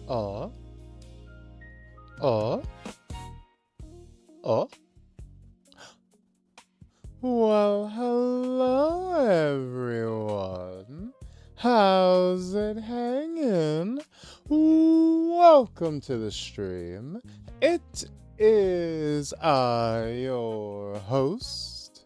Oh, oh, oh. Well, hello everyone. How's it hanging? Welcome to the stream. It is I, your host,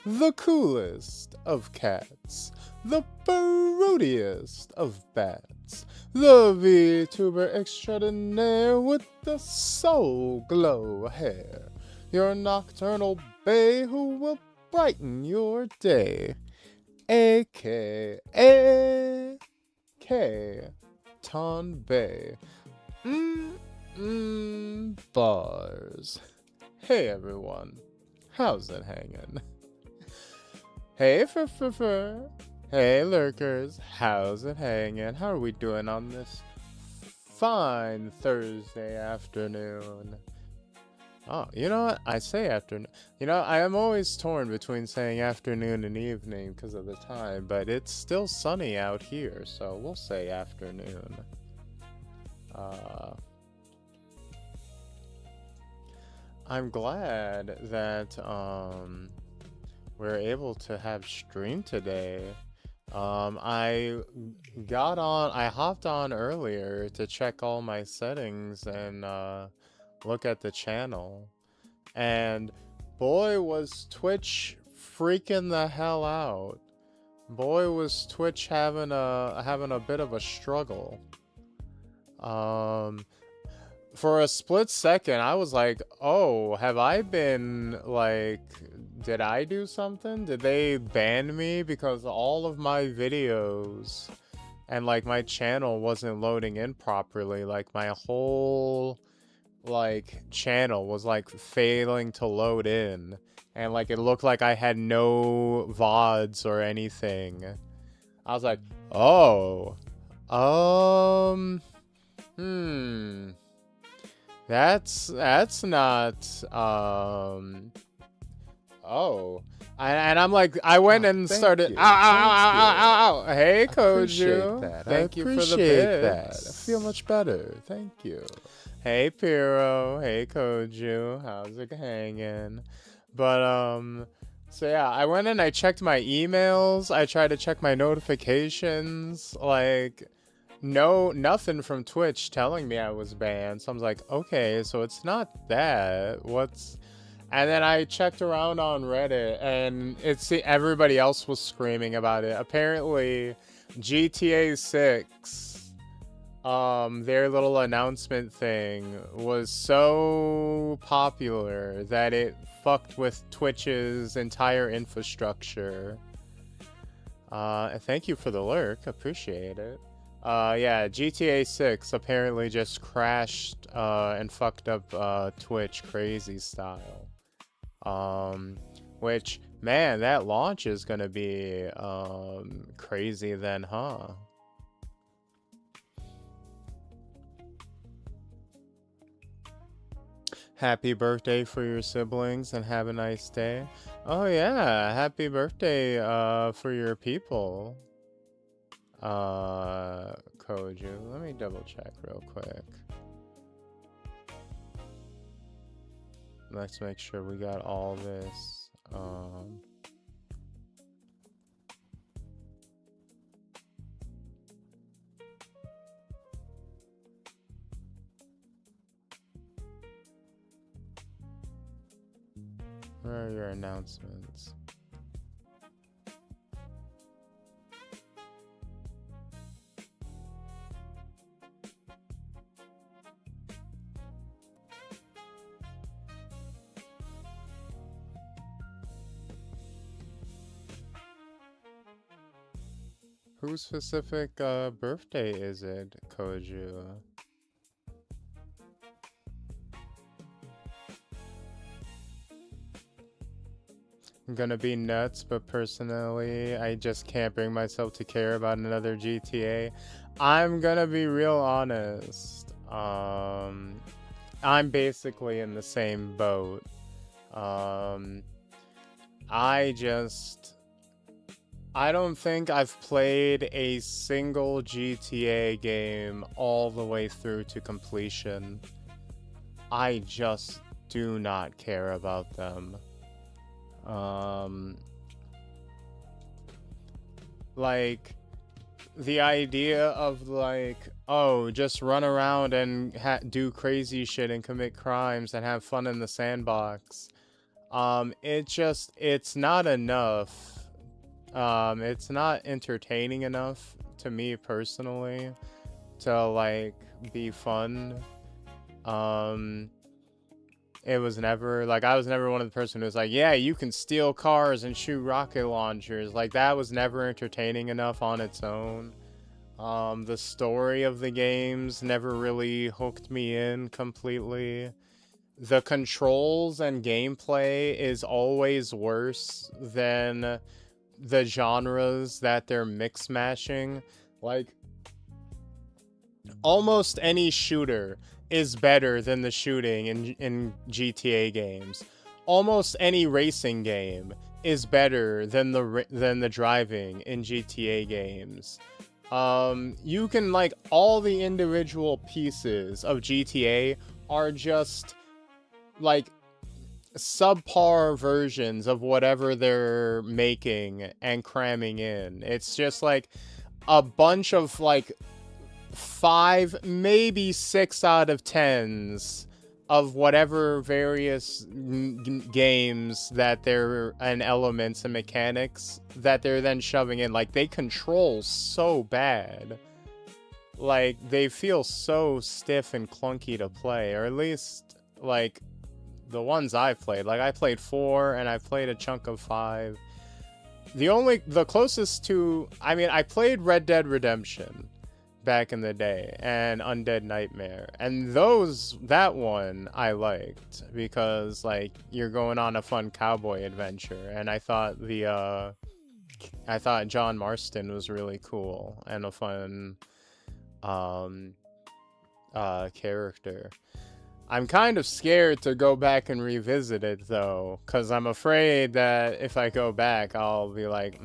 the coolest of cats, the fruitiest of bats, the VTuber extraordinaire with the soul glow hair, your nocturnal bae who will brighten your day, aka Ton Bay. Bars. Hey everyone, how's it hanging? Hey fur. Hey lurkers, how's it hanging? How are we doing on this fine Thursday afternoon? Oh, you know what? I say afternoon. You know, I am always torn between saying afternoon and evening because of the time, but it's still sunny out here, so we'll say afternoon. I'm glad that we're able to have stream today. I hopped on earlier to check all my settings and look at the channel, and boy was Twitch freaking the hell out. Boy was Twitch having a bit of a struggle. For a split second I was like, oh, have I been like, did I do something? Did they ban me because all of my videos and like my channel wasn't loading in properly? Like my whole like channel was like failing to load in, and like it looked like I had no VODs or anything. I was like, oh, that's not oh. And I'm like, I went and started. Ow. Hey, Koju. Thank you for the bits. I feel much better. Thank you. Hey, Piro. Hey, Koju. How's it hanging? But, so yeah, I went and I checked my emails. I tried to check my notifications. Like, nothing from Twitch telling me I was banned. So I was like, okay, so it's not that. And then I checked around on Reddit, and everybody else was screaming about it. Apparently, GTA 6, their little announcement thing was so popular that it fucked with Twitch's entire infrastructure. Thank you for the lurk, appreciate it. Yeah, GTA 6 apparently just crashed and fucked up Twitch crazy style. Which, man, that launch is gonna be crazy then, huh? Happy birthday for your siblings and have a nice day. Oh yeah, happy birthday for your people. Koju, let me double check real quick. Let's make sure we got all this. Where are your announcements? Whose specific birthday is it, Koju? I'm gonna be nuts, but personally, I just can't bring myself to care about another GTA. I'm gonna be real honest. I'm basically in the same boat. I just I don't think I've played a single GTA game all the way through to completion. I just do not care about them. Like, the idea of, like, oh, just run around and do crazy shit and commit crimes and have fun in the sandbox. It's not enough. It's not entertaining enough to me personally to, like, be fun. It was never, like, I was never one of the person who was like, yeah, you can steal cars and shoot rocket launchers. Like, that was never entertaining enough on its own. The story of the games never really hooked me in completely. The controls and gameplay is always worse than the genres that they're mix-mashing. Like, almost any shooter is better than the shooting in GTA games. Almost any racing game is better than the driving in GTA games. You can, like, all the individual pieces of GTA are just, like, subpar versions of whatever they're making and cramming in. It's just, like, a bunch of, like, 5, maybe 6 out of 10s of whatever various games that they're, and elements and mechanics that they're then shoving in. Like, they control so bad. Like, they feel so stiff and clunky to play, or at least, like, the ones I've played. Like, I played 4 and I played a chunk of 5. The closest to, I mean, I played Red Dead Redemption back in the day and Undead Nightmare, and that one I liked because, like, you're going on a fun cowboy adventure, and I thought John Marston was really cool and a fun character. I'm kind of scared to go back and revisit it though, because I'm afraid that if I go back I'll be like,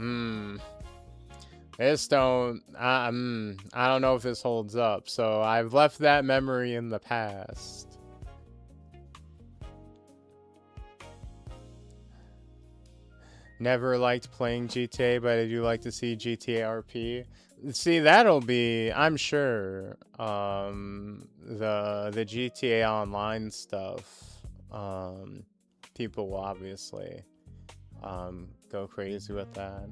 I don't know if this holds up, so I've left that memory in the past. Never liked playing GTA, but I do like to see GTA RP. See, that'll be, I'm sure, the GTA Online stuff, people will obviously, go crazy with that.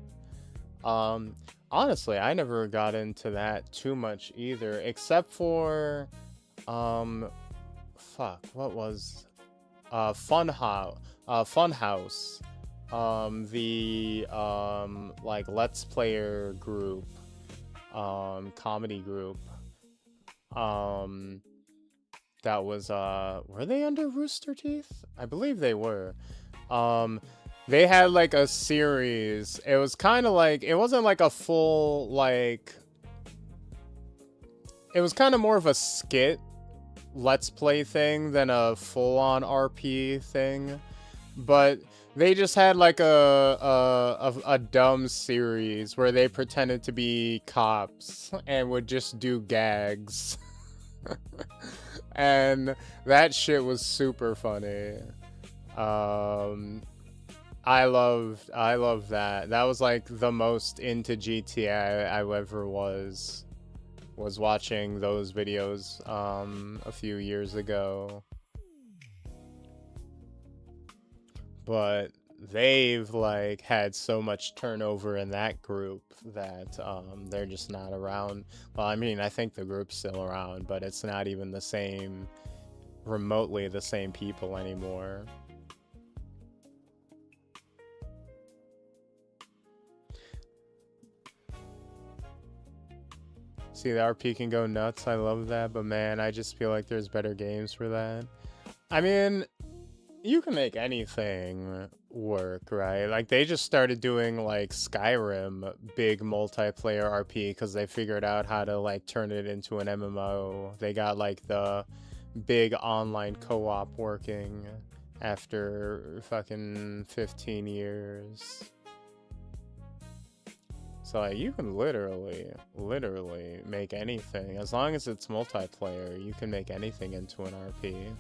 Honestly, I never got into that too much either, except for, fuck, what was, Funhouse, the, like, Let's Player group, comedy group, that was, were they under Rooster Teeth? I believe they were. They had, like, a series. It was kind of like, it wasn't like a full, like, it was kind of more of a skit Let's Play thing than a full-on RP thing. But they just had, like, a dumb series where they pretended to be cops and would just do gags. And that shit was super funny. I loved that. That was, like, the most into GTA I ever was watching those videos a few years ago. But they've, like, had so much turnover in that group that they're just not around. Well, I mean, I think the group's still around, but it's not even the same, remotely the same people anymore. See, the RP can go nuts. I love that, but man, I just feel like there's better games for that. I mean, you can make anything work, right? Like, they just started doing, like, Skyrim big multiplayer RP because they figured out how to, like, turn it into an MMO. They got, like, the big online co-op working after fucking 15 years. So like, you can literally make anything. As long as it's multiplayer, you can make anything into an RP.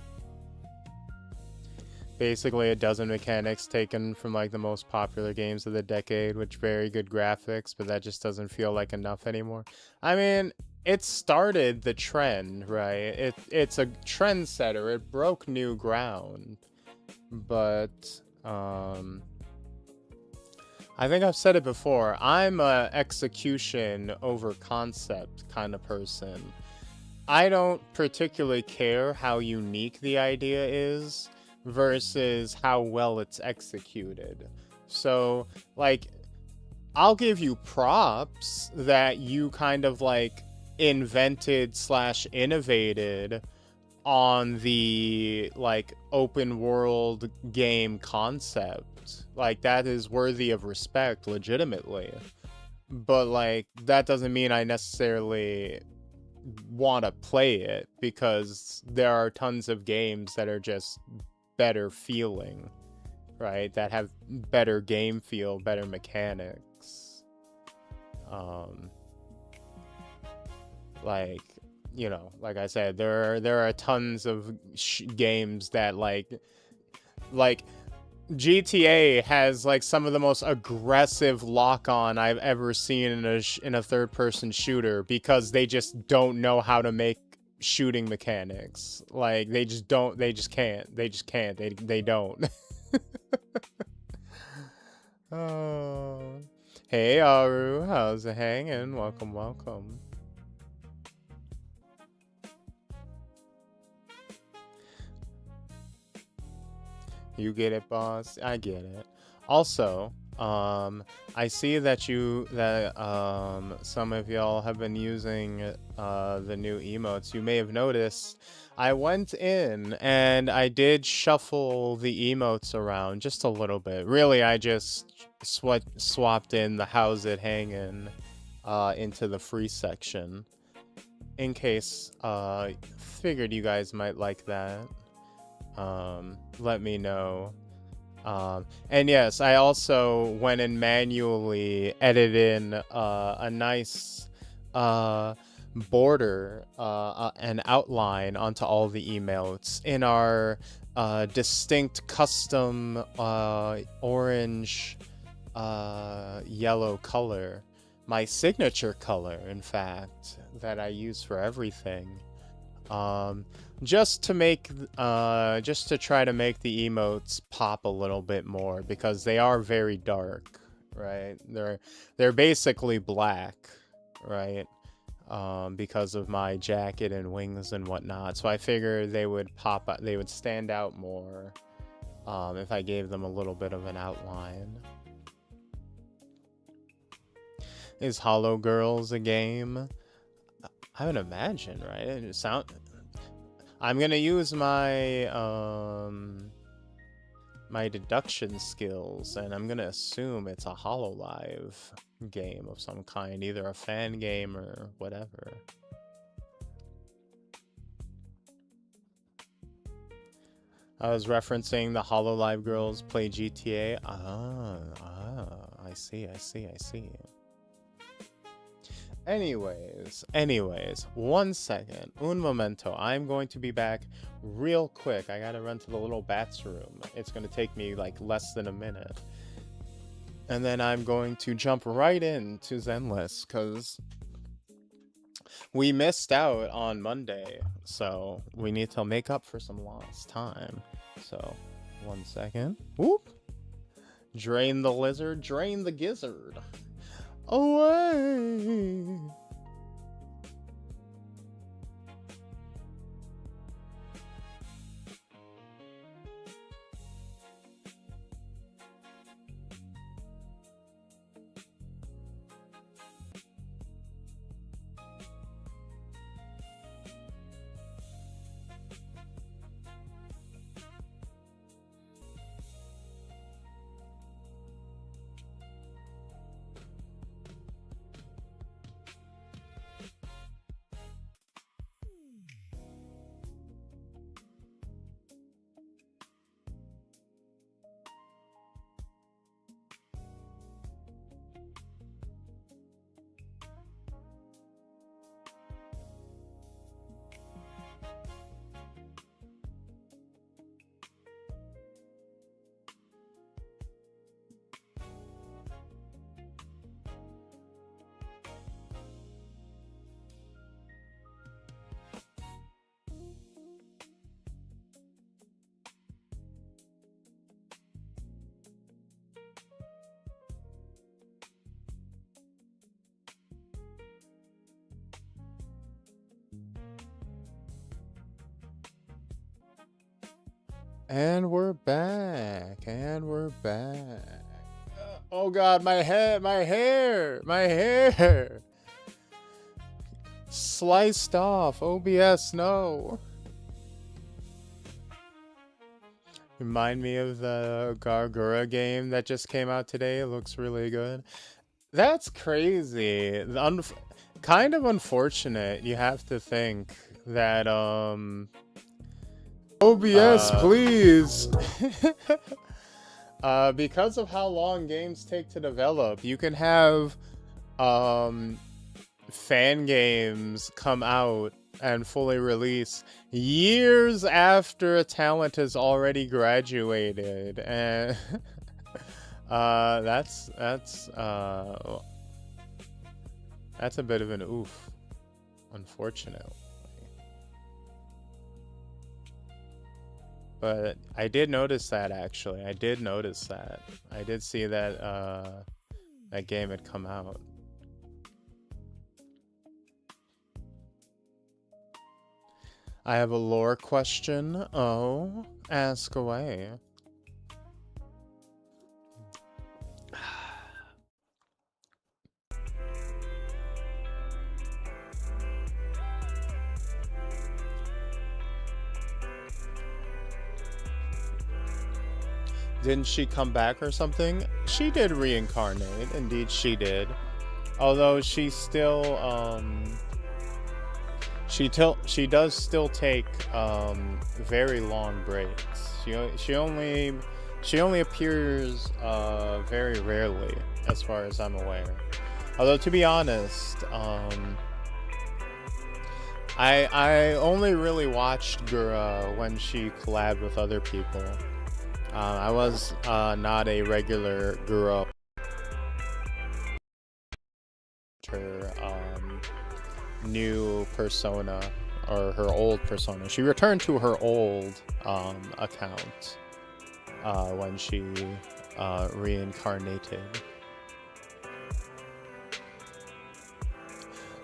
Basically a dozen mechanics taken from like the most popular games of the decade, with very good graphics, but that just doesn't feel like enough anymore. I mean, it started the trend, right? It's a trendsetter. It broke new ground. But I think I've said it before. I'm a execution over concept kind of person. I don't particularly care how unique the idea is versus how well it's executed. So, like, I'll give you props that you kind of like invented / innovated on the like open world game concept. Like, that is worthy of respect legitimately. But like, that doesn't mean I necessarily want to play it, because there are tons of games that are just better feeling, right? That have better game feel, better mechanics. Like, you know, like I said, there are tons of games that like GTA has like some of the most aggressive lock-on I've ever seen in a third-person shooter, because they just don't know how to make shooting mechanics. Like, they just can't. They don't. Oh. Hey, Aru. How's it hanging? Welcome. You get it, boss? I get it. Also, I see that some of y'all have been using the new emotes. You may have noticed I went in and I did shuffle the emotes around just a little bit. Really, I just swapped in the how's it hanging into the free section, in case figured you guys might like that. Let me know. And yes, I also went and manually edited in a nice border and outline onto all the emotes in our distinct custom orange yellow color. My signature color, in fact, that I use for everything. Just to try to make the emotes pop a little bit more, because they are very dark, right? They're basically black, right? Because of my jacket and wings and whatnot. So I figured they would stand out more if I gave them a little bit of an outline. Is Hollow Girls a game? I would imagine, right? I'm gonna use my my deduction skills, and I'm gonna assume it's a HoloLive game of some kind, either a fan game or whatever. I was referencing the HoloLive girls play GTA. I see. Anyways, 1 second. Un momento. I'm going to be back real quick. I gotta run to the little bats room. It's gonna take me like less than a minute. And then I'm going to jump right into Zenless, because we missed out on Monday. So we need to make up for some lost time. So, 1 second. Whoop! Drain the lizard, drain the gizzard. Away! And we're back. And we're back. Oh God, my head, my hair. Sliced off. OBS, no. Remind me of the Gargura game that just came out today. It looks really good. That's crazy. Kind of unfortunate. You have to think that OBS, please. Because of how long games take to develop, you can have fan games come out and fully release years after a talent has already graduated, and that's a bit of an oof, unfortunately. But I did notice that, actually. I did notice that. I did see that that game had come out. I have a lore question. Oh, ask away. Didn't she come back or something? She did reincarnate. Indeed, she did. Although she still, she does still take very long breaks. She only appears very rarely, as far as I'm aware. Although, to be honest, I only really watched Gura when she collabed with other people. I was not a regular Gura. Her new persona, or her old persona. She returned to her old account when she reincarnated.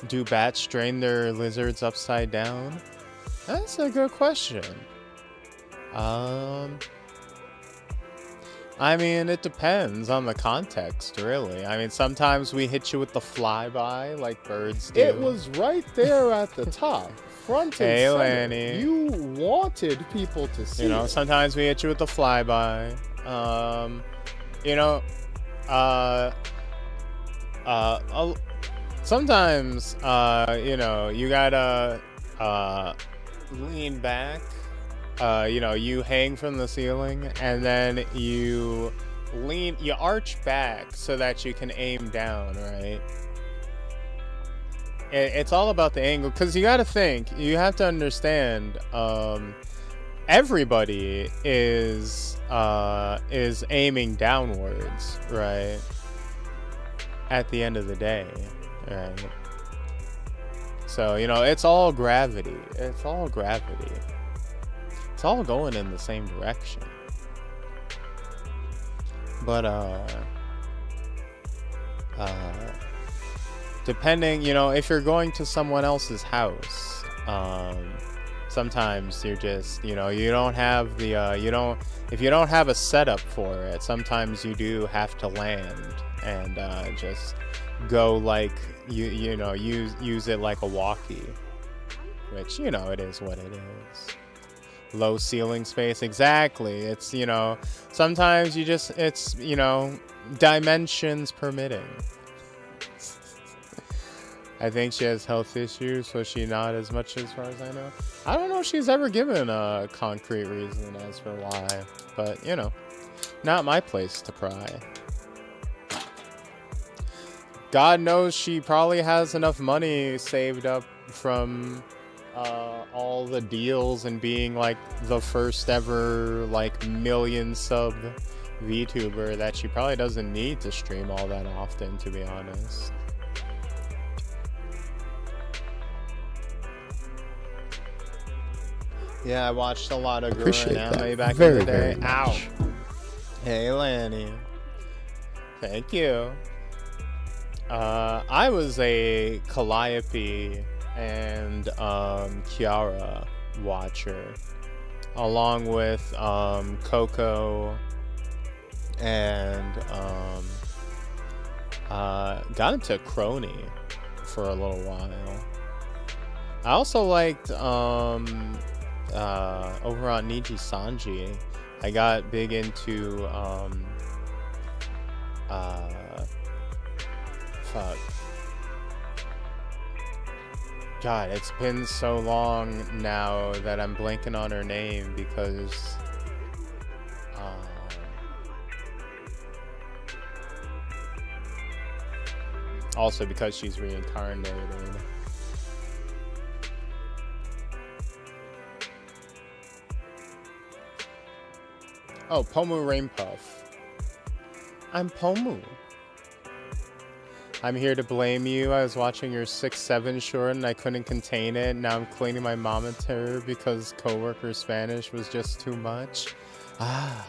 Do bats drain their lizards upside down? That's a good question. I mean, it depends on the context, really. I mean, sometimes we hit you with the flyby, like birds do. It was right there at the top, front and hey, center. Lanny. You wanted people to see You know, it. sometimes we hit you with the flyby. You know, sometimes, you know, you gotta lean back. You know, you hang from the ceiling, and then you arch back so that you can aim down, right? It's all about the angle, because you gotta think, you have to understand, everybody is aiming downwards, right? At the end of the day, right? So, you know, it's all gravity. It's all gravity. It's all going in the same direction. But depending, you know, if you're going to someone else's house, sometimes you're just, you know, you don't have the if you don't have a setup for it, sometimes you do have to land and just go like you know, use it like a walkie, which, you know, it is what it is. Low ceiling space, exactly. It's, you know, sometimes you just, it's, you know, dimensions permitting. I think she has health issues, so she not as much, as far as I know. I don't know if she's ever given a concrete reason as for why, but, you know, not my place to pry. God knows she probably has enough money saved up from all the deals and being like the first ever like million sub VTuber that she probably doesn't need to stream all that often, to be honest. Yeah, I watched a lot of Gura anime back in the day. Ow. Hey, Lanny. Thank you. I was a Calliope and Kiara watcher along with Coco, and got into Crony for a little while. I also liked over on Niji Sanji. I got big into fuck. God, it's been so long now that I'm blanking on her name because also because she's reincarnated. Oh, Pomu Rainpuff. I'm Pomu. I'm here to blame you. I was watching your 6-7 short and I couldn't contain it. Now I'm cleaning my monitor because coworker Spanish was just too much. Ah,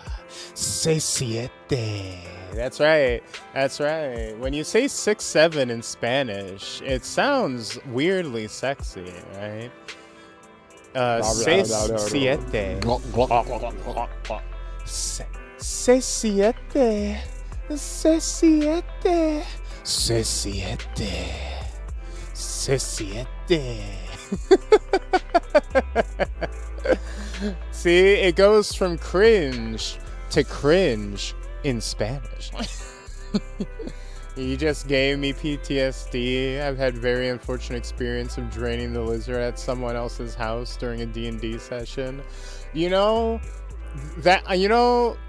se siete. That's right. That's right. When you say 6-7 in Spanish, it sounds weirdly sexy, right? Se siete. Se siete. Se siete. Se siete. Se siete. See, it goes from cringe to cringe in Spanish. You just gave me PTSD. I've had very unfortunate experience of draining the lizard at someone else's house during a D&D session. You know,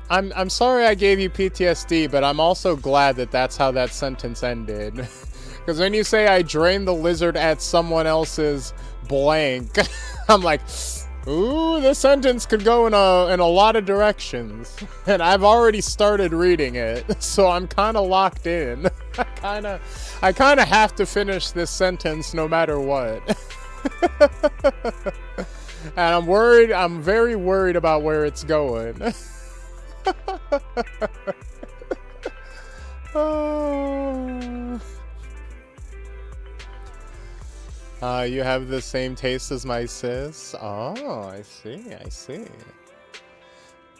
I'm sorry I gave you PTSD, but I'm also glad that that's how that sentence ended. Because when you say I drained the lizard at someone else's blank, I'm like, ooh, this sentence could go in a lot of directions. And I've already started reading it, so I'm kind of locked in. I kind of have to finish this sentence no matter what. And I'm worried, I'm very worried about where it's going. Oh. You have the same taste as my sis? Oh, I see.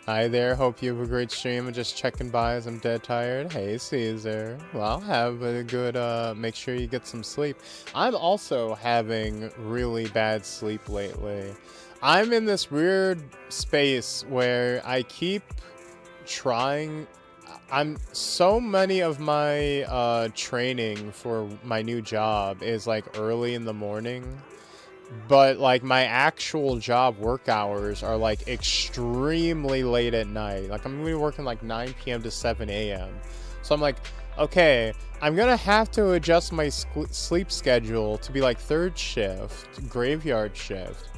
Hi there, hope you have a great stream. I'm just checking by as I'm dead tired. Hey, Caesar. Well, have a good, make sure you get some sleep. I'm also having really bad sleep lately. I'm in this weird space where I keep trying. So many of my training for my new job is like early in the morning, but like my actual job work hours are like extremely late at night. Like I'm gonna be working like 9 p.m. to 7 a.m. So I'm like, okay, I'm gonna have to adjust my sleep schedule to be like third shift, graveyard shift.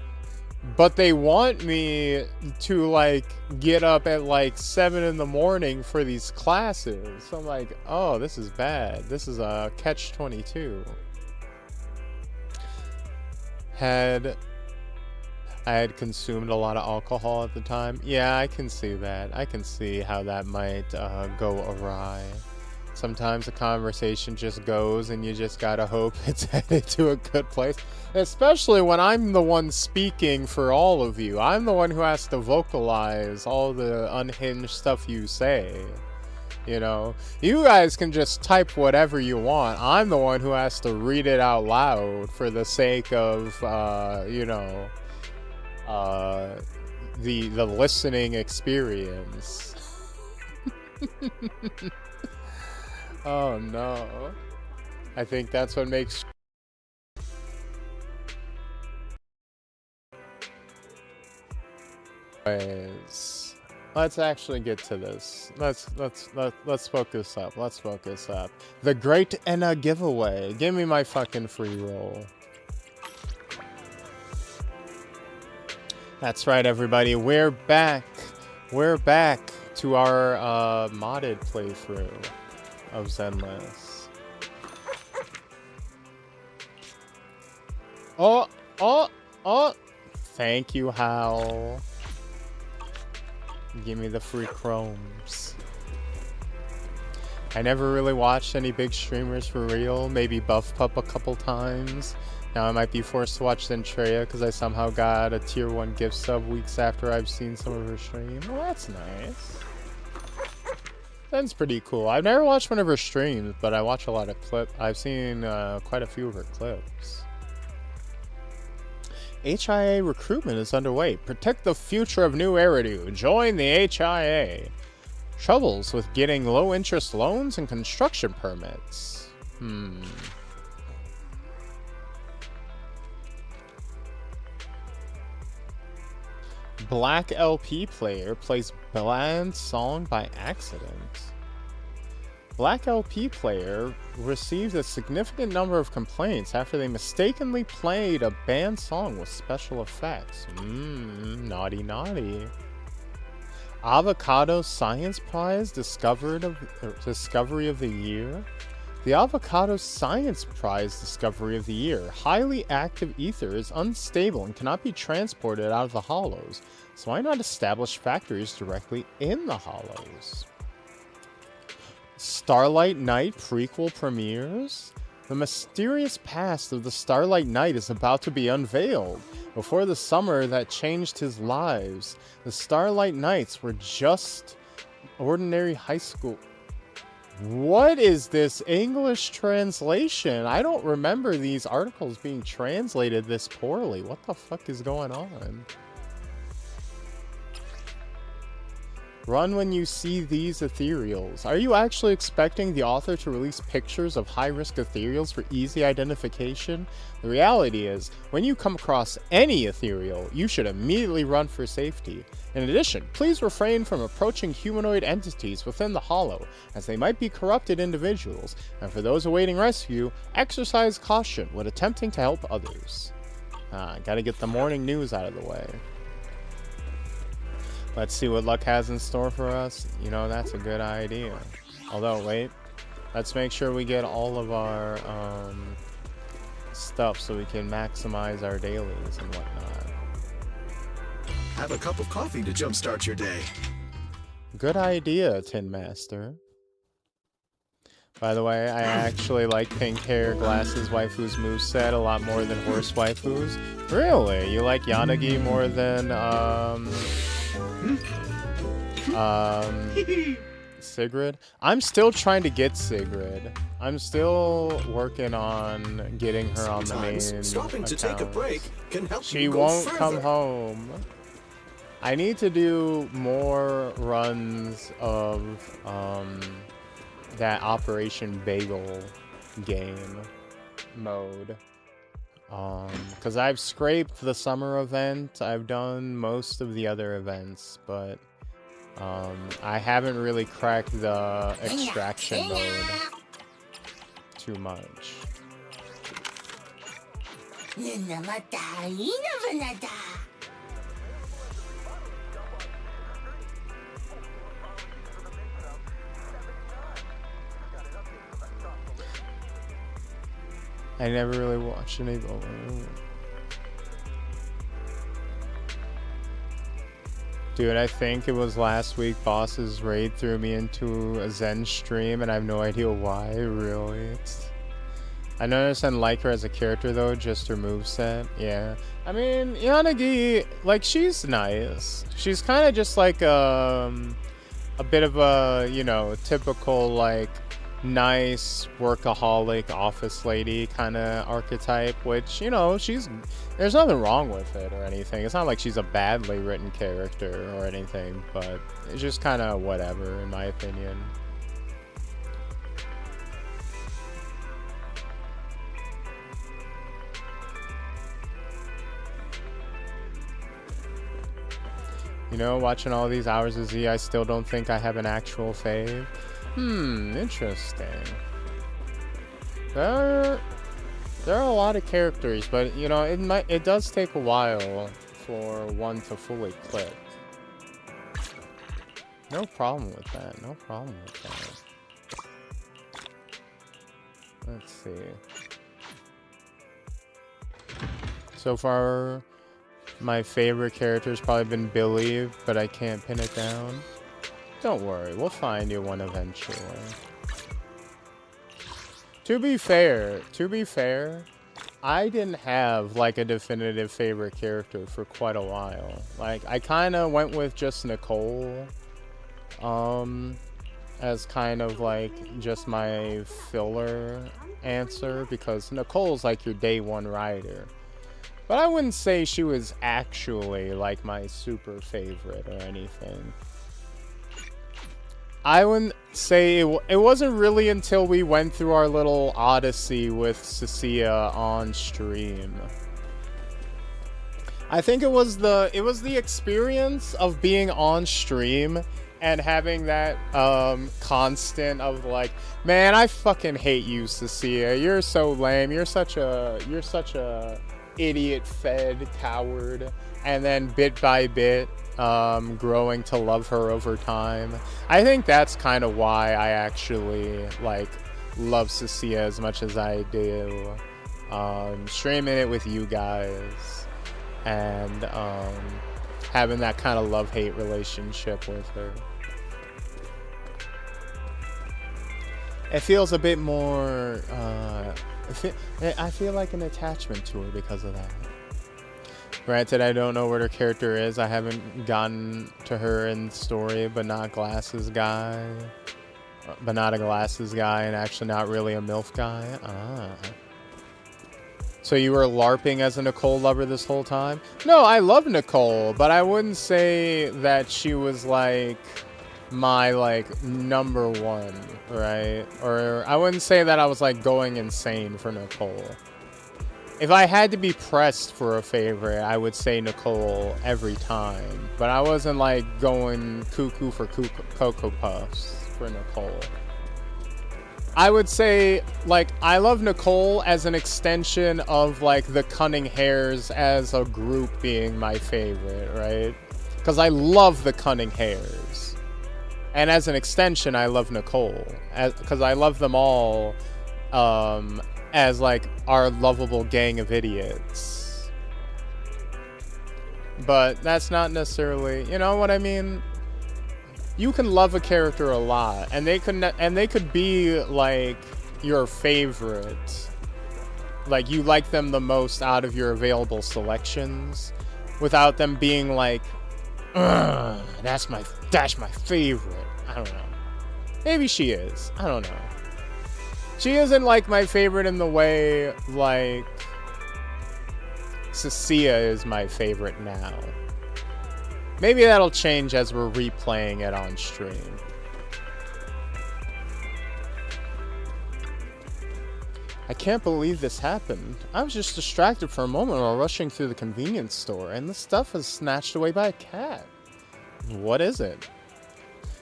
But they want me to like get up at like 7 in the morning for these classes. So I'm like, oh, this is bad. This is a catch-22. I had consumed a lot of alcohol at the time. Yeah, I can see that. I can see how that might go awry. Sometimes a conversation just goes and you just gotta hope it's headed to a good place. Especially when I'm the one speaking for all of you. I'm the one who has to vocalize all the unhinged stuff you say. You know? You guys can just type whatever you want. I'm the one who has to read it out loud for the sake of, you know, the listening experience. Oh no. I think that's what makes let's actually get to this. Let's focus up. Let's focus up. The Great Enna giveaway. Give me my fucking free roll. That's right, everybody. We're back. We're back to our modded playthrough of Zenless. Oh! Thank you, Hal. Give me the free chromes. I never really watched any big streamers for real. Maybe Buff Pup a couple times. Now I might be forced to watch Zentreya because I somehow got a tier 1 gift sub weeks after I've seen some of her stream. Well, that's nice. That's pretty cool. I've never watched one of her streams, but I watch a lot of clips. I've seen quite a few of her clips. HIA recruitment is underway. Protect the future of New Eridu. Join the HIA. Troubles with getting low-interest loans and construction permits. Black LP player plays banned song by accident. Black LP player received a significant number of complaints after they mistakenly played a banned song with special effects. Naughty naughty. Avocado Science Prize Discovery of the Year. The Avocado Science Prize Discovery of the Year. Highly active ether is unstable and cannot be transported out of the hollows. So why not establish factories directly in the hollows? Starlight Knight prequel premieres. The mysterious past of the Starlight Knight is about to be unveiled. Before the summer that changed his lives, the Starlight Knights were just ordinary high school. What is this English translation? I don't remember these articles being translated this poorly. What the fuck is going on? Run when you see these ethereals. Are you actually expecting the author to release pictures of high-risk ethereals for easy identification? The reality is, when you come across any ethereal, you should immediately run for safety. In addition, please refrain from approaching humanoid entities within the hollow, as they might be corrupted individuals, and for those awaiting rescue, exercise caution when attempting to help others. Gotta get the morning news out of the way. Let's see what luck has in store for us. You know, that's a good idea. Although, wait. Let's make sure we get all of our stuff so we can maximize our dailies and whatnot. Have a cup of coffee to jumpstart your day. Good idea, Tin Master. By the way, I actually like pink hair, glasses, waifu's moveset a lot more than horse waifus. Really? You like Yanagi more than, Sigrid? I'm still trying to get Sigrid. I'm still working on getting her on the main stopping to take a break can help she you go won't further. come home. I need to do more runs of that Operation Bagel game mode. Because I've scraped the summer event, I've done most of the other events, but I haven't really cracked the extraction mode too much. I never really watched any. Dude, I think it was last week Boss's raid threw me into a Zen stream and I have no idea why, really. I don't understand like her as a character though, just her moveset. Yeah. I mean, Yanagi, like, she's nice. She's kind of just like a bit of a, you know, typical, like, nice workaholic office lady kind of archetype, which, you know, there's nothing wrong with it or anything. It's not like she's a badly written character or anything, but it's just kind of whatever in my opinion. You know, watching all these Hours of Z, I still don't think I have an actual fave. Interesting. There are a lot of characters, but you know, it does take a while for one to fully click. No problem with that. No problem with that. Let's see. So far, my favorite character's probably been Billy, but I can't pin it down. Don't worry, we'll find you one eventually. To be fair, I didn't have like a definitive favorite character for quite a while. Like I kind of went with just Nicole as kind of like just my filler answer, because Nicole's like your day one rider. But I wouldn't say she was actually like my super favorite or anything. I wouldn't say it wasn't really until we went through our little odyssey with Cecilia on stream. I think it was the experience of being on stream and having that constant of like, man, I fucking hate you, Cecilia. You're so lame. You're such a idiot-fed coward. And then bit by bit, growing to love her over time. I think that's kind of why I actually like love Cecilia as much as I do. Streaming it with you guys and having that kind of love-hate relationship with her. It feels a bit more, I feel like an attachment to her because of that. Granted, I don't know what her character is. I haven't gotten to her in story, but not a glasses guy, and actually not really a MILF guy. So you were LARPing as a Nicole lover this whole time? No, I love Nicole, but I wouldn't say that she was like my like number one, right? Or I wouldn't say that I was like going insane for Nicole. If I had to be pressed for a favorite, I would say Nicole every time. But I wasn't like going cuckoo for Cocoa Puffs for Nicole. I would say, like, I love Nicole as an extension of, like, the Cunning Hares as a group being my favorite, right? Because I love the Cunning Hares. And as an extension, I love Nicole. Because I love them all as, like, our lovable gang of idiots. But that's not necessarily, you know what I mean? You can love a character a lot, and they could be like your favorite. Like you like them the most out of your available selections, without them being like, that's my favorite. I don't know. Maybe she is. I don't know. She isn't like my favorite in the way like Cecilia is my favorite now. Maybe that'll change as we're replaying it on stream. I can't believe this happened. I was just distracted for a moment while rushing through the convenience store, and the stuff was snatched away by a cat. What is it?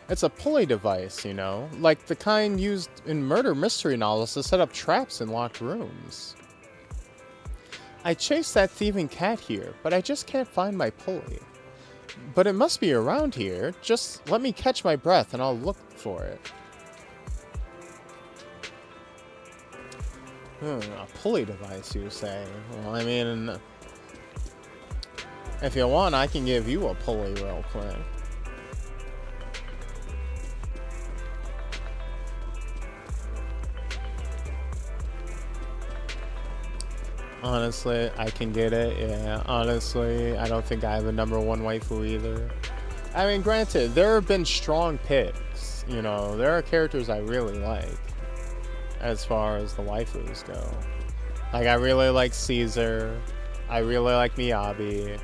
It's a pulley device, you know, like the kind used in murder mystery novels to set up traps in locked rooms. I chased that thieving cat here, but I just can't find my pulley. But it must be around here. Just let me catch my breath and I'll look for it. A pulley device, you say? Well, I mean, if you want, I can give you a pulley real quick. Honestly, I can get it, yeah. Honestly, I don't think I have a number one waifu either. I mean, granted, there have been strong picks. You know, there are characters I really like as far as the waifus go. Like, I really like Caesar. I really like Miyabi.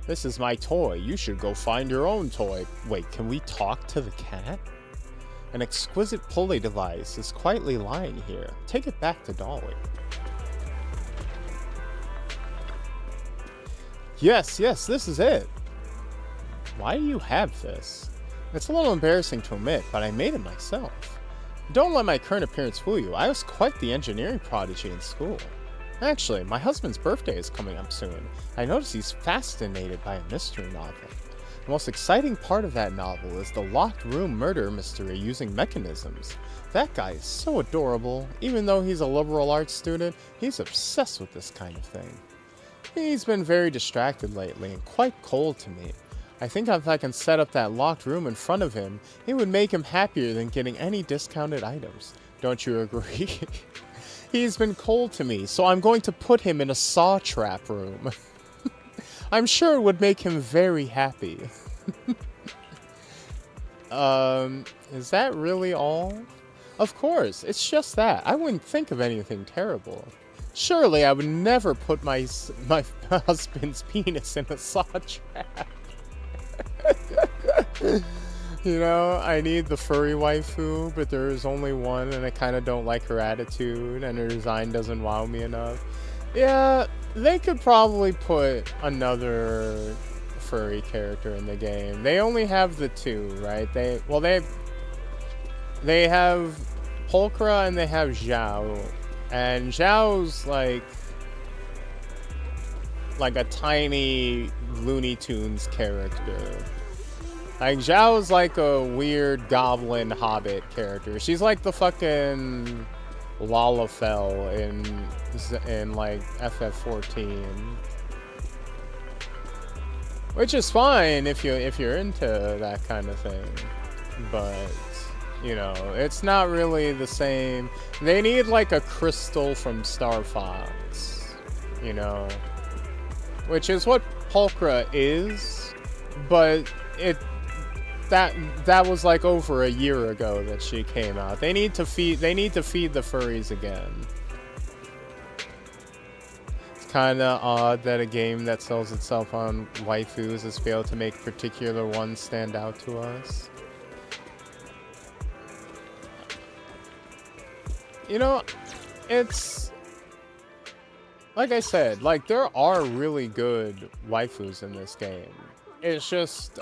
This is my toy. You should go find your own toy. Wait, can we talk to the cat? An exquisite pulley device is quietly lying here. Take it back to Dolly. Yes, this is it. Why do you have this? It's a little embarrassing to admit, but I made it myself. Don't let my current appearance fool you. I was quite the engineering prodigy in school. Actually, my husband's birthday is coming up soon. I notice he's fascinated by a mystery novel. The most exciting part of that novel is the locked room murder mystery using mechanisms. That guy is so adorable. Even though he's a liberal arts student, he's obsessed with this kind of thing. He's been very distracted lately and quite cold to me. I think if I can set up that locked room in front of him, it would make him happier than getting any discounted items. Don't you agree? He's been cold to me, so I'm going to put him in a saw trap room. I'm sure it would make him very happy. Is that really all? Of course, it's just that. I wouldn't think of anything terrible. Surely I would never put my husband's penis in a saw trap. You know, I need the furry waifu, but there is only one, and I kind of don't like her attitude, and her design doesn't wow me enough. Yeah, they could probably put another furry character in the game. They only have the two, right? They have Pulchra and they have Xiao, and Xiao's like a tiny Looney Tunes character. Like, Xiao's like a weird goblin hobbit character. She's like the fucking Lalafell in like FF14. Which is fine if you're into that kind of thing. But, you know, it's not really the same. They need like a crystal from Star Fox, you know. Which is what Pulchra is, but that was like over a year ago that she came out. They need to feed the furries again. It's kind of odd that a game that sells itself on waifus has failed to make particular ones stand out to us. You know, it's like I said, like there are really good waifus in this game. It's just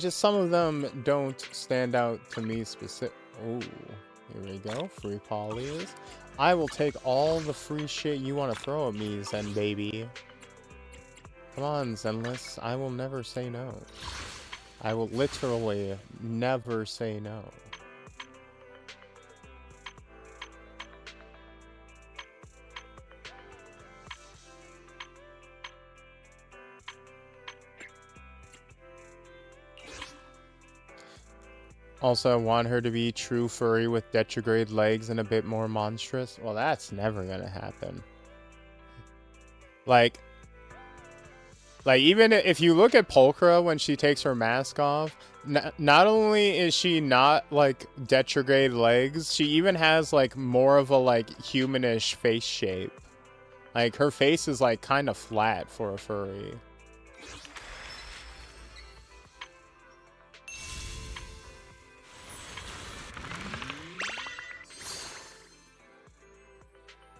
some of them don't stand out to me specific. Ooh, here we go. Free polys. I will take all the free shit you want to throw at me, Zen baby. Come on, Zenless. I will never say no. I will literally never say no. Also, I want her to be true furry with retrograde legs and a bit more monstrous. Well, that's never gonna happen. Like even if you look at Pulchra when she takes her mask off, not only is she not like retrograde legs, she even has like more of a like humanish face shape. Like her face is like kind of flat for a furry.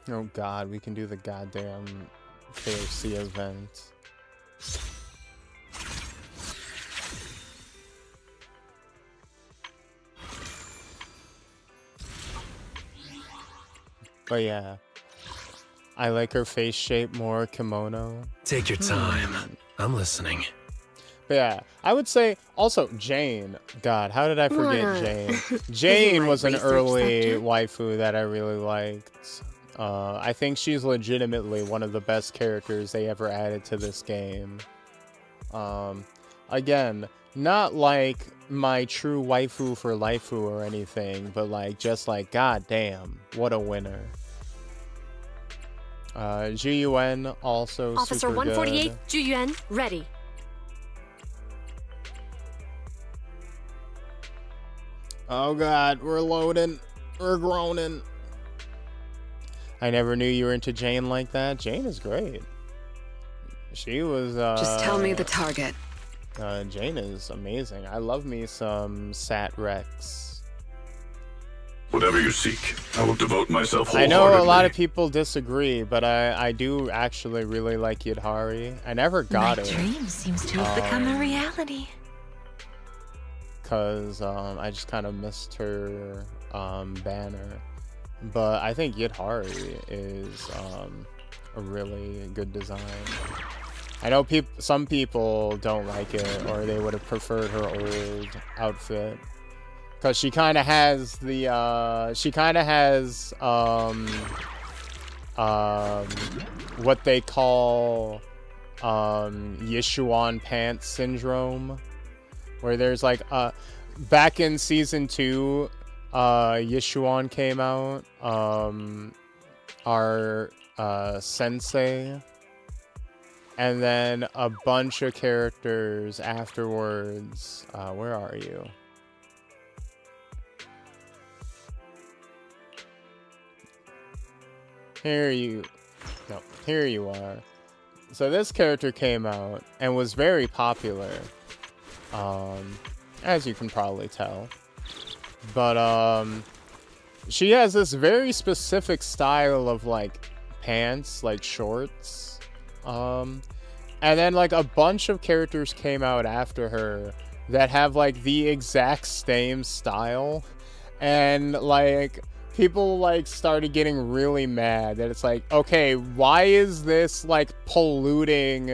Oh god, we can do the goddamn KFC event. But yeah, I like her face shape more kimono. Take your time. I'm listening. But yeah, I would say also Jane. God, how did I forget Jane? Jane was an early waifu that I really liked. I think she's legitimately one of the best characters they ever added to this game. Again, not like my true waifu for laifu or anything, but like just like goddamn, what a winner. Jiyuan also Officer super 148, good. Jiyuan, ready. Oh god, we're loading. We're groaning. I never knew you were into Jane like that. Jane is great. She was, Just tell me the target. Jane is amazing. I love me some Sat Rex. Whatever you seek, I will devote myself I wholeheartedly. know a lot of people disagree, but I do actually really like Yidhari. I never got it. My dream seems to have become a reality. Cause I just kind of missed her banner. But I think Yidhari is a really good design. I know some people don't like it, or they would have preferred her old outfit, because she kind of has the what they call Yeshuan pants syndrome, where there's like back in season 2, Yishuan came out. Our sensei. And then a bunch of characters afterwards. Where are you? Here you are. So this character came out and was very popular, as you can probably tell. But she has this very specific style of like pants, like shorts. And then like a bunch of characters came out after her that have like the exact same style, and like people like started getting really mad that it's like, okay, why is this like polluting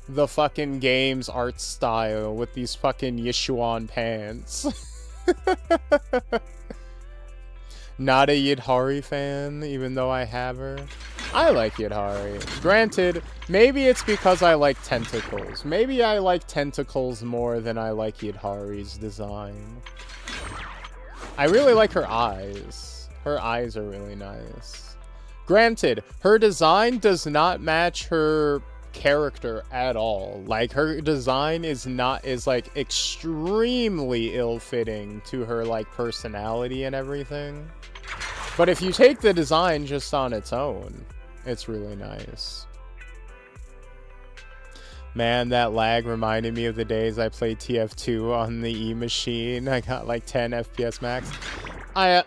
the fucking game's art style with these fucking Yishuan pants? Not a Yidhari fan, even though I have her. I like Yidhari. Granted, maybe it's because I like tentacles. Maybe I like tentacles more than I like Yidhari's design. I really like her eyes. Her eyes are really nice. Granted, her design does not match her character at all. Like, her design is like extremely ill-fitting to her like personality and everything. But if you take the design just on its own, it's really nice. Man, that lag reminded me of the days I played TF2 on the E machine. I got like 10 FPS max. I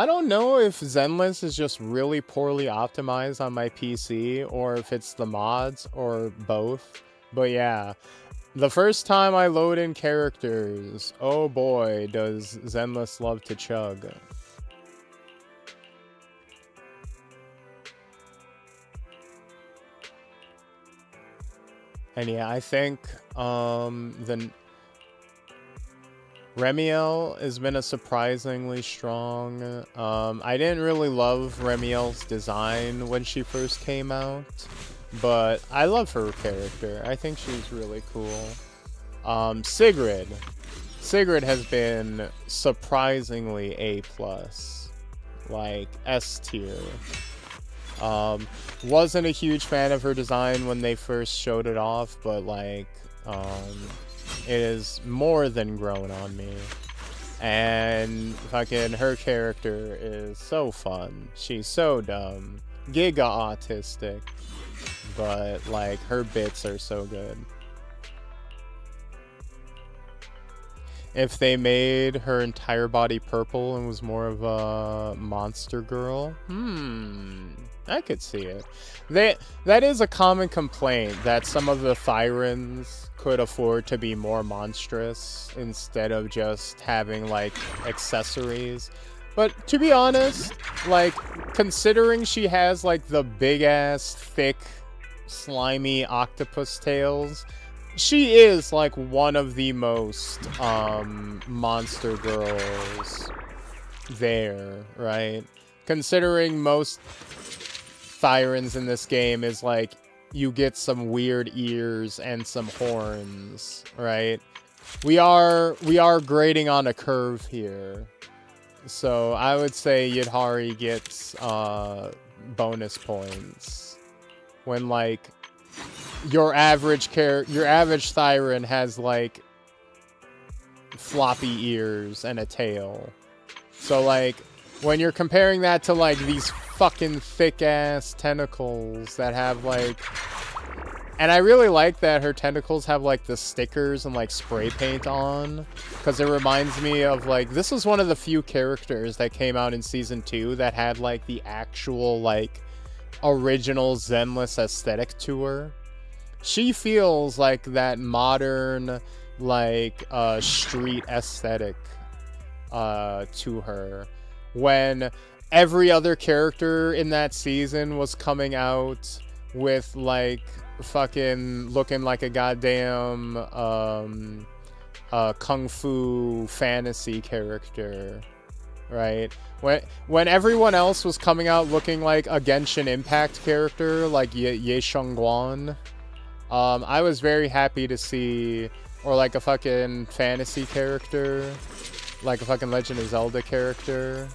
don't know if Zenless is just really poorly optimized on my PC, or if it's the mods, or both. But yeah, the first time I load in characters, oh boy, does Zenless love to chug. And yeah, I think the Remiel has been a surprisingly strong. I didn't really love Remiel's design when she first came out, but I love her character. I think she's really cool. Sigrid has been surprisingly A+, like S tier. Wasn't a huge fan of her design when they first showed it off, but like it is more than grown on me. And fucking her character is so fun. She's so dumb. Giga autistic. But like her bits are so good. If they made her entire body purple and was more of a monster girl, I could see it. That is a common complaint, that some of the Thyrans could afford to be more monstrous instead of just having like accessories. But to be honest, like considering she has like the big ass thick slimy octopus tails, she is like one of the most monster girls there, right? Considering most Thyrans in this game is like you get some weird ears and some horns, right? We are grading on a curve here. So I would say Yidhari gets bonus points when like your average Thyran has like floppy ears and a tail. So like when you're comparing that to like these fucking thick ass tentacles that have like, and I really like that her tentacles have like the stickers and like spray paint on, because it reminds me of like, this was one of the few characters that came out in season 2 that had like the actual like original Zenless aesthetic to her. She feels like that modern like street aesthetic to her, when every other character in that season was coming out with like fucking looking like a goddamn kung fu fantasy character, right? When everyone else was coming out looking like a Genshin Impact character like Ye Shengguan, I was very happy to see, or like a fucking fantasy character, like a fucking Legend of Zelda character,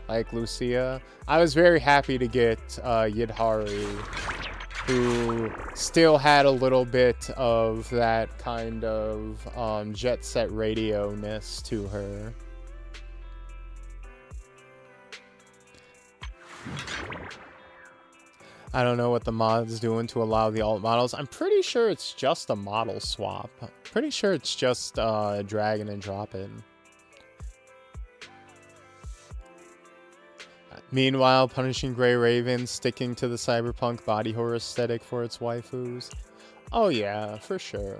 like Lucia. I was very happy to get Yidhari, who still had a little bit of that kind of Jet Set Radio-ness to her. I don't know what the mod's doing to allow the alt models. I'm pretty sure it's just a model swap. Pretty sure it's just drag and drop in. Meanwhile, Punishing Gray Raven sticking to the cyberpunk body horror aesthetic for its waifus. Oh yeah, for sure.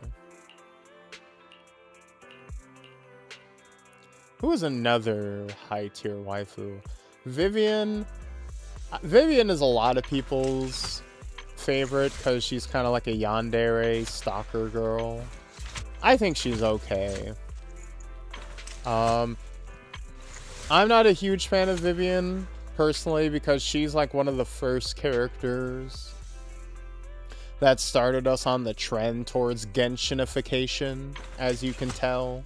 Who is another high tier waifu? Vivian. Vivian is a lot of people's favorite because she's kind of like a yandere stalker girl. I think she's okay. I'm not a huge fan of Vivian personally because she's like one of the first characters that started us on the trend towards Genshinification, as you can tell.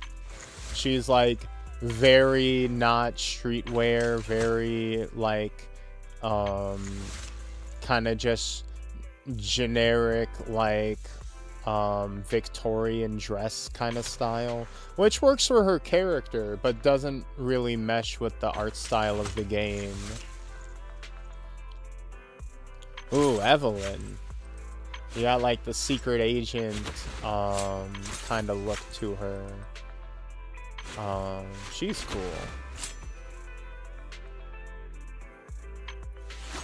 She's like very not streetwear, very like kind of just generic like Victorian dress kind of style, which works for her character but doesn't really mesh with the art style of the game. Ooh, Evelyn. You got like the secret agent kind of look to her. She's cool.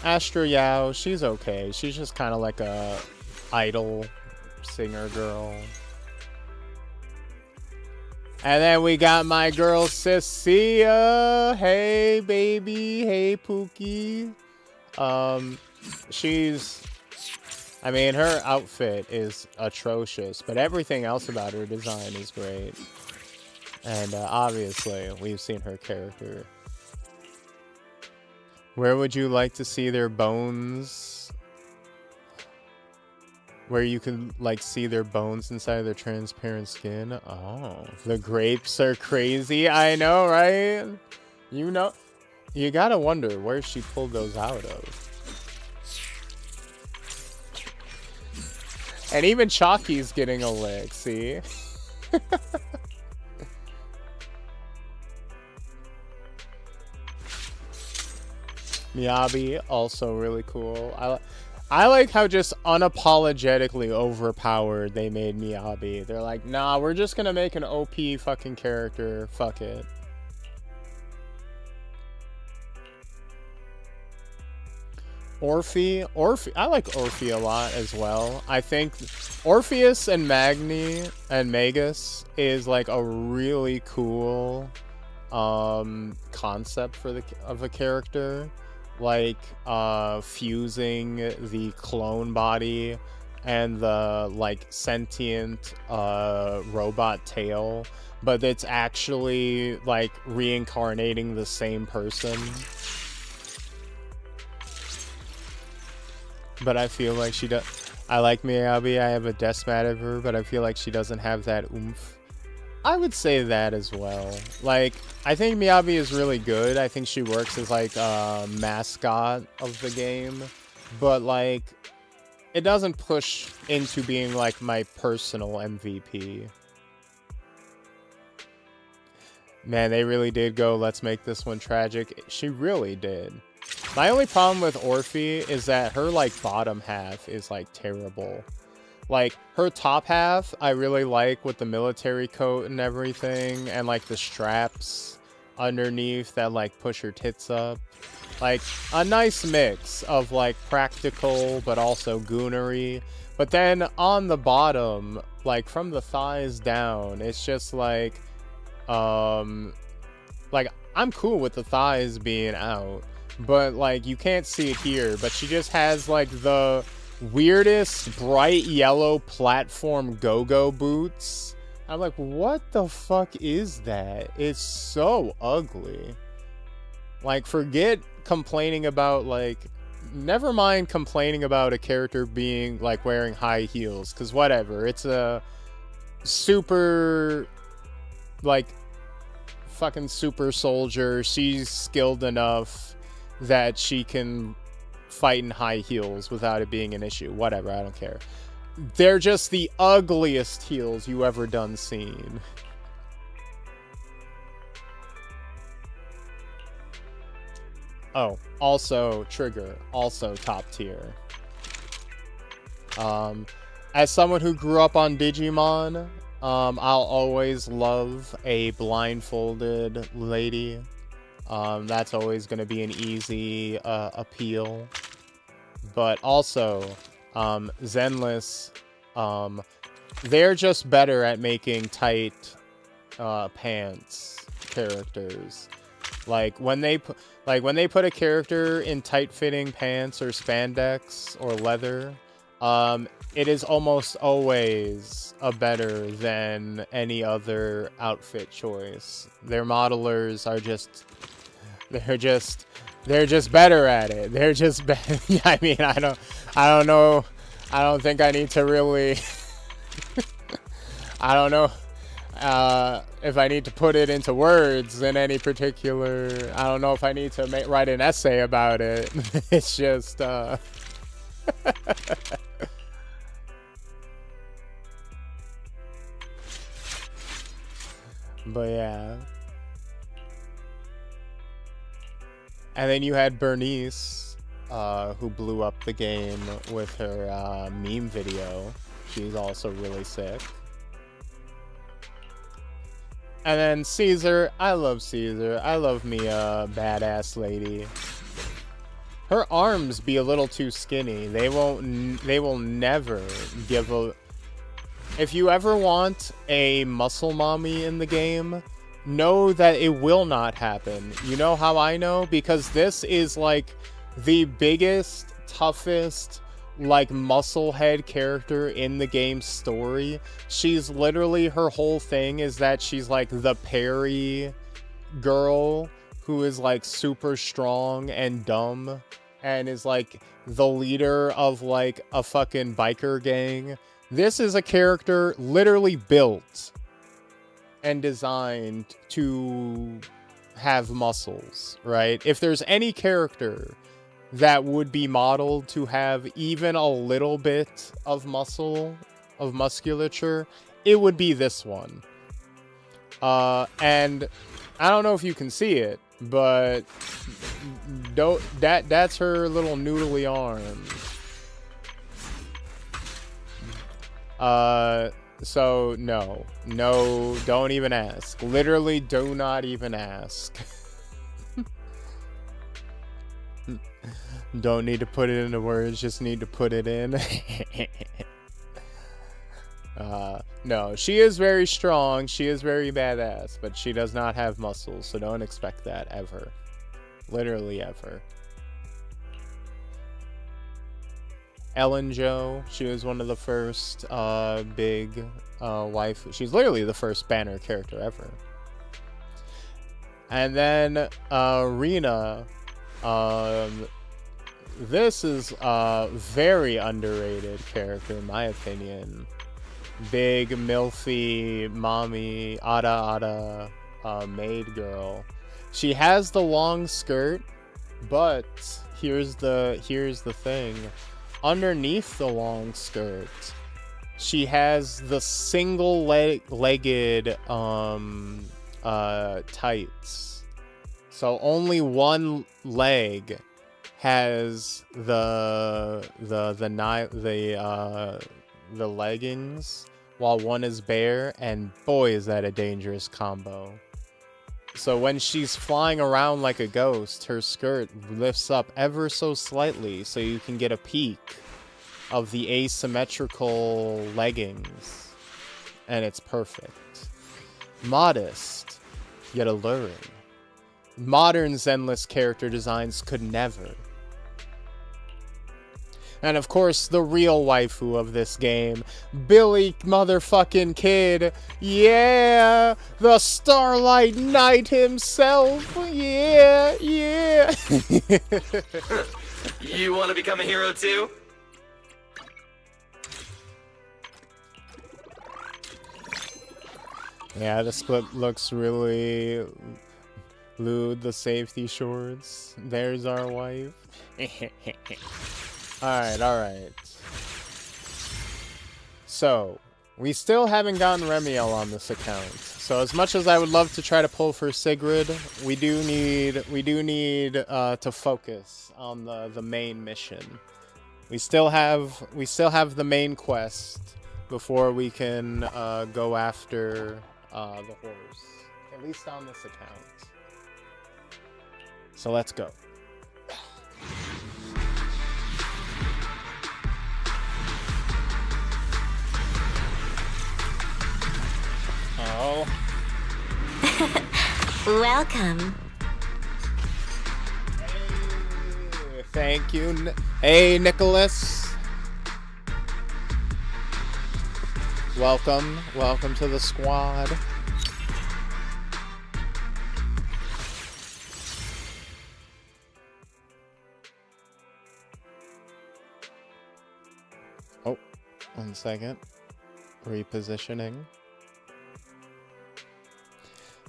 Astra Yao, she's okay. She's just kind of like a idol singer girl. And then we got my girl Cecilia. Hey baby, hey Pookie. I mean, her outfit is atrocious, but everything else about her design is great. And obviously, we've seen her character. Where would you like to see their bones? Where you can, like, see their bones inside of their transparent skin? Oh, the grapes are crazy. I know, right? You know, you gotta wonder where she pulled those out of. And even Chalky's getting a lick, see? Miyabi, also really cool. I like how just unapologetically overpowered they made Miyabi. They're like, nah, we're just gonna make an OP fucking character. Fuck it. Orphe, I like Orphe a lot as well. I think Orpheus and Magni and Magus is like a really cool concept for of a character. Like fusing the clone body and the like sentient robot tail, but it's actually like reincarnating the same person. But I feel like she does. I like Miyabi. I have a deathmat of her, but I feel like she doesn't have that oomph. I would say that as well. Like, I think Miyabi is really good. I think she works as like a mascot of the game, but like, it doesn't push into being like my personal MVP. Man, they really did go, let's make this one tragic. She really did. My only problem with Orphe is that her like bottom half is like terrible. Like, her top half, I really like with the military coat and everything, and, like, the straps underneath that, like, push her tits up. Like, a nice mix of, like, practical, but also goonery. But then, on the bottom, like, from the thighs down, it's just, like, I'm cool with the thighs being out. But, like, you can't see it here, but she just has, like, the weirdest bright yellow platform go-go boots. I'm like, what the fuck is that? It's so ugly. Like, forget complaining about, like, never mind complaining about a character being, like, wearing high heels, because whatever, it's a super, like, fucking super soldier. She's skilled enough that she can fight in high heels without it being an issue. Whatever, I don't care. They're just the ugliest heels you ever done seen. Oh, also Trigger, also top tier. As someone who grew up on Digimon, I'll always love a blindfolded lady. That's always going to be an easy appeal. But also, Zenless, they're just better at making tight pants characters. Like when they put a character in tight-fitting pants or spandex or leather, it is almost always a better than any other outfit choice. Their modelers are just they're just better at it. They're just better. I mean, I don't know. I don't think I need to really I don't know if I need to put it into words in any particular. I don't know if I need to write an essay about it. It's just but yeah. And then you had Bernice, who blew up the game with her meme video. She's also really sick. And then Caesar, I love Caesar. I love me a badass lady. Her arms be a little too skinny. They will never give a... If you ever want a muscle mommy in the game, know that it will not happen. You know how I know? Because this is like the biggest, toughest, like muscle head character in the game's story. She's literally, her whole thing is that she's like the parry girl who is like super strong and dumb and is like the leader of like a fucking biker gang. This is a character literally built and designed to have muscles, right? If there's any character that would be modeled to have even a little bit of musculature, it would be this one. And I don't know if you can see it, but that's her little noodly arm. So no, don't even ask. Literally, do not even ask. Don't need to put it into words, just need to put it in. No, she is very strong, she is very badass, but she does not have muscles, so don't expect that ever. Literally ever. Ellen Jo, she was one of the first big wife. She's literally the first banner character ever. And then Rena, this is a very underrated character in my opinion. Big, milfy, mommy, ada, maid girl. She has the long skirt, but here's the thing. Underneath the long skirt, she has the single-legged tights. So only one leg has the leggings, while one is bare, and boy is that a dangerous combo. So when she's flying around like a ghost, her skirt lifts up ever so slightly so you can get a peek of the asymmetrical leggings. And it's perfect. Modest, yet alluring. Modern Zenless character designs could never. And of course, the real waifu of this game, Billy motherfucking Kid. Yeah, the Starlight Knight himself. Yeah. You want to become a hero too? Yeah, the split looks really lewd. The safety shorts. There's our wife. Alright. So, we still haven't gotten Remiel on this account. So as much as I would love to try to pull for Sigrid, we do need to focus on the main mission. We still have the main quest before we can go after the horse, at least on this account. So let's go. Oh. Welcome. Hey, thank you. Hey, Nicholas. Welcome to the squad. Oh, 1 second. Repositioning.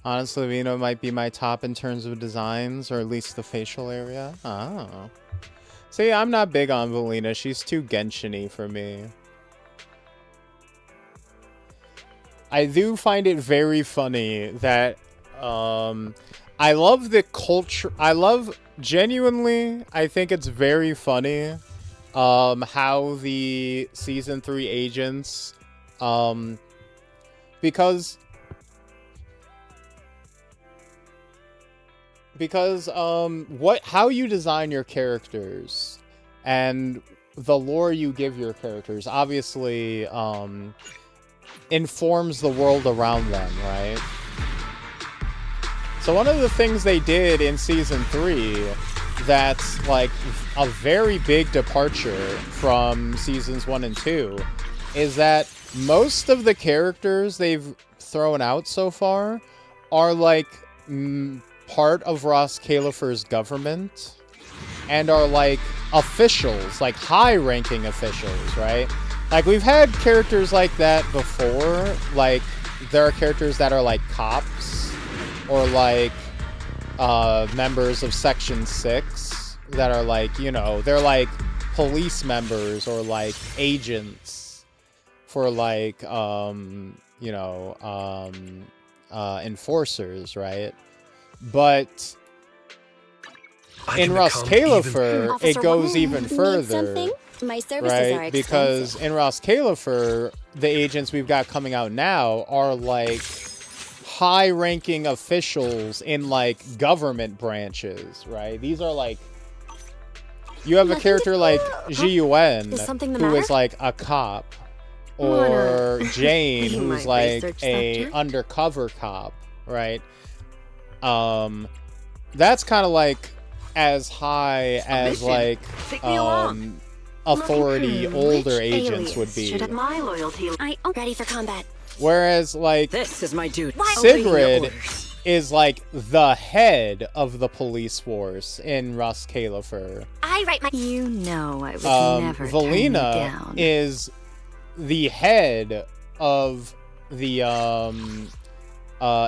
Honestly, Vino might be my top in terms of designs, or at least the facial area. Oh. See, I'm not big on Valina. She's too Genshin-y for me. I do find it very funny that, I love the culture. Genuinely, I think it's very funny, how the Season 3 agents, because how you design your characters and the lore you give your characters obviously informs the world around them, right? So one of the things they did in Season 3 that's like a very big departure from Seasons 1 and 2 is that most of the characters they've thrown out so far are like part of Ross Califer's government and are like officials, like high-ranking officials, right? Like we've had characters like that before. Like there are characters that are like cops or like members of Section 6 that are like, you know, they're like police members or like agents for like enforcers, right? But in Ross Califer, it goes even further, My services are right? expensive. Because in Ross Califer, the agents we've got coming out now are like high-ranking officials in like government branches, right? These are like, you have a character like Ji-Yuen, who is like a cop, or Jane, who's like a undercover cop, right? That's kind of like as high as like authority older agents would be. My loyalty. I am ready for combat. Whereas like This is my duty. Sigrid is like the head of the police force in Ross Califer. I write my. You know I would never turn you Valina down. is the head of the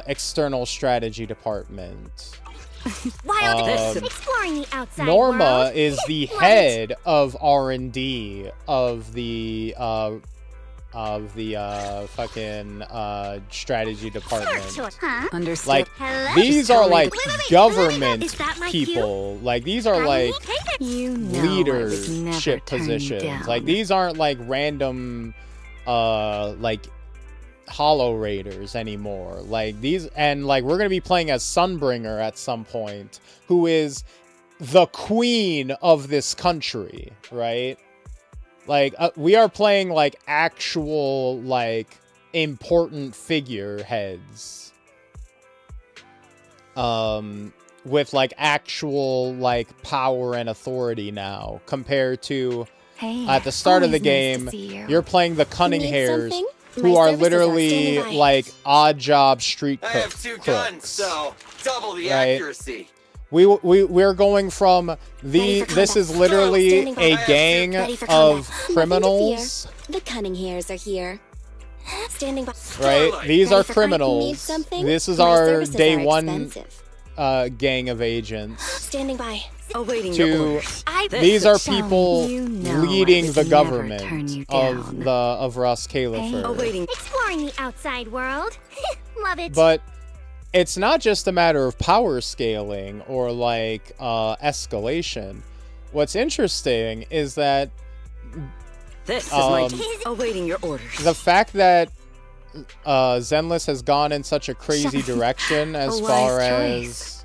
external strategy department. Exploring the outside Norma world. is the head of R&D of the fucking strategy department. Understood. Like Hello? these are like Wait, government is that my people. Like these are like You know I would never leadership turn you positions. down. Like these aren't like random like Hollow Raiders anymore. Like these, and like we're gonna be playing as Sunbringer at some point, who is the queen of this country, right? Like we are playing like actual like important figureheads, with like actual like power and authority now, compared to Hey, at the start of the always nice to game, see you. you're playing the Cunning Need Hares, something? who My are services literally standing by. like odd job street I have 2 cooks. guns, so double the Right. accuracy. We're going from Ready for this is combat. literally Standing by. a gang Ready for of combat. criminals The Cunning Hares are here. Standing by. Right? These are criminals. Need something? This is My our services day are one expensive. gang of agents. Standing by. Awaiting your To orders. these are So people you know leading I the would never turn government you of down. Ross Califer. Awaiting. Exploring the outside world. Love it. But it's not just a matter of power scaling or like escalation. What's interesting is that This is my awaiting your orders. the fact that Zenless has gone in such a crazy direction as far as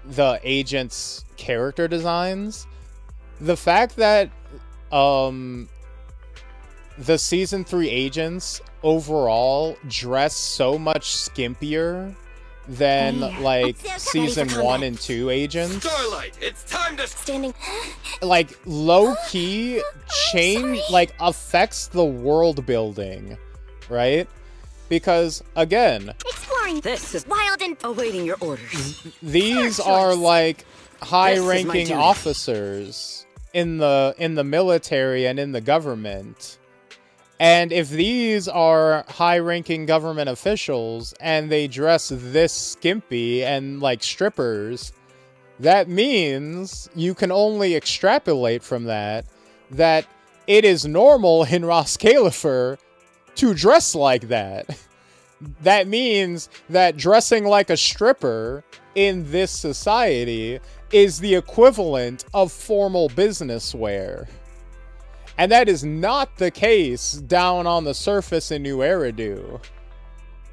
the agents' character designs, the fact that the season 3 agents overall dress so much skimpier than like season 1 and 2 agents. Starlight, it's time to Standing. Like low key change, like affects the world building, right? Because again, Exploring. This is Wild and. awaiting your orders. these are like high-ranking duty. officers in the military and in the government. And if these are high-ranking government officials and they dress this skimpy and like strippers, that means you can only extrapolate from that it is normal in Ross Califer to dress like that. That means that dressing like a stripper in this society is the equivalent of formal business wear. And that is not the case down on the surface in New Eridu.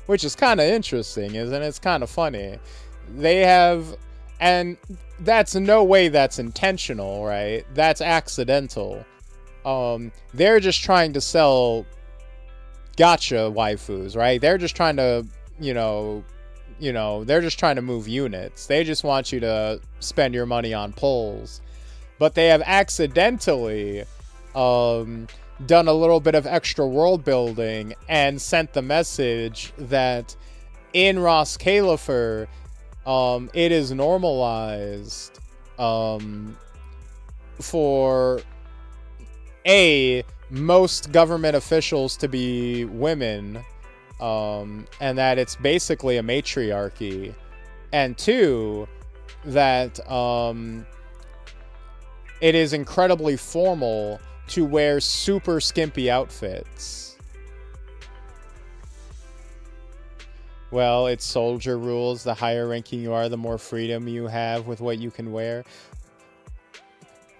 Which is kind of interesting, isn't it? It's kind of funny. They have... And that's no way that's intentional, right? That's accidental. They're just trying to sell gotcha waifus, right? They're just trying to, they're just trying to move units. They just want you to spend your money on polls. But they have accidentally done a little bit of extra world building and sent the message that in Ross Califer, it is normalized for most government officials to be women, and that it's basically a matriarchy, and 2, that it is incredibly formal to wear super skimpy outfits. Well, it's soldier rules. The higher ranking you are, the more freedom you have with what you can wear.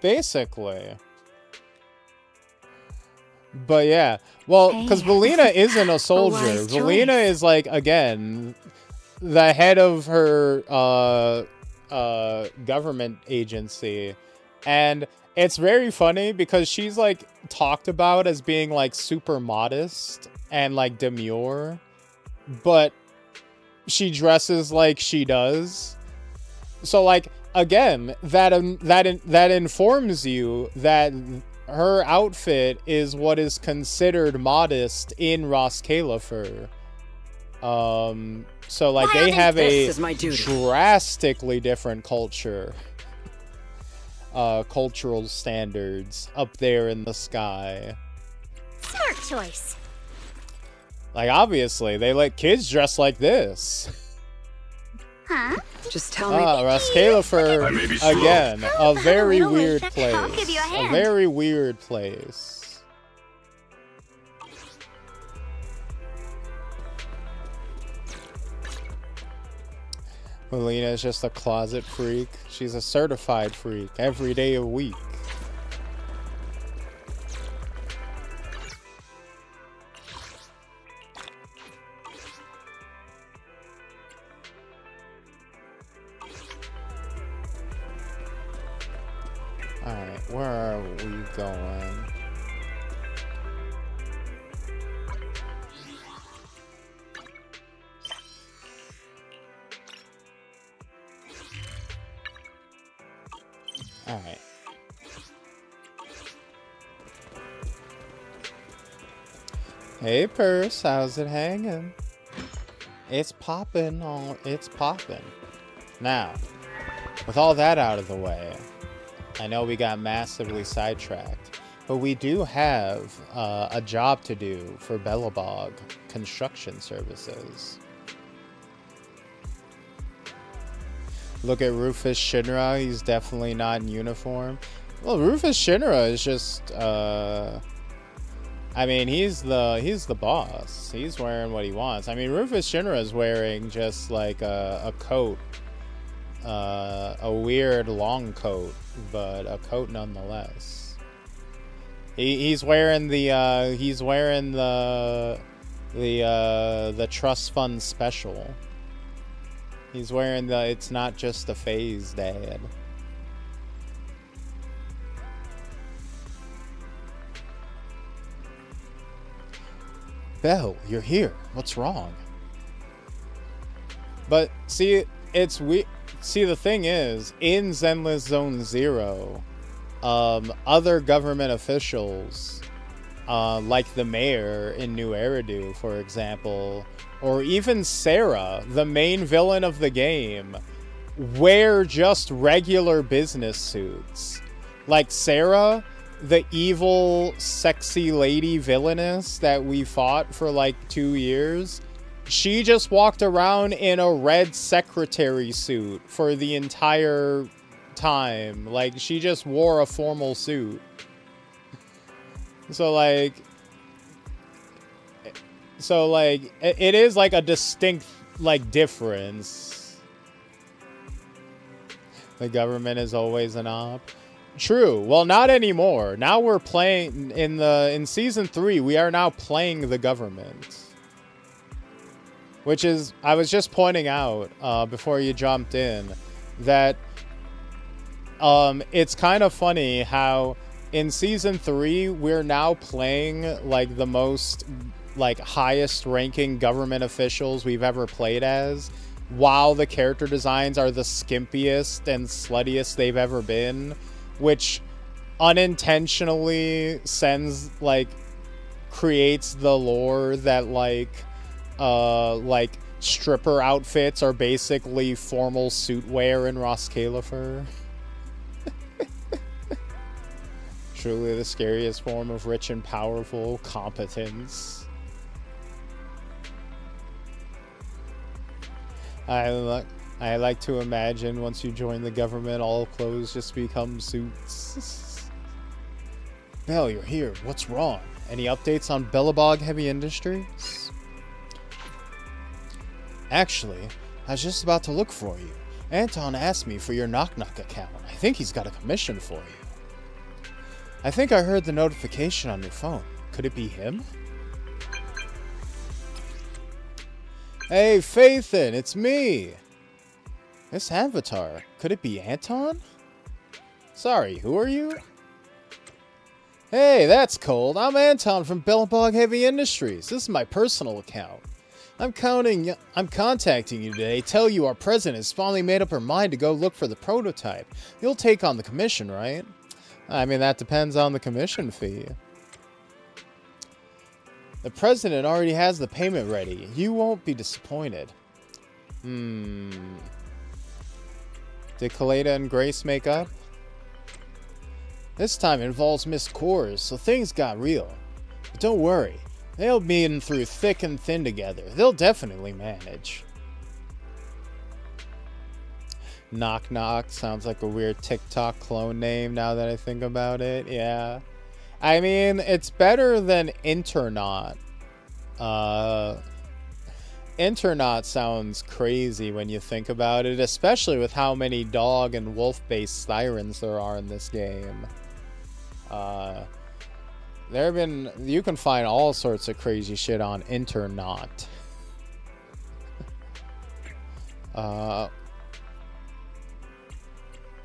Basically. But yeah. Well, because Valina isn't a soldier. Valina is like, again, the head of her government agency. And it's very funny because she's like talked about as being like super modest and like demure. But she dresses like she does. So like again, that informs you that her outfit is what is considered modest in Ross Califer. So like they have a drastically different culture. Cultural standards up there in the sky. Smart choice. Like, obviously, they let kids dress like this. Huh? Just tell me. Ross Califer, again, a very weird place. I'll give you a hand. A very weird place. Melina is just a closet freak. She's a certified freak every day of the week. Alright, where are we going? Alright. Hey, Purse, how's it hanging? It's popping. Oh, it's popping. Now, with all that out of the way, I know we got massively sidetracked, But we do have a job to do for Belobog Construction Services. Look at Rufus Shinra. He's definitely not in uniform. Well, Rufus Shinra is just, I mean, he's the boss. He's wearing what he wants. I mean, Rufus Shinra is wearing just like a coat, a weird long coat, but a coat nonetheless. He's wearing the trust fund special. He's wearing the it's not just a phase dad. Belle, you're here. What's wrong? But see, the thing is, in Zenless Zone Zero, other government officials, like the mayor in New Eridu, for example, or even Sarah, the main villain of the game, wear just regular business suits. Like Sarah, the evil, sexy lady villainess that we fought for like 2 years, she just walked around in a red secretary suit for the entire time. Like, she just wore a formal suit. So like it is like a distinct like difference. The government is always an op. True. Well, not anymore. Now we're playing in season 3. We are now playing the government, which is, I was just pointing out before you jumped in that it's kind of funny how in season 3 we're now playing like the most like highest ranking government officials we've ever played as, while the character designs are the skimpiest and sluttiest they've ever been, which unintentionally creates the lore that like stripper outfits are basically formal suit wear in Roskalifer. Truly the scariest form of rich and powerful competence. I like to imagine once you join the government, all clothes just become suits. Belle, you're here. What's wrong? Any updates on Belobog Heavy Industries? Actually, I was just about to look for you. Anton asked me for your Knock Knock account. I think he's got a commission for you. I think I heard the notification on your phone. Could it be him? Hey, Faithin, it's me! This avatar. Could it be Anton? Sorry, who are you? Hey, that's cold. I'm Anton from Belobog Heavy Industries. This is my personal account. I'm contacting you today to tell you our president has finally made up her mind to go look for the prototype. You'll take on the commission, right? I mean, that depends on the commission fee. The president already has the payment ready. You won't be disappointed. Did Kaleda and Grace make up? This time it involves Miss Kors, so things got real. But don't worry. They'll be in through thick and thin together. They'll definitely manage. Knock Knock sounds like a weird TikTok clone name now that I think about it. Yeah. I mean, it's better than Internaut. Internaut sounds crazy when you think about it, especially with how many dog and wolf-based sirens there are in this game. You can find all sorts of crazy shit on Internaut.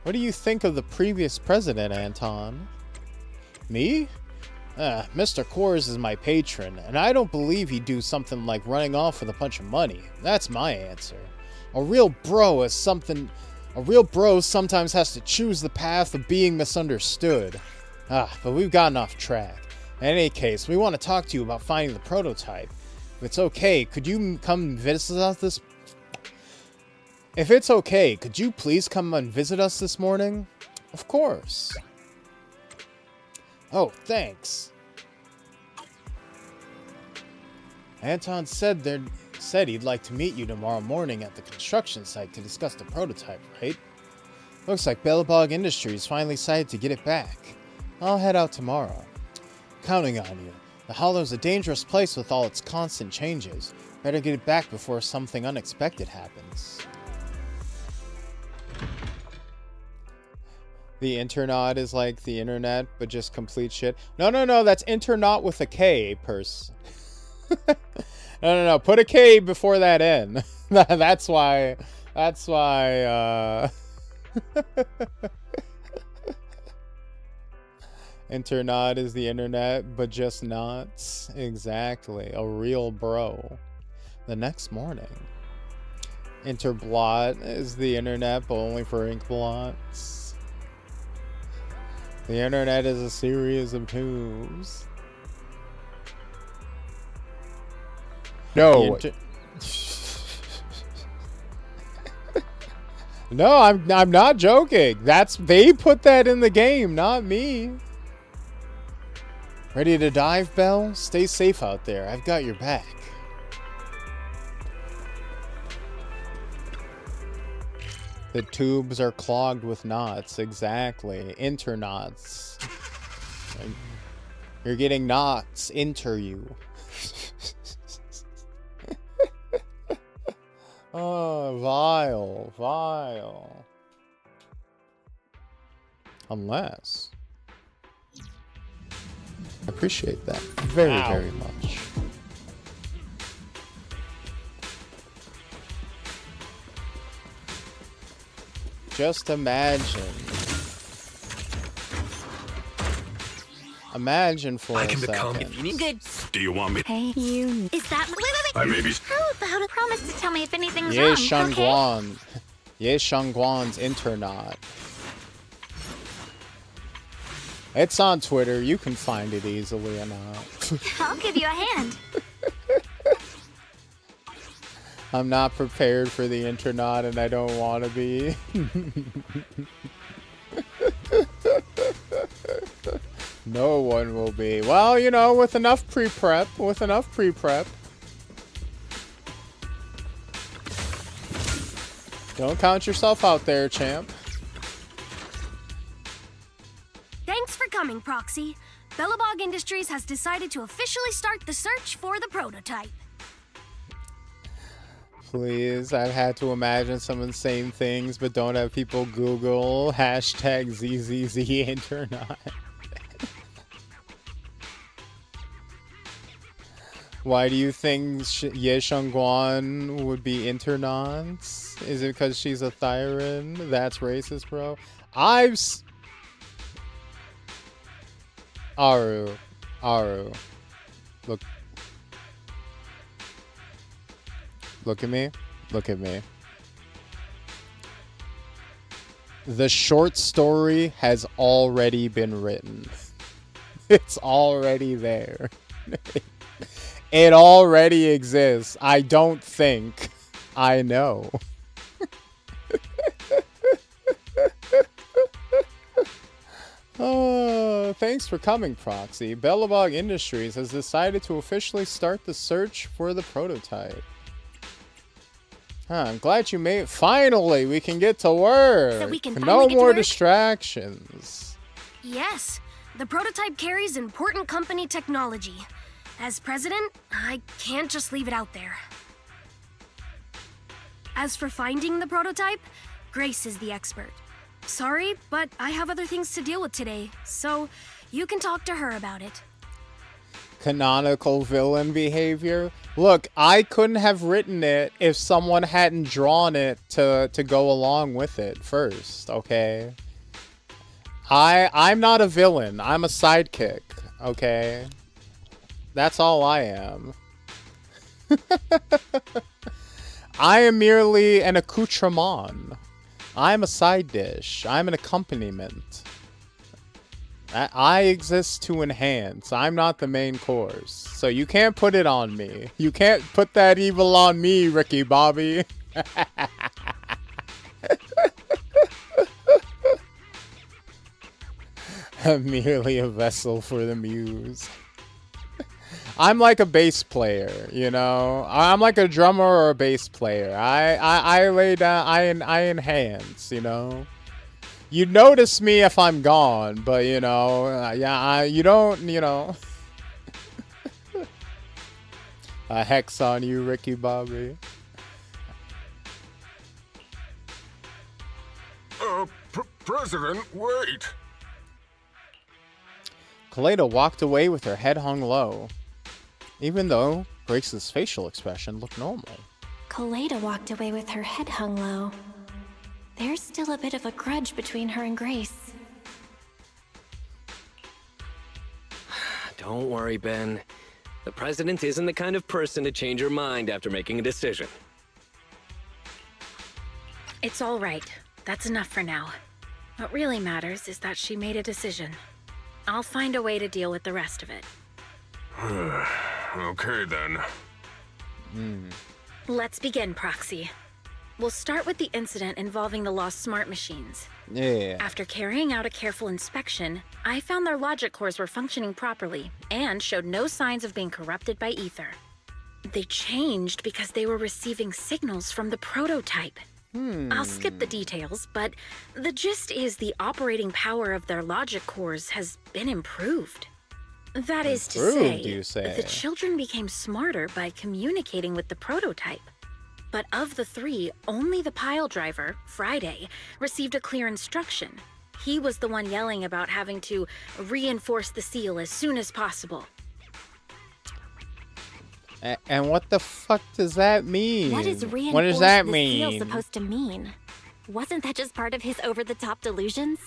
What do you think of the previous president, Anton? Me? Mr. Kors is my patron, and I don't believe he'd do something like running off with a bunch of money. That's my answer. A real bro sometimes has to choose the path of being misunderstood. But we've gotten off track. In any case, we want to talk to you about finding the prototype. If it's okay, could you come visit us this... If it's okay, could you please come and visit us this morning? Of course. Oh, thanks. Anton said he'd like to meet you tomorrow morning at the construction site to discuss the prototype, right? Looks like Bellabog Industries finally decided to get it back. I'll head out tomorrow. Counting on you. The Hollow's a dangerous place with all its constant changes. Better get it back before something unexpected happens. The Internaut is like the internet, but just complete shit. No, that's Internaut with a K, purse. No. Put a K before that N. That's why. Internaut is the internet, but just not. Exactly. A real bro. The next morning. Interblot is the internet, but only for ink blots. The internet is a series of tubes. No. No, I'm not joking. They put that in the game, not me. Ready to dive, Belle? Stay safe out there. I've got your back. The tubes are clogged with knots. Exactly. Interknots. You're getting knots into you. Oh, vile. Unless... I appreciate that very much. Just imagine. Imagine for a second. If you need good. Do you want me? Hey, you. Is that? Wait. I may be. How about promise to tell me if anything's Ye wrong? Shangguan. Okay? Ye Shangguan's Internaut. It's on Twitter. You can find it easily enough. I'll give you a hand. I'm not prepared for the Internaut, and I don't want to be. No one will be. Well, you know, with enough pre-prep. Don't count yourself out there, champ. Thanks for coming, Proxy. Bellabog Industries has decided to officially start the search for the prototype. Please, I've had to imagine some insane things, but don't have people Google hashtag ZZZ Internaut. Why do you think Ye Shangguan would be Internauts? Is it because she's a Thyran? That's racist, bro. Aru. Look at me. The short story has already been written. It's already there. It already exists. I don't think I know. Oh, thanks for coming, Proxy. Bellabog Industries has decided to officially start the search for the prototype. I'm glad you made it. Finally, we can get to work. So we can no more distractions. Yes, the prototype carries important company technology. As president, I can't just leave it out there. As for finding the prototype, Grace is the expert. Sorry, but I have other things to deal with today, so you can talk to her about it. Canonical villain behavior. Look, I couldn't have written it if someone hadn't drawn it to go along with it first, okay? I'm not a villain. I'm a sidekick, okay? That's all I am. I am merely an accoutrement. I'm a side dish. I'm an accompaniment. I exist to enhance. I'm not the main course. So you can't put it on me. You can't put that evil on me, Ricky Bobby. Merely a vessel for the muse. I'm like a bass player, you know. I'm like a drummer or a bass player. I lay down. I enhance, you know. You notice me if I'm gone, but you know, you don't, you know. A hex on you, Ricky Bobby. President, wait. Kaleda walked away with her head hung low, even though Grace's facial expression looked normal. Kaleda walked away with her head hung low. There's still a bit of a grudge between her and Grace. Don't worry, Ben. The president isn't the kind of person to change her mind after making a decision. It's all right. That's enough for now. What really matters is that she made a decision. I'll find a way to deal with the rest of it. Okay, then. Let's begin, Proxy. We'll start with the incident involving the lost smart machines. Yeah. After carrying out a careful inspection, I found their logic cores were functioning properly and showed no signs of being corrupted by ether. They changed because they were receiving signals from the prototype. I'll skip the details, but the gist is the operating power of their logic cores has been improved. That is to say, the children became smarter by communicating with the prototype. But of the three, only the pile driver, Friday, received a clear instruction. He was the one yelling about having to reinforce the seal as soon as possible. And what the fuck does that mean? What does reinforce what does that the mean? seal supposed to mean? Wasn't that just part of his over-the-top delusions?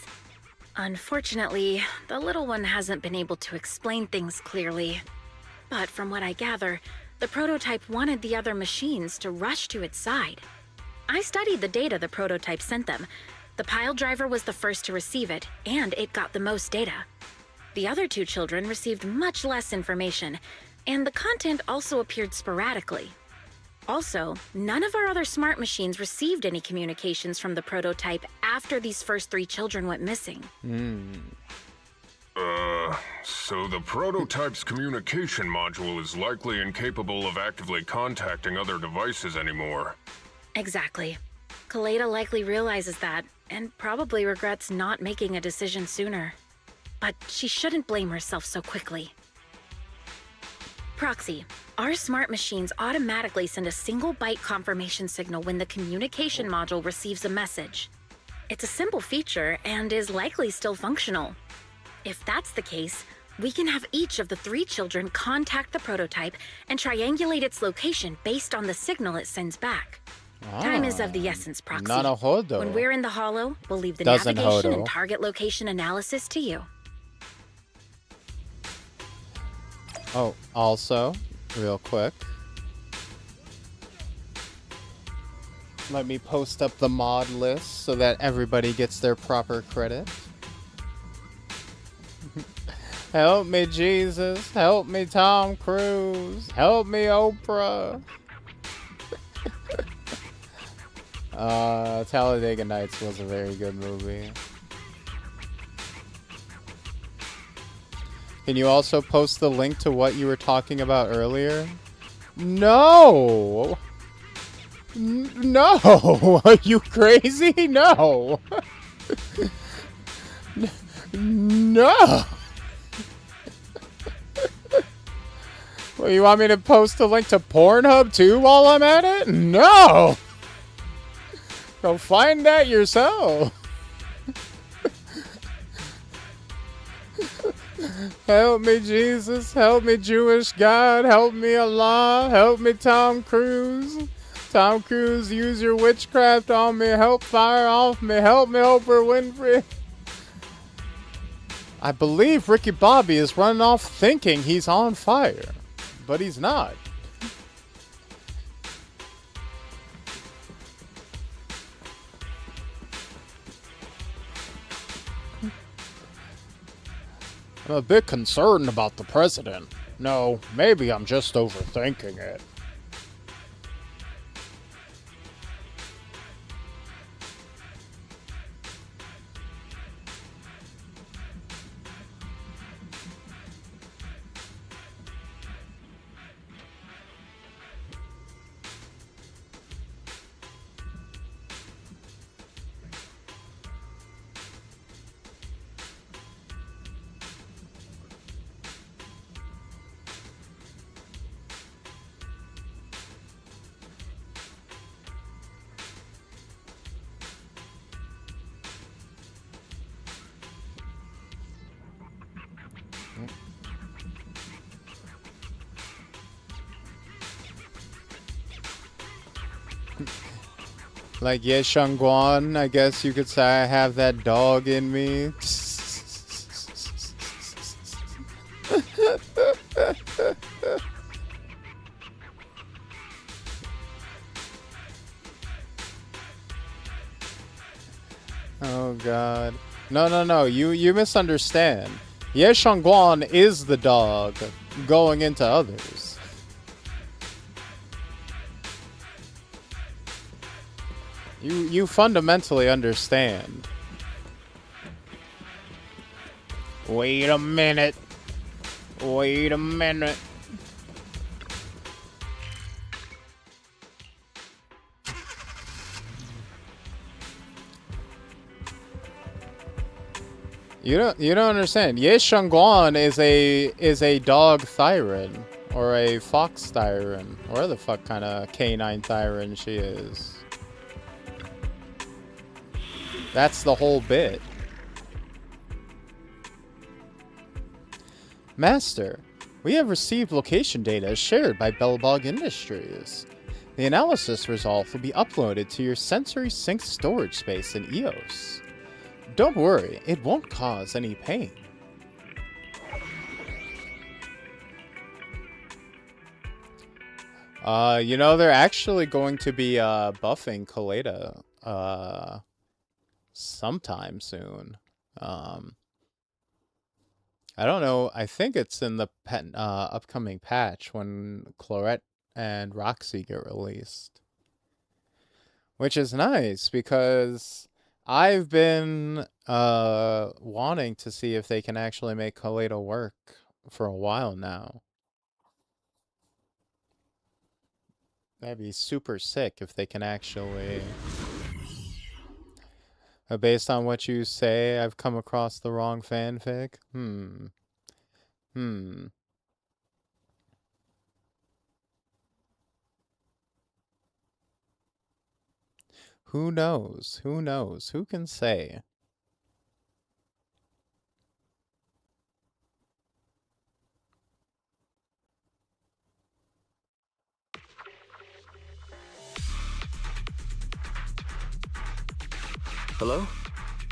Unfortunately, the little one hasn't been able to explain things clearly. But from what I gather, the prototype wanted the other machines to rush to its side. I studied the data the prototype sent them. The pile driver was the first to receive it, and it got the most data. The other two children received much less information, and the content also appeared sporadically. Also, none of our other smart machines received any communications from the prototype after these first three children went missing. So the prototype's communication module is likely incapable of actively contacting other devices anymore. Exactly. Kaleda likely realizes that, and probably regrets not making a decision sooner. But she shouldn't blame herself so quickly. Proxy, our smart machines automatically send a single byte confirmation signal when the communication module receives a message. It's a simple feature and is likely still functional. If that's the case, we can have each of the three children contact the prototype and triangulate its location based on the signal it sends back. Time is of the essence, Proxy. Naruhodo. When we're in the holo, we'll leave the Doesn't navigation hodo. and target location analysis to you. Oh, also, real quick, let me post up the mod list so that everybody gets their proper credit. Help me, Jesus. Help me, Tom Cruise. Help me, Oprah. Talladega Nights was a very good movie. Can you also post the link to what you were talking about earlier? No! No! Are you crazy? No! No! Well, you want me to post the link to Pornhub too while I'm at it? No! Go find that yourself. Help me, Jesus. Help me, Jewish God. Help me, Allah. Help me, Tom Cruise. Tom Cruise, use your witchcraft on me. Help fire off me. Help me, Oprah Winfrey. I believe Ricky Bobby is running off thinking he's on fire, but he's not. I'm a bit concerned about the president. No, maybe I'm just overthinking it. Like Ye Shangguan, I guess you could say I have that dog in me. Oh god. No, you misunderstand. Ye Shangguan is the dog going into others. You fundamentally understand. Wait a minute. Wait a minute. You don't understand. Ye Shangguan is a dog Thyran or a fox Thyran, or the fuck kind of canine Thyran she is. That's the whole bit. Master, we have received location data shared by Bellbog Industries. The analysis result will be uploaded to your sensory sync storage space in EOS. Don't worry, it won't cause any pain. You know, they're actually going to be buffing Kaleda sometime soon. I don't know. I think it's in the upcoming patch when Chlorette and Roxy get released. Which is nice because I've been wanting to see if they can actually make Kaleda work for a while now. That'd be super sick if they can actually... Based on what you say, I've come across the wrong fanfic? Who knows? Who knows? Who can say? Hello?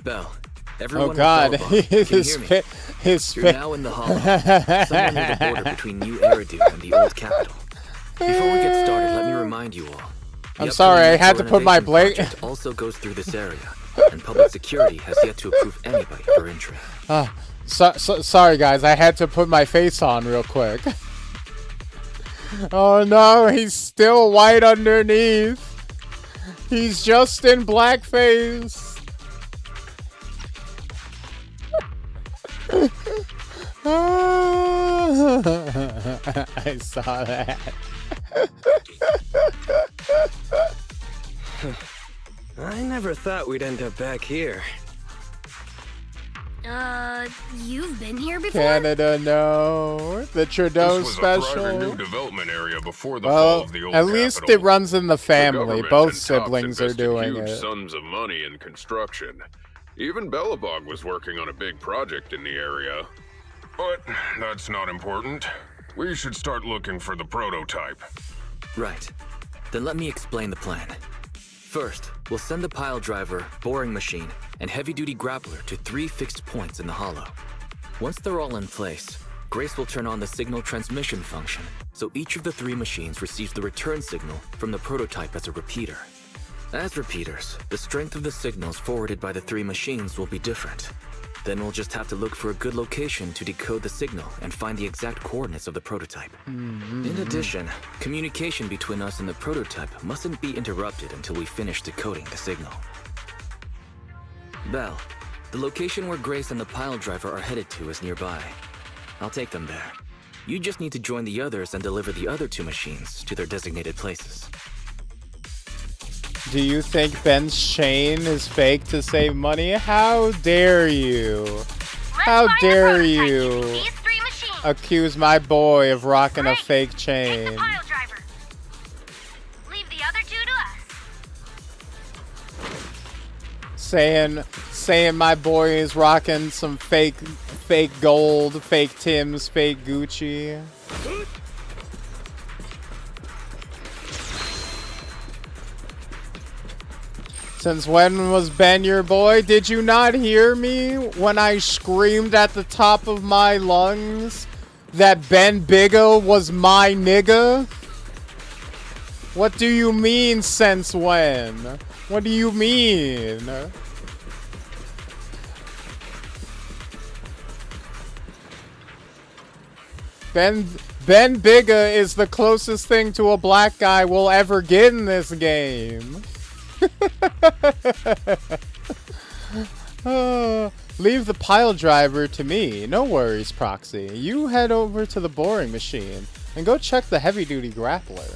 Belle. Everyone. Oh god, You're now in the hollow, somewhere near the border between New Eridu and the old capital. Before we get started, let me remind you all. I'm sorry, I had to put my blade. Also goes through this area, and public security has yet to approve anybody for entry. Sorry guys, I had to put my face on real quick. Oh no, he's still white underneath. He's just in blackface. I saw that. I never thought we'd end up back here. You've been here before? Canada, no. The Trudeau this was special. A private new development area before the fall of the old at least capital. it runs in the family. The Both siblings are doing huge it. Sums of money in construction. Even Bellabog was working on a big project in the area. But that's not important. We should start looking for the prototype. Right. Then let me explain the plan. First, we'll send the pile driver, boring machine, and heavy-duty grappler to 3 fixed points in the hollow. Once they're all in place, Grace will turn on the signal transmission function, so each of the 3 machines receives the return signal from the prototype as a repeater. As repeaters, the strength of the signals forwarded by the 3 machines will be different. Then we'll just have to look for a good location to decode the signal and find the exact coordinates of the prototype. In addition, communication between us and the prototype mustn't be interrupted until we finish decoding the signal. Belle, the location where Grace and the pile driver are headed to is nearby. I'll take them there. You just need to join the others and deliver the other 2 machines to their designated places. Do you think Ben's chain is fake to save money? How dare you? How dare you accuse my boy of rocking a fake chain? Take the pile driver. Leave the other 2 to us. Saying my boy is rocking some fake gold, fake Timbs, fake Gucci. Since when was Ben your boy? Did you not hear me when I screamed at the top of my lungs that Ben Biggo was my nigga? What do you mean, since when? What do you mean? Ben Bigga is the closest thing to a black guy we'll ever get in this game. Leave the pile driver to me. No worries, Proxy. You head over to the boring machine and go check the heavy-duty grappler.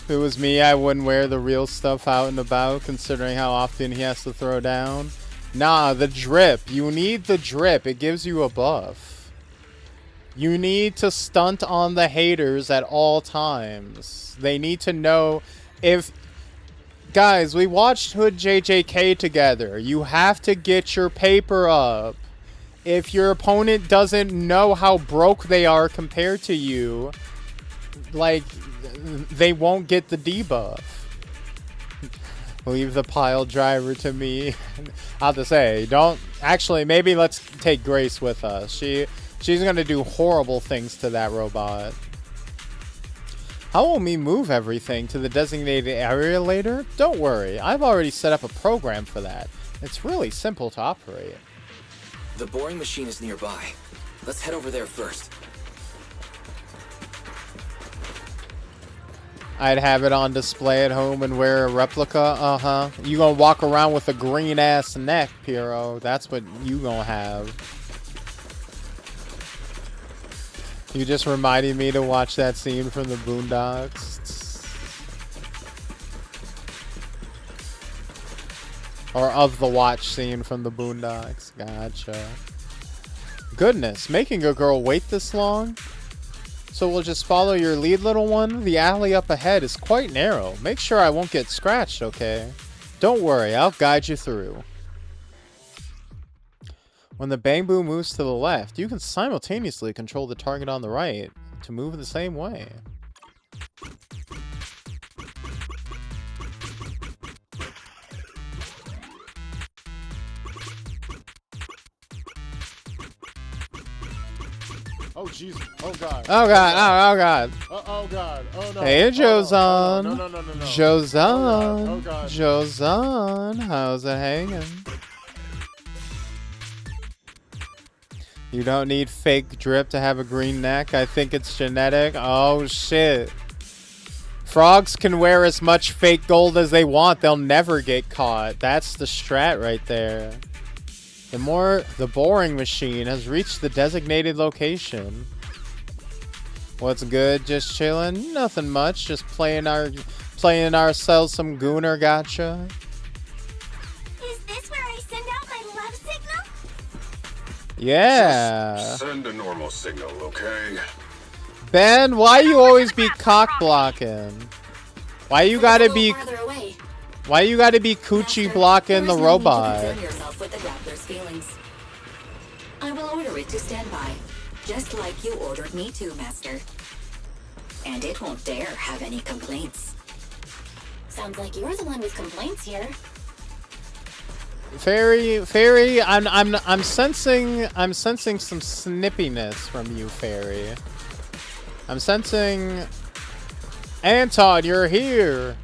If it was me, I wouldn't wear the real stuff out and about, considering how often he has to throw down. Nah, the drip. You need the drip. It gives you a buff. You need to stunt on the haters at all times. They need to know if... Guys, we watched Hood JJK together. You have to get your paper up. If your opponent doesn't know how broke they are compared to you, like, they won't get the debuff. Leave the pile driver to me. I'll have to say, don't... Actually, maybe let's take Grace with us. She's gonna do horrible things to that robot. How will me move everything to the designated area later? Don't worry, I've already set up a program for that. It's really simple to operate. The boring machine is nearby. Let's head over there first. I'd have it on display at home and wear a replica. You gonna walk around with a green ass neck, Piero. That's what you gonna have. You just reminded me to watch that scene from the Boondocks. Or of the watch scene from the Boondocks. Gotcha. Goodness, making a girl wait this long? So we'll just follow your lead, little one? The alley up ahead is quite narrow. Make sure I won't get scratched, okay? Don't worry, I'll guide you through. When the bamboo moves to the left, you can simultaneously control the target on the right to move the same way. Oh jeez! Oh god! Oh god! Oh god! Oh god! Oh no! Hey, Josan! No! Josan! Oh god! Josan! How's it hanging? You don't need fake drip to have a green neck. I think it's genetic. Oh shit. Frogs can wear as much fake gold as they want. They'll never get caught. That's the strat right there. The boring machine has reached the designated location. What's good? Just chilling? Nothing much. Just playing ourselves some Gooner Gotcha. Is this where I send out my love signal? Yeah. Just send a normal signal, okay? Ben, why you always be cock blocking? Why you gotta be coochie blocking the robot? I will order it to stand by, just like you ordered me to, Master. And it won't dare have any complaints. Sounds like you're the one with complaints here. Fairy, I'm sensing some snippiness from you, Fairy. I'm sensing... Anton, you're here!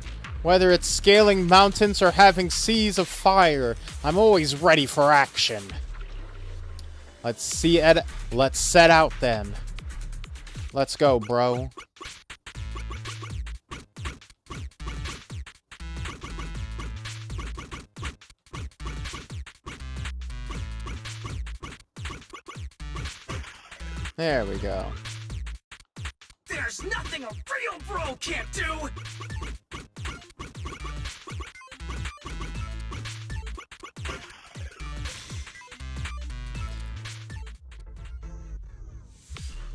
Whether it's scaling mountains or having seas of fire, I'm always ready for action. Let's set out then. Let's go, bro. There we go. There's nothing a real bro can't do!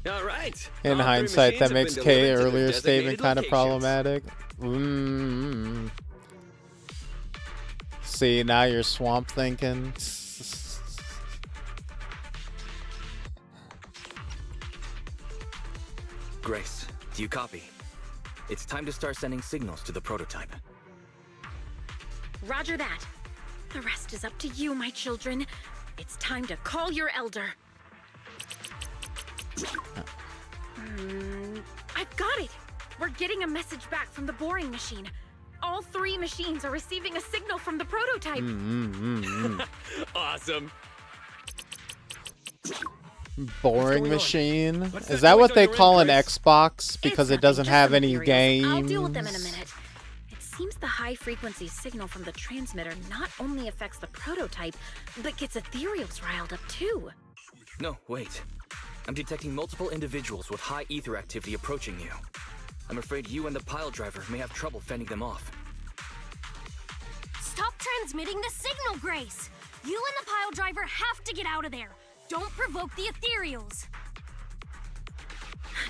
All right. In hindsight, that makes Kay's earlier statement kind of problematic. See, now you're swamp thinking. Grace, do you copy? It's time to start sending signals to the prototype. Roger that. The rest is up to you, my children. It's time to call your elder. I've got it! We're getting a message back from the boring machine. All 3 machines are receiving a signal from the prototype. Awesome. Boring machine? Is that what they call an Xbox? Because it doesn't have any games? I'll deal with them in a minute. It seems the high-frequency signal from the transmitter not only affects the prototype, but gets ethereals riled up too. No, wait. I'm detecting multiple individuals with high ether activity approaching you. I'm afraid you and the pile driver may have trouble fending them off. Stop transmitting the signal, Grace! You and the pile driver have to get out of there! Don't provoke the ethereals!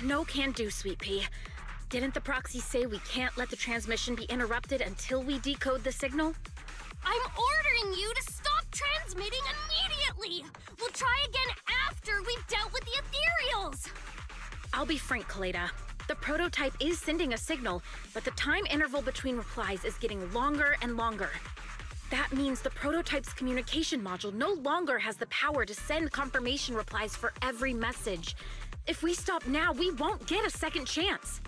No can do, Sweet Pea. Didn't the proxy say we can't let the transmission be interrupted until we decode the signal? I'm ordering you to stop transmitting immediately! We'll try again after we've dealt with the ethereals! I'll be frank, Kaleda. The prototype is sending a signal, but the time interval between replies is getting longer and longer. That means the prototype's communication module no longer has the power to send confirmation replies for every message. If we stop now, we won't get a second chance.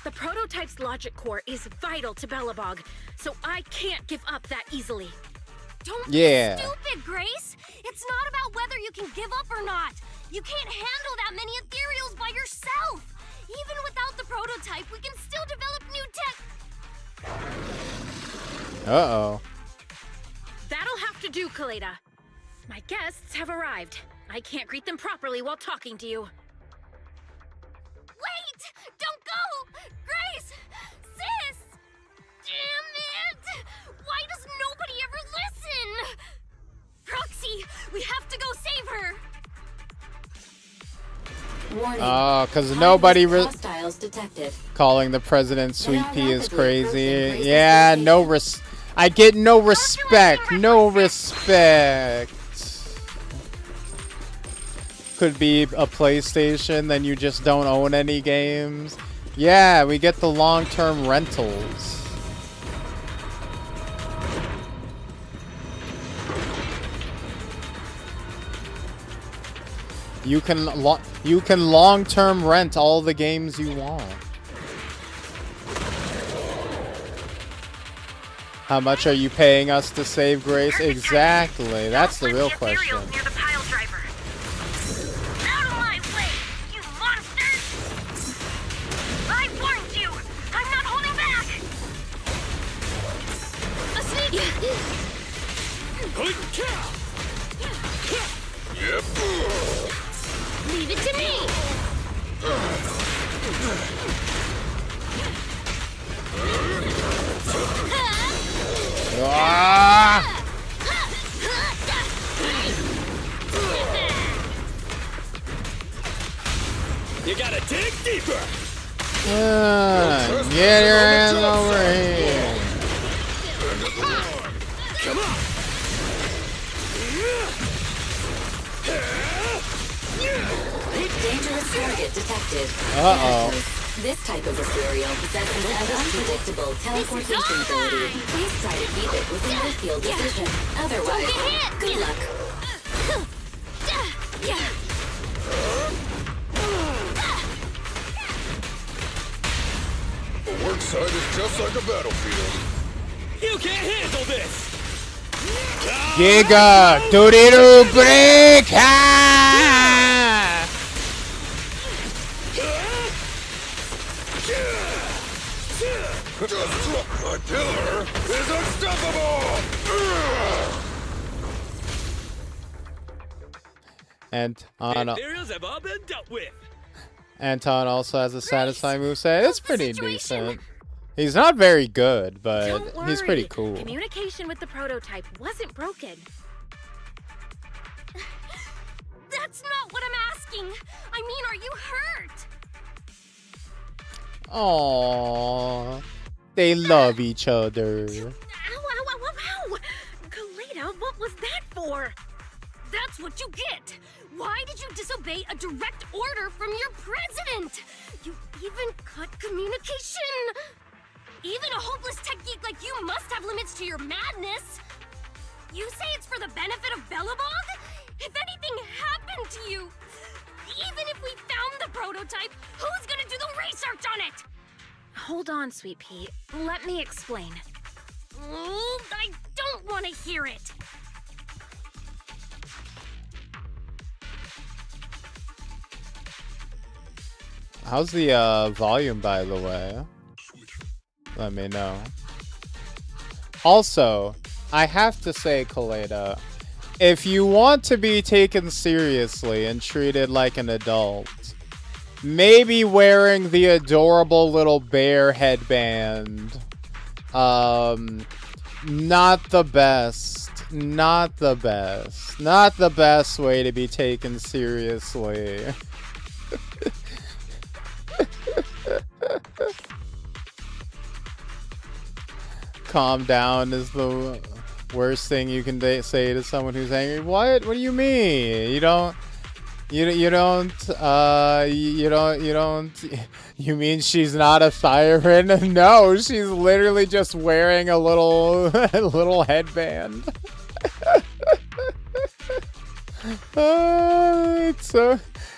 The prototype's logic core is vital to Belobog, so I can't give up that easily. Don't be stupid, Grace! It's not about whether you can give up or not! You can't handle that many ethereals by yourself! Even without the prototype, we can still develop new tech. Uh-oh. That'll have to do, Kaleda. My guests have arrived. I can't greet them properly while talking to you. Wait! Don't go! Grace! Sis! Damn it! Why does nobody ever listen? Proxy, we have to go save her! Oh, because nobody hostiles detected. calling the president Sweet Pea is crazy. Yeah, I get no respect. No respect. Could be a PlayStation, then you just don't own any games. Yeah, we get the long-term rentals. You can long-term rent all the games you want. How much are you paying us to save Grace? Exactly. That's the real question. Near the pile driver. Out of my way, you monsters! I warned you! I'm not holding back! A sneak! Yep. Leave it to me! Ah! You gotta dig deeper! Get your hands over here. Come on! Dangerous target detected. Uh-oh. This type of ethereal possesses an unpredictable teleportation ability. Please try to keep it within your field of vision. Otherwise, good luck. The work site is just like a battlefield. You can't handle this! Giga Doodoo Break! Ha! My pillar is unstoppable! And Anton Ethereals have all been dealt with. also has a satisfying moveset. It's pretty decent. He's not very good, but Don't worry. he's pretty cool. Communication with the prototype wasn't broken. That's not what I'm asking! I mean, are you hurt? Aww. They love each other. Ow, ow, ow, ow, ow! Kaleda, what was that for? That's what you get! Why did you disobey a direct order from your president? You even cut communication! Even a hopeless tech geek like you must have limits to your madness. You say it's for the benefit of Belobog? If anything happened to you, even if we found the prototype, who's gonna do the research on it? Hold on, Sweet Pea. Let me explain. I don't want to hear it. How's the volume, by the way? Let me know. Also, I have to say, Kaleda, if you want to be taken seriously and treated like an adult, maybe wearing the adorable little bear headband. Not the best. Not the best. Not the best way to be taken seriously. Calm down is the worst thing you can say to someone who's angry. What? What do you mean? You mean she's not a siren? No, she's literally just wearing a little little headband.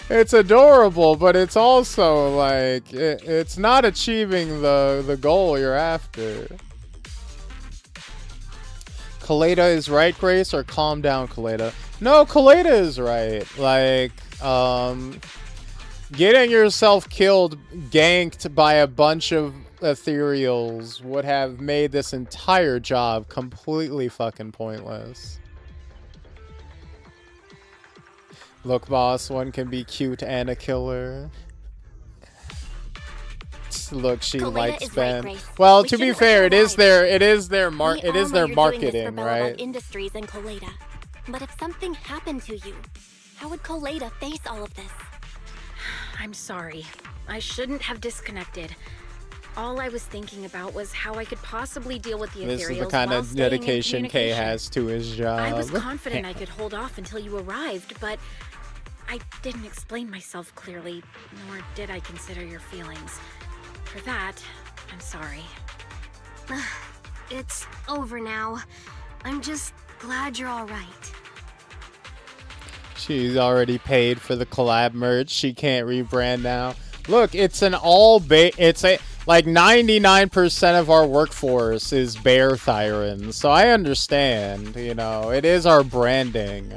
It's adorable, but it's also like it's not achieving the goal you're after. Kaleda is right, Grace, or calm down, Kaleda? No, Kaleda is right. Like, getting yourself killed, ganked by a bunch of ethereals would have made this entire job completely fucking pointless. Look, boss, one can be cute and a killer. Look, she likes Ben. Right, well, to be fair, it is their marketing, right? Industries and Koleda. But if something happened to you, how would Koleda face all of this? I'm sorry. I shouldn't have disconnected. All I was thinking about was how I could possibly deal with the ethereals. This is the kind of dedication Kay has to his job. I was confident I could hold off until you arrived, but I didn't explain myself clearly, nor did I consider your feelings. For that, I'm sorry. It's over now. I'm just glad you're all right. She's already paid for the collab merch. She can't rebrand now. Look, it's an like 99% of our workforce is bear Thyrans, so I understand, you know, it is our branding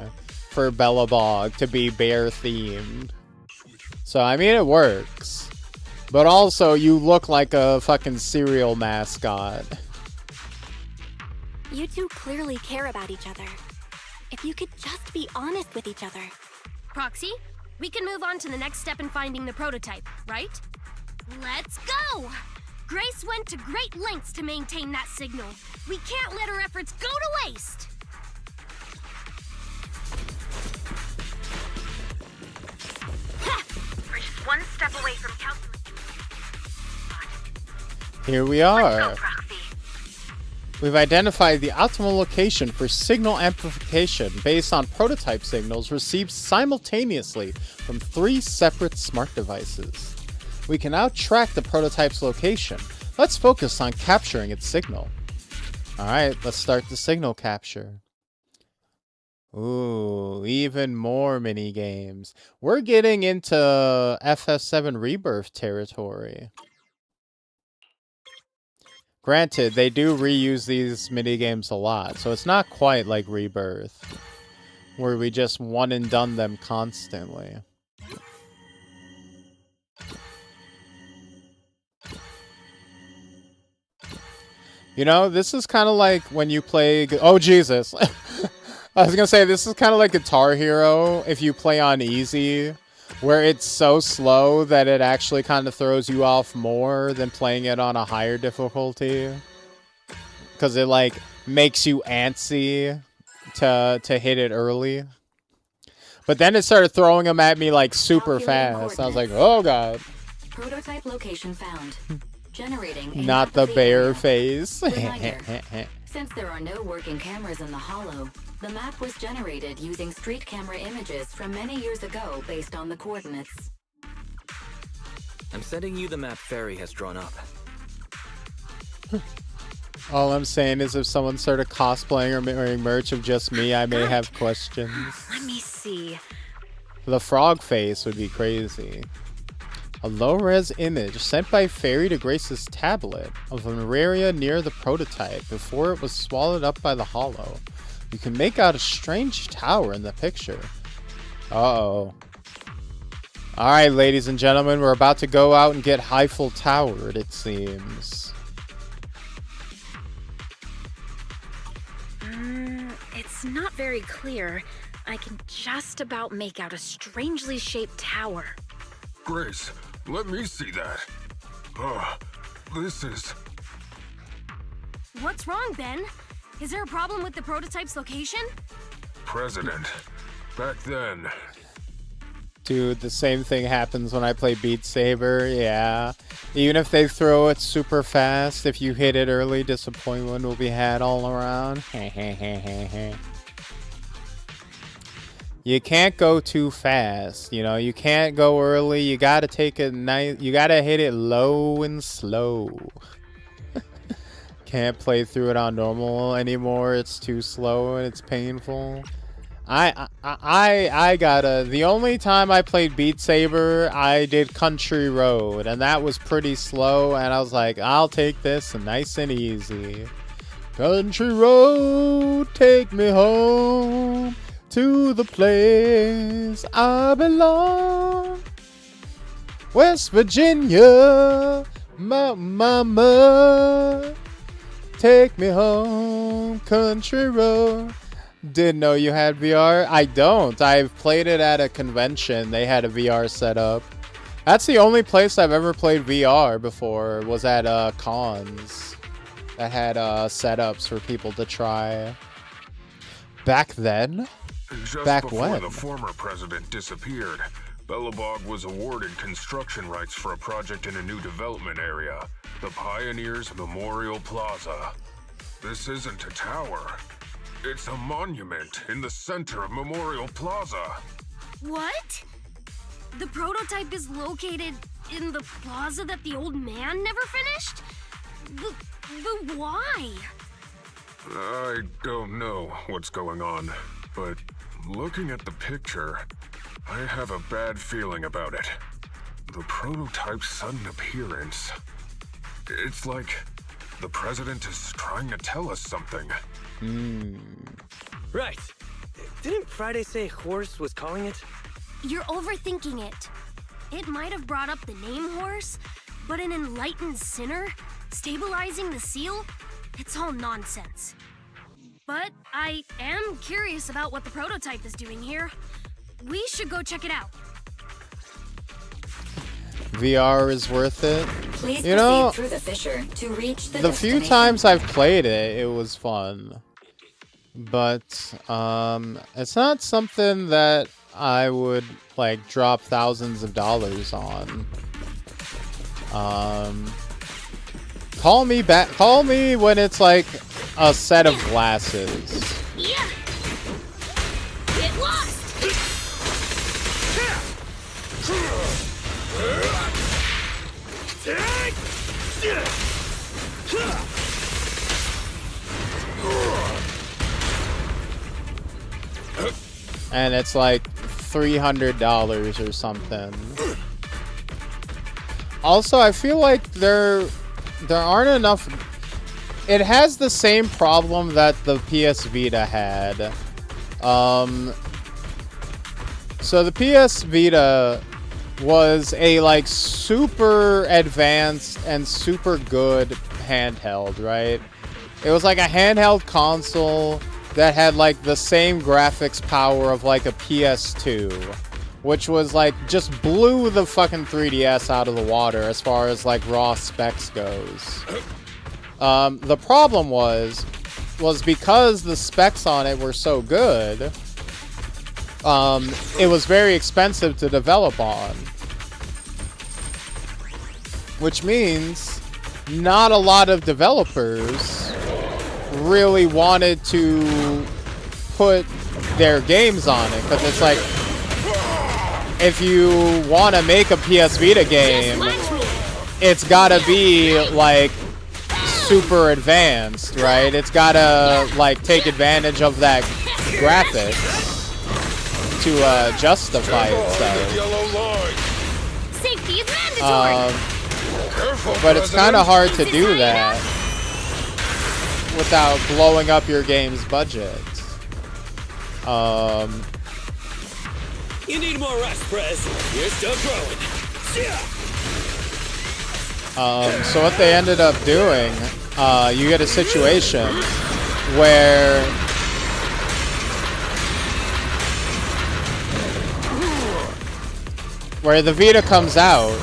for Belobog to be bear themed. So I mean, it works. But also, you look like a fucking cereal mascot. You two clearly care about each other. If you could just be honest with each other. Proxy, we can move on to the next step in finding the prototype, right? Let's go! Grace went to great lengths to maintain that signal. We can't let her efforts go to waste! We're just one step away from calculating. Here we are. We've identified the optimal location for signal amplification based on prototype signals received simultaneously from 3 separate smart devices. We can now track the prototype's location. Let's focus on capturing its signal. Alright, let's start the signal capture. Ooh, even more mini games. We're getting into FF7 Rebirth territory. Granted, they do reuse these minigames a lot, so it's not quite like Rebirth, where we just one and done them constantly. You know, this is kind of like when you play... Oh, Jesus! I was gonna say, this is kind of like Guitar Hero, if you play on easy, where it's so slow that it actually kind of throws you off more than playing it on a higher difficulty. Because it, like, makes you antsy to hit it early. But then it started throwing them at me, like, super fast. I was like, oh, God. Prototype location found. Generating Not the bear face. Since there are no working cameras in the hollow, the map was generated using street camera images from many years ago based on the coordinates. I'm sending you the map Ferry has drawn up. All I'm saying is if someone started cosplaying or wearing merch of just me, I may have questions. Let me see. The frog face would be crazy. A low-res image sent by Fairy to Grace's tablet of an area near the prototype before it was swallowed up by the hollow. You can make out a strange tower in the picture. Uh-oh. Alright, ladies and gentlemen, we're about to go out and get Eiffel Towered, it seems. It's not very clear. I can just about make out a strangely shaped tower. Grace, let me see that. This is... What's wrong, Ben? Is there a problem with the prototype's location? President. Back then. Dude, the same thing happens when I play Beat Saber, yeah. Even if they throw it super fast, if you hit it early, disappointment will be had all around. You can't go too fast, you know, you can't go early, you gotta take it nice, you gotta hit it low and slow. Can't play through it on normal anymore, it's too slow and it's painful. I gotta, the only time I played Beat Saber, I did Country Road, and that was pretty slow, and I was like, I'll take this nice and easy. Country Road, take me home to the place I belong. West Virginia, mama, take me home, Country Road. Didn't know you had VR. I don't. I've played it at a convention. They had a VR setup. That's the only place I've ever played VR before, was at cons that had setups for people to try. Back then? Just Back before when? the former president disappeared, Belobog was awarded construction rights for a project in a new development area, the Pioneers Memorial Plaza. This isn't a tower. It's a monument in the center of Memorial Plaza. What? The prototype is located in the plaza that the old man never finished? The why? I don't know what's going on, but looking at the picture, I have a bad feeling about it. The prototype's sudden appearance. It's like the president is trying to tell us something. Right. Didn't Friday say Horse was calling it? You're overthinking it. It might have brought up the name Horse, but an enlightened sinner stabilizing the seal? It's all nonsense. But I am curious about what the prototype is doing here. We should go check it out. VR is worth it. Please you know, proceed through the fissure to reach the few times I've played it, it was fun. But it's not something that I would like drop thousands of dollars on. Call me when it's like a set of glasses. Yeah. Get lost. And it's like $300 or something. Also, I feel like there aren't enough. It has the same problem that the PS Vita had. So the PS Vita was a like super advanced and super good handheld, right? It was like a handheld console that had like the same graphics power of like a PS2, which was like just blew the fucking 3DS out of the water as far as like raw specs goes. The problem was because the specs on it were so good, it was very expensive to develop on. Which means not a lot of developers really wanted to put their games on it, because it's like, if you want to make a PS Vita game, it's gotta be like super advanced, right? It's gotta like take advantage of that graphics to justify itself. Safety is mandatory. But it's kind of hard to do that without blowing up your game's budget. You need more rest, Prez. You're still growing. So what they ended up doing, you get a situation where the Vita comes out.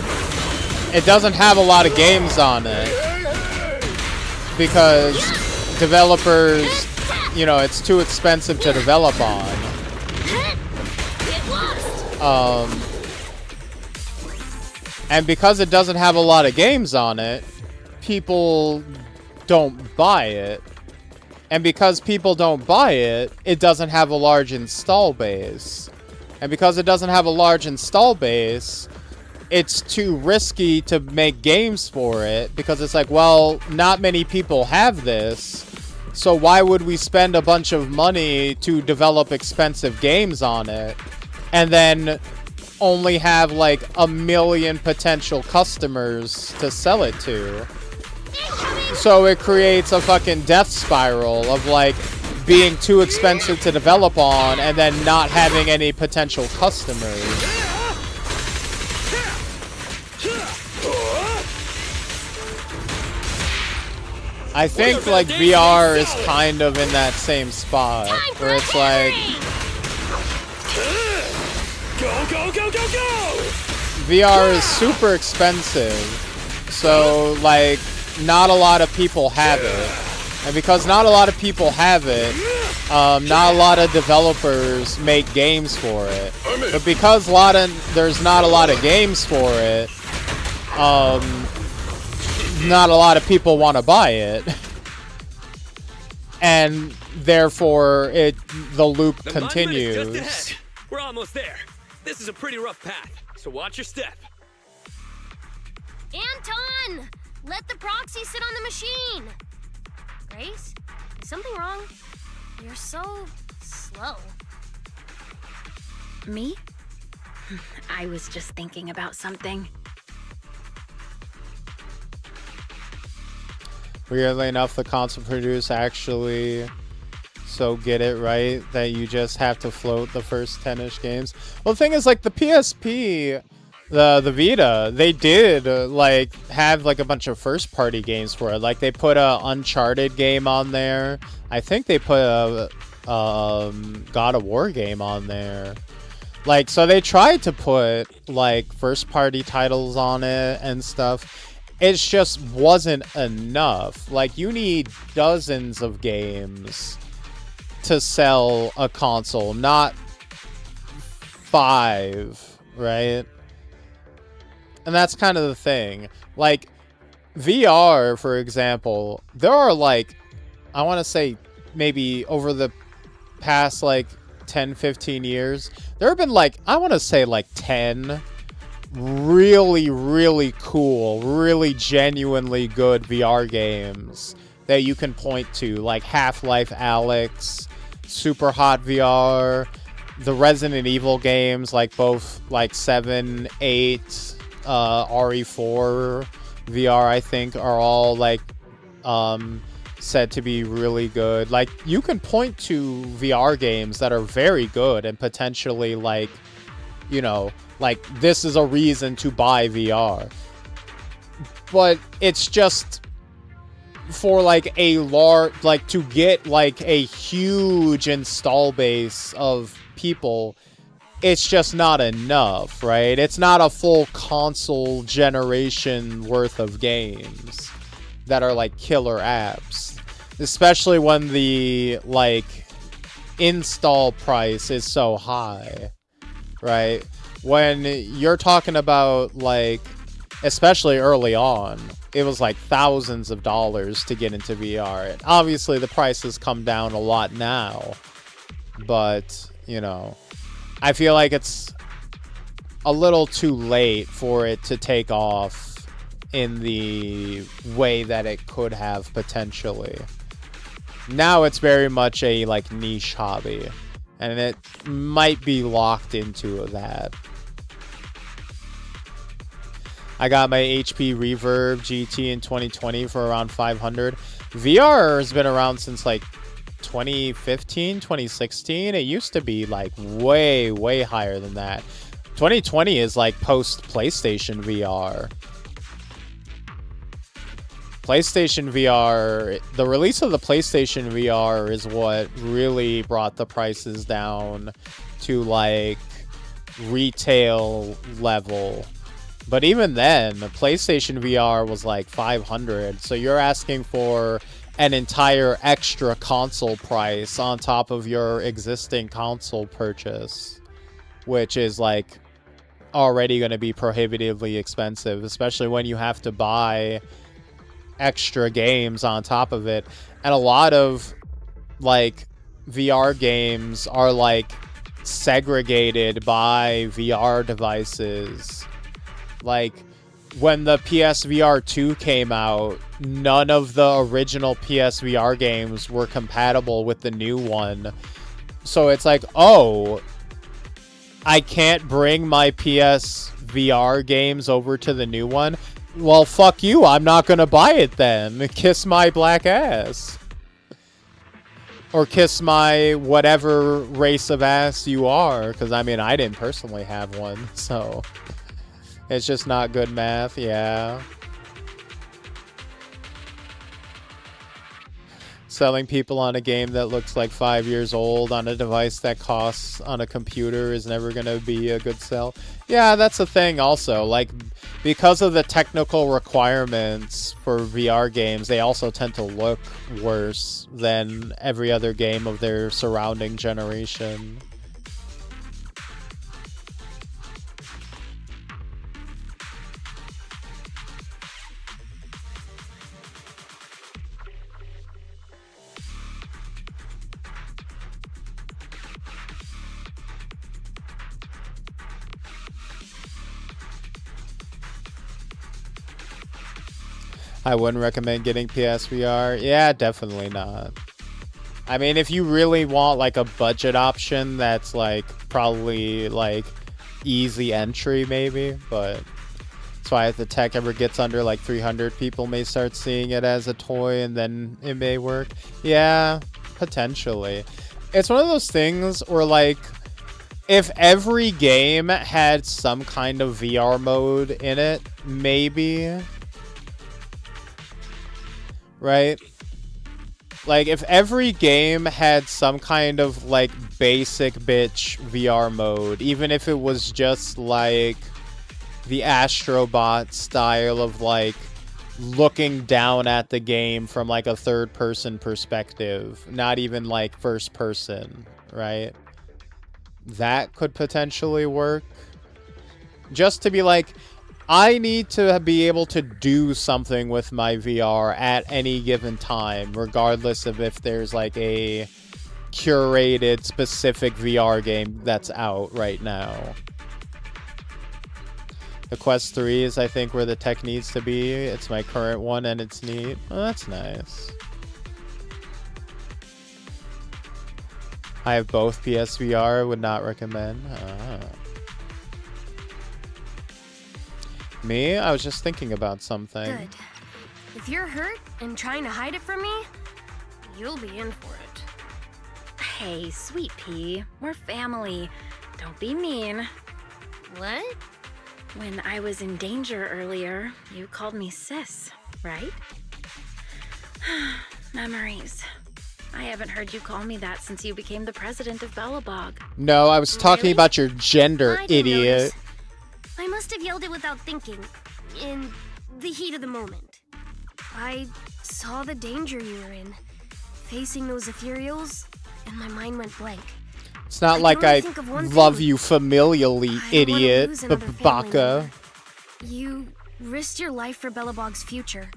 It doesn't have a lot of games on it because developers, you know, it's too expensive to develop on. And because it doesn't have a lot of games on it, people don't buy it. And because people don't buy it, it doesn't have a large install base. And because it doesn't have a large install base, it's too risky to make games for it. Because it's like, well, not many people have this. So why would we spend a bunch of money to develop expensive games on it? And then only have like 1 million potential customers to sell it to. So it creates a fucking death spiral of like being too expensive to develop on and then not having any potential customers. I think like VR is kind of in that same spot where it's like Go! VR is super expensive, so like not a lot of people have it, and because not a lot of people have it, not a lot of developers make games for it. But because there's not a lot of games for it, not a lot of people want to buy it, and therefore the loop continues. We're almost there. This is a pretty rough path, so watch your step. Anton! Let the proxy sit on the machine! Grace? Is something wrong? You're so slow. Me? I was just thinking about something. Weirdly enough, the console producers actually so get it right that you just have to float the first 10-ish games. Well, the thing is, like, the PSP, the Vita, they did, like, have, like, a bunch of first-party games for it. Like, they put a Uncharted game on there. I think they put a God of War game on there. Like, so they tried to put, like, first-party titles on it and stuff. It just wasn't enough. Like, you need dozens of games to sell a console, not 5, right? And that's kind of the thing. Like, VR, for example, there are, like, I want to say maybe over the past, like, 10, 15 years, there have been, like, I want to say, like, 10 really, really cool, really genuinely good VR games that you can point to, like Half-Life Alyx, Super Hot VR, the Resident Evil games, like both like 7, 8, RE4 VR, I think, are all like said to be really good. Like, you can point to VR games that are very good and potentially, like, you know, like, this is a reason to buy VR. But it's just for like a large, like, to get like a huge install base of people, it's just not enough, right? It's not a full console generation worth of games that are like killer apps, especially when the like install price is so high, right? When you're talking about, like, especially early on, it was like thousands of dollars to get into VR. And obviously, the price has come down a lot now. But, you know, I feel like it's a little too late for it to take off in the way that it could have potentially. Now it's very much a like niche hobby, and it might be locked into that. I got my HP Reverb GT in 2020 for around 500. VR has been around since like 2015, 2016. It used to be like way higher than that. 2020 is like post PlayStation VR. PlayStation VR, the release of the PlayStation VR is what really brought the prices down to like retail level. But even then, the PlayStation VR was like 500. So you're asking for an entire extra console price on top of your existing console purchase, which is like already going to be prohibitively expensive, especially when you have to buy extra games on top of it. And a lot of like VR games are like segregated by VR devices. Like when the PSVR 2 came out, none of the original PSVR games were compatible with the new one. So it's like, oh, I can't bring my PSVR games over to the new one? Well, fuck you. I'm not gonna buy it then. Kiss my black ass. Or kiss my whatever race of ass you are. Because, I mean, I didn't personally have one, so... It's just not good math, yeah. Selling people on a game that looks like 5 years old on a device that costs on a computer is never going to be a good sell. Yeah, that's the thing also. Like, because of the technical requirements for VR games, they also tend to look worse than every other game of their surrounding generation. I wouldn't recommend getting PSVR. Yeah, definitely not. I mean, if you really want like a budget option that's like probably like easy entry maybe, but that's why if the tech ever gets under like 300, people may start seeing it as a toy and then it may work. Yeah, potentially. It's one of those things where like if every game had some kind of VR mode in it, maybe... Right? Like, if every game had some kind of, like, basic bitch VR mode, even if it was just, like, the Astrobot style of, like, looking down at the game from, like, a third-person perspective, not even, like, first-person, right? That could potentially work. Just to be like... I need to be able to do something with my VR at any given time, regardless of if there's like a curated specific VR game that's out right now. The Quest 3 is, I think, where the tech needs to be. It's my current one and it's neat. Oh, that's nice. I have both PSVR, would not recommend. Me? I was just thinking about something. Good. If you're hurt and trying to hide it from me, you'll be in for it. Hey, sweet pea. We're family. Don't be mean. What? When I was in danger earlier, you called me sis, right? Memories. I haven't heard you call me that since you became the president of Belobog. No, I was talking about your gender, idiot. Notice. I must have yelled it without thinking, in the heat of the moment. I saw the danger you were in, facing those ethereals, and my mind went blank. It's not like I love you familially, idiot, Baka. You risked your life for Belobog's future,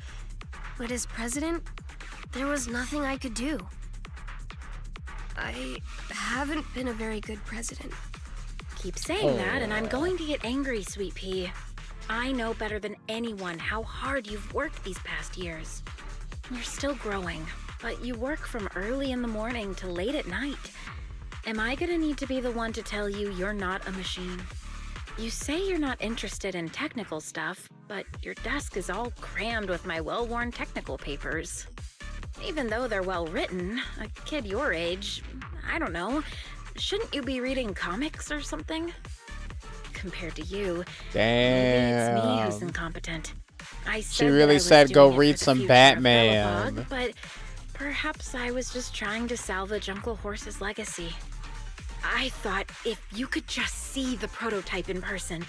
but as president, there was nothing I could do. I haven't been a very good president. Keep saying that, and I'm going to get angry, sweet pea. I know better than anyone how hard you've worked these past years. You're still growing, but you work from early in the morning to late at night. Am I gonna need to be the one to tell you you're not a machine? You say you're not interested in technical stuff, but your desk is all crammed with my well-worn technical papers. Even though they're well-written, a kid your age, I don't know, shouldn't you be reading comics or something? Compared to you, maybe it's me who's incompetent. She really said go read some Batman. But perhaps I was just trying to salvage Uncle Horse's legacy. I thought if you could just see the prototype in person,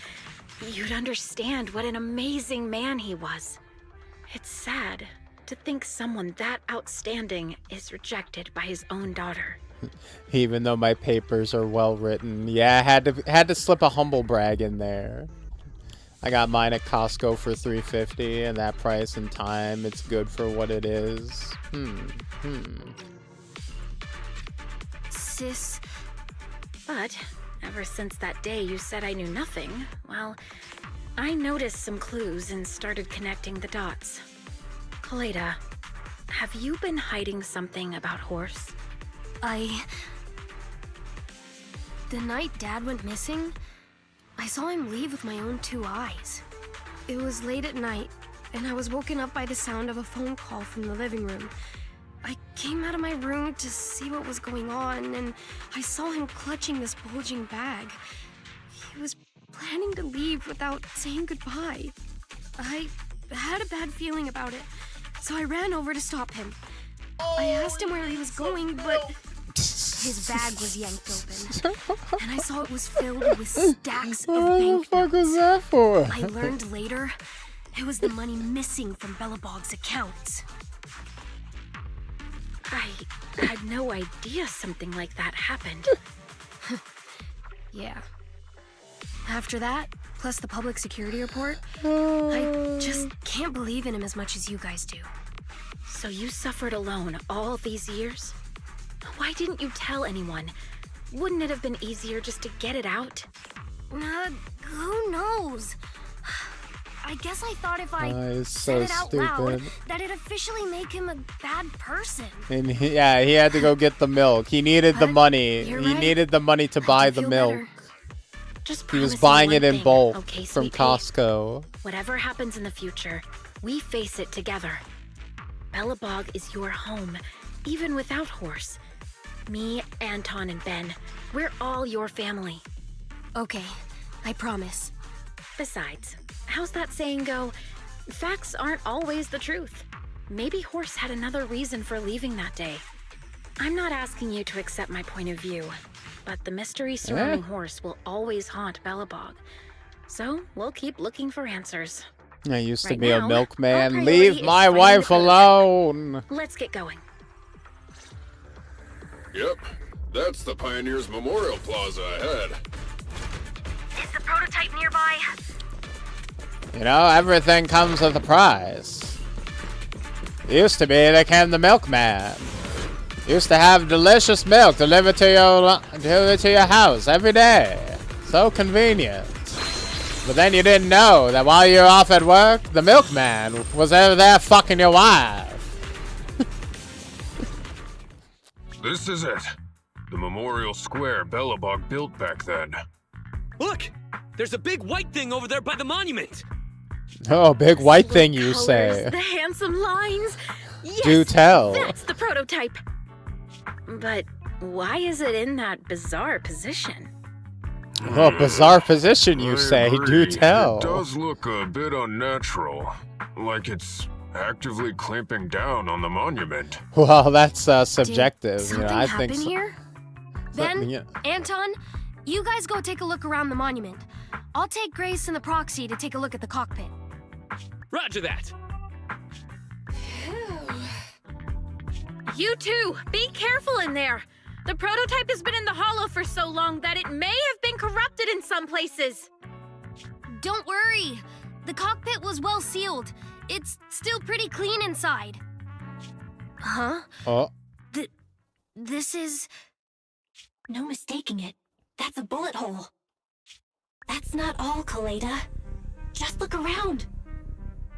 you'd understand what an amazing man he was. It's sad to think someone that outstanding is rejected by his own daughter. Even though my papers are well written. Yeah, I had to slip a humble brag in there. I got mine at Costco for $3.50, and that price and time, it's good for what it is. Sis. But ever since that day you said I knew nothing, well, I noticed some clues and started connecting the dots. Kaleda, have you been hiding something about Horse? The night Dad went missing, I saw him leave with my own 2 eyes. It was late at night, and I was woken up by the sound of a phone call from the living room. I came out of my room to see what was going on, and I saw him clutching this bulging bag. He was planning to leave without saying goodbye. I had a bad feeling about it, so I ran over to stop him. I asked him where he was going, but his bag was yanked open, and I saw it was filled with stacks of banknotes. What the fuck was that for? I learned later it was the money missing from Belobog's accounts. I had no idea something like that happened. Yeah. After that, plus the public security report, I just can't believe in him as much as you guys do. So you suffered alone all these years? Why didn't you tell anyone? Wouldn't it have been easier just to get it out? Who knows? I guess I thought if I said it out loud, that'd officially make him a bad person. And he had to go get the milk. He needed the money. He needed the money to buy the milk. Just he was buying it in bulk from Costco. Whatever happens in the future, we face it together. Belobog is your home, even without Horse. Me, Anton, and Ben, we're all your family. Okay, I promise. Besides, how's that saying go? Facts aren't always the truth. Maybe Horse had another reason for leaving that day. I'm not asking you to accept my point of view, but the mystery surrounding Horse will always haunt Belobog. So we'll keep looking for answers. I used to be a milkman. Leave my wife alone. Let's get going. Yep, that's the Pioneers Memorial Plaza ahead. Is the prototype nearby? You know, everything comes with a price. Used to be they came the milkman. Used to have delicious milk delivered to your house every day. So convenient. But then you didn't know that while you were off at work, the milkman was over there fucking your wife. This is it. The memorial square Belobog built back then. Look! There's a big white thing over there by the monument! Oh, big white thing, you say. The handsome lines. Yes, do tell. That's the prototype. But why is it in that bizarre position? Oh, bizarre position, you say. Do tell. It does look a bit unnatural. Like it's actively clamping down on the monument. Well, that's subjective. Did something happen here? Ben, Anton, you guys go take a look around the monument. I'll take Grace and the proxy to take a look at the cockpit. Roger that. You two, be careful in there. The prototype has been in the hollow for so long that it may have been corrupted in some places. Don't worry. The cockpit was well sealed. It's still pretty clean inside. Huh? Oh. This is... No mistaking it. That's a bullet hole. That's not all, Kaleda. Just Just look around.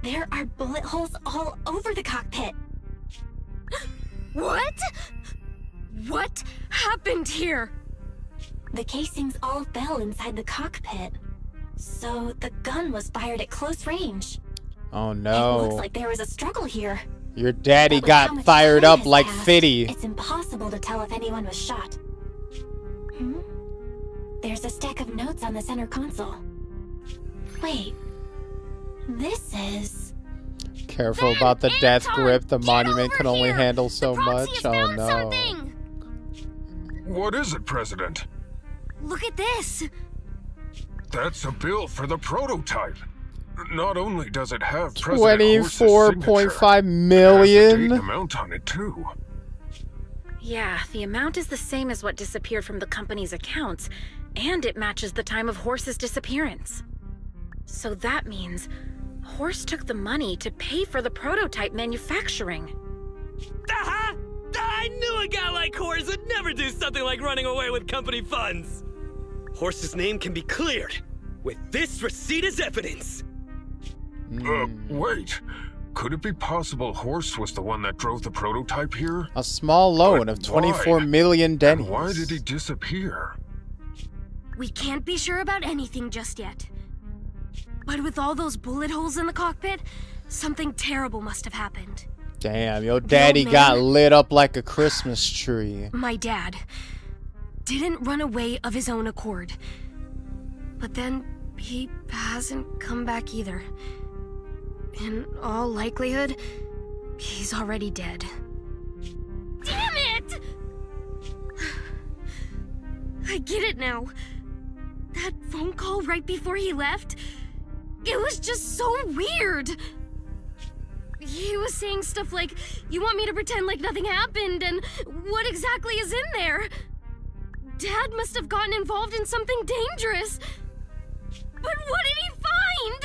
There are bullet holes all over the cockpit. What? What happened here? The casings all fell inside the cockpit. So the gun was fired at close range. Oh no. It looks like there was a struggle here. Your daddy But with how got much fired time up has like passed, Fitty. It's impossible to tell if anyone was shot. There's a stack of notes on the center console. Wait. This is... Careful about the death Anton, grip. The get monument over can only here. handle so The proxy much. has Oh found no. something. What is it, President? Look at this. That's a bill for the prototype. Not only does it have President Horse's signature, 24.5 it million. has the date amount on it too. Yeah, the amount is the same as what disappeared from the company's accounts, and it matches the time of Horse's disappearance. So that means Horse took the money to pay for the prototype manufacturing. Aha! I knew a guy like Horse would never do something like running away with company funds. Horse's name can be cleared with this receipt as evidence. Wait. Could it be possible Horse was the one that drove the prototype here? A small loan But of 24 why? million And dennies. why did he disappear? We can't be sure about anything just yet. But with all those bullet holes in the cockpit, something terrible must have happened. Damn, your daddy man. got lit up like a Christmas tree. My dad didn't run away of his own accord. But then he hasn't come back either. In all likelihood, he's already dead. Damn it! I get it now. That phone call right before he left, it was just so weird. He was saying stuff like, you want me to pretend like nothing happened, and what exactly is in there? Dad must have gotten involved in something dangerous. But what did he find?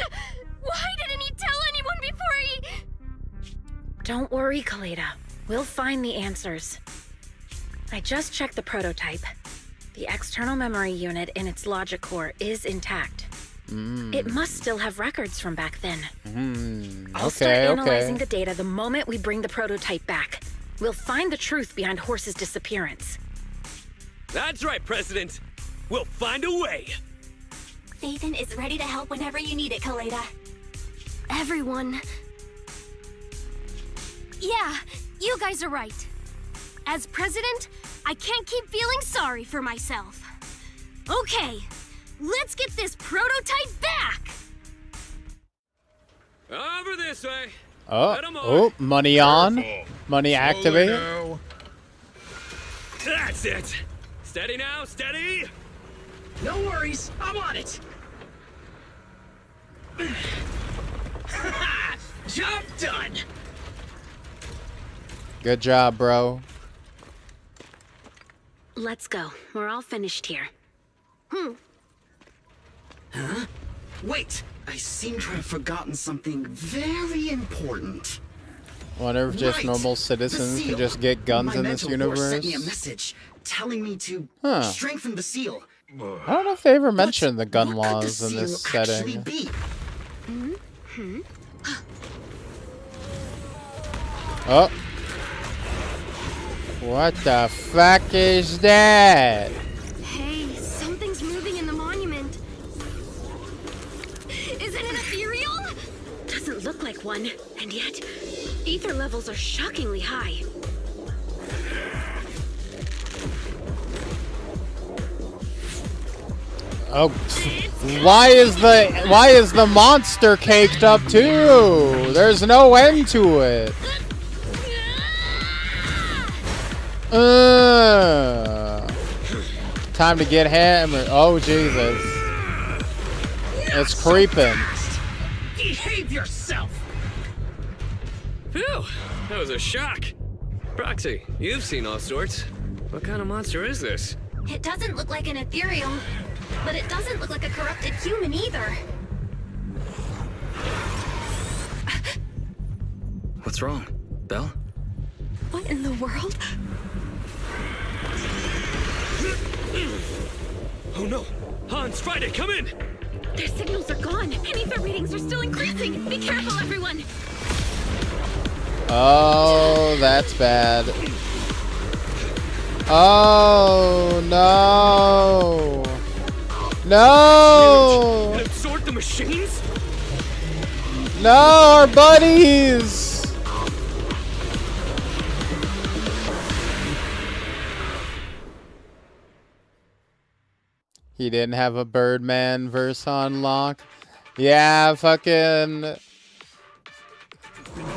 Why didn't he tell anyone before he... Don't worry, Kaleda. We'll find the answers. I just checked the prototype. The external memory unit in its logic core is intact. It must still have records from back then. I'll start analyzing the data the moment we bring the prototype back. We'll find the truth behind Horse's disappearance. That's right, President. We'll find a way. Nathan is ready to help whenever you need it, Kaleda. Everyone. Yeah, you guys are right. As president, I can't keep feeling sorry for myself. Okay, let's get this prototype back! Over this way. Oh, money on. Money activate. That's it. Steady now, steady. No worries, I'm on it. Job done. Good job, bro. Let's go. We're all finished here. Huh? Wait, I seem to have forgotten something very important. Wonder if just normal citizens can just get guns in this universe. My mental force sent me a message telling me to strengthen the seal. I don't know if they ever mentioned the gun laws in this setting. Oh. What the fuck is that? Hey, something's moving in the monument. Is it an ethereal? Doesn't look like one, and yet, ether levels are shockingly high. Oh, why is the monster caked up too? There's no end to it. Time to get hammered. Oh Jesus, it's creeping. Behave yourself. Phew, that was a shock. Proxy, you've seen all sorts. What kind of monster is this? It doesn't look like an ethereal, but it doesn't look like a corrupted human either. What's wrong, Belle? What in the world? Oh no! Hans, Friday, come in! Their signals are gone, and ether readings are still increasing. Be careful, everyone. Oh, that's bad. Oh, no. No. It absorbed the machines? No, our buddies. He didn't have a Birdman verse on lock. Yeah, fucking...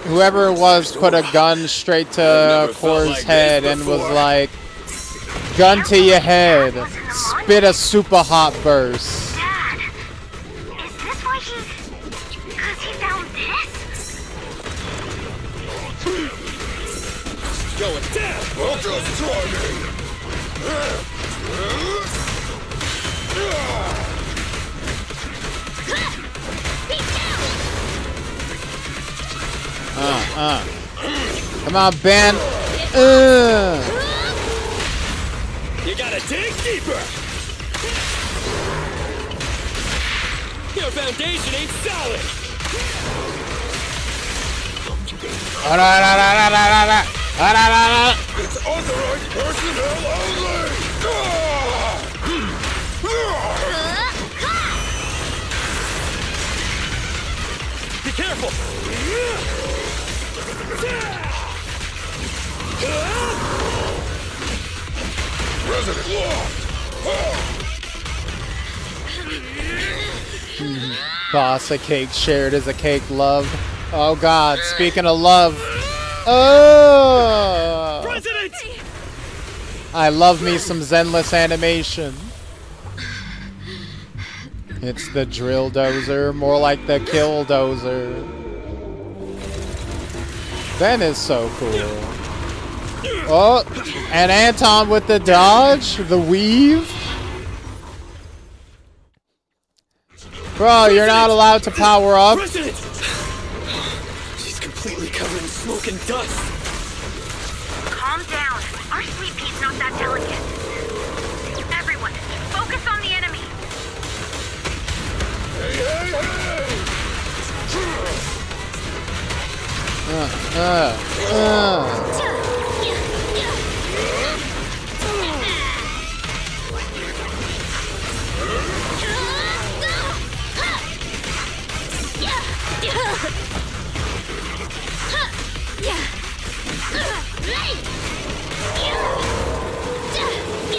Whoever it was put a gun straight to Kor's head and was like, gun to your head, spit a super hot verse. Dad, is this why because he found this? Going down! Well, just try me! Come on, Ben. You gotta dig deeper! Your foundation ain't solid! It's authorized personnel only! Be careful! Resident locked! Boss, a cake shared is a cake loved. Oh God, speaking of love. Oh! President! I love me some Zenless animation. It's the drill dozer, more like the kill dozer. Ben is so cool. Oh, and Anton with the dodge, the weave. Bro, you're not allowed to power up. President! She's completely covered in smoke and dust. Calm down. Our sweet pea's not that delicate. Everyone, focus on the enemy.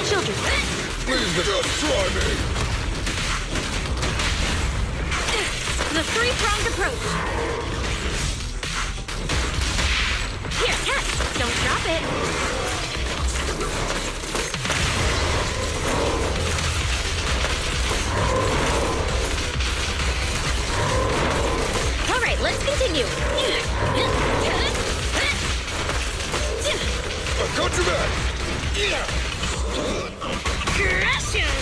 Children. Please just try me! The three-pronged approach. Here, catch. Don't drop it. All right, let's continue. I got your back! Crush him!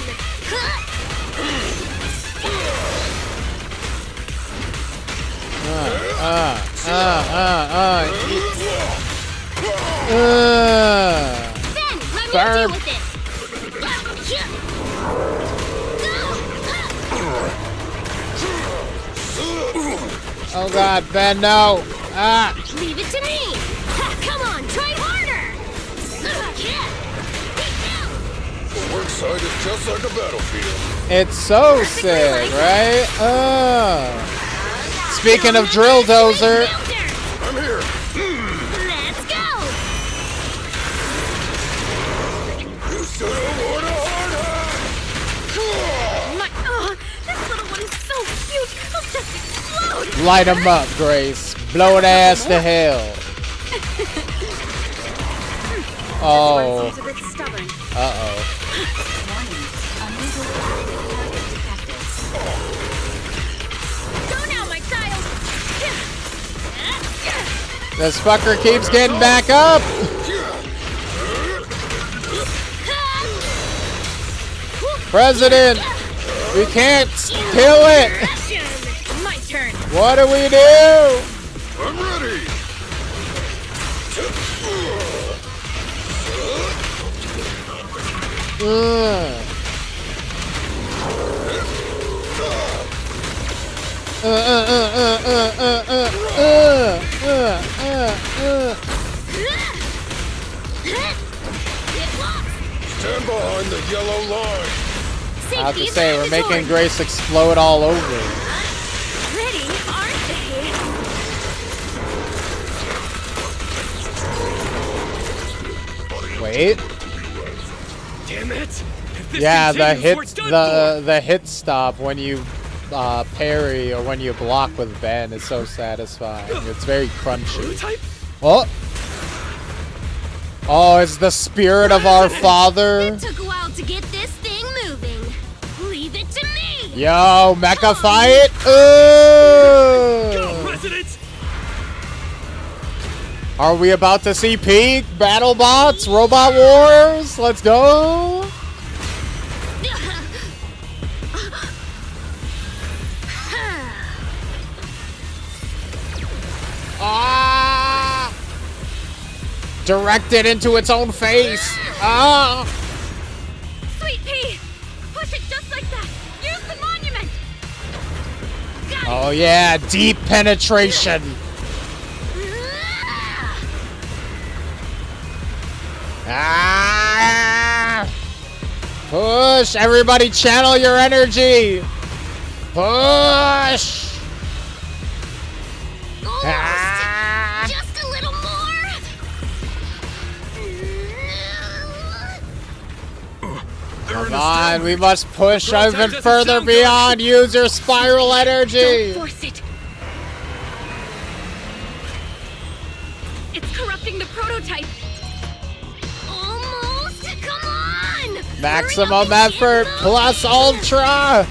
Ben, let me deal with this. Oh God, Ben, no! Ah! Leave it to me. Come on, try harder. The work site is just like a battlefield. It's so sick, right? Speaking of drill dozer, I'm here! Let's go. You should have worn a hard hat! This little one is so cute. I'll just explode. light 'em up, Grace. Blow that ass to hell. Oh. Uh-oh. Go now, my child. This fucker keeps getting back up. President, we can't kill it. My turn. What do we do? I'm ready! Stand behind the yellow line. I have to say, we're making Grace explode all over. Pretty, aren't they? Wait. Damn it! Yeah, the hit stop when you parry or when you block with Ben is so satisfying. It's very crunchy. Oh! Oh, it's the spirit of our father. It took a while to get this thing moving. Leave it to me. Yo, mecha fight! Go, President! Are we about to see peak? BattleBots? Robot Wars? Let's go! Ah! Directed into its own face. Ah! Sweet pea! Push it just like that! Use the monument! Oh yeah, deep penetration. Ah! Push! Everybody channel your energy! Push! Ah! Just a little more! Come on, we must push even further beyond. Use your spiral energy! Don't force it! It's corrupting the prototype! Almost! Come on! Maximum effort plus ultra!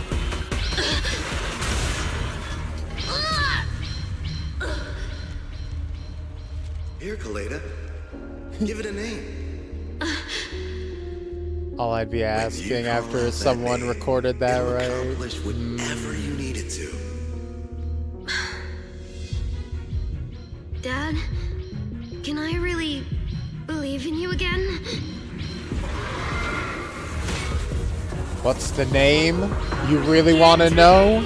Here, Kaleda. Give it a name. All I'd be asking after someone recorded that, right? Accomplish whatever you needed to. Dad, can I really believe in you again? What's the name? You really want to know?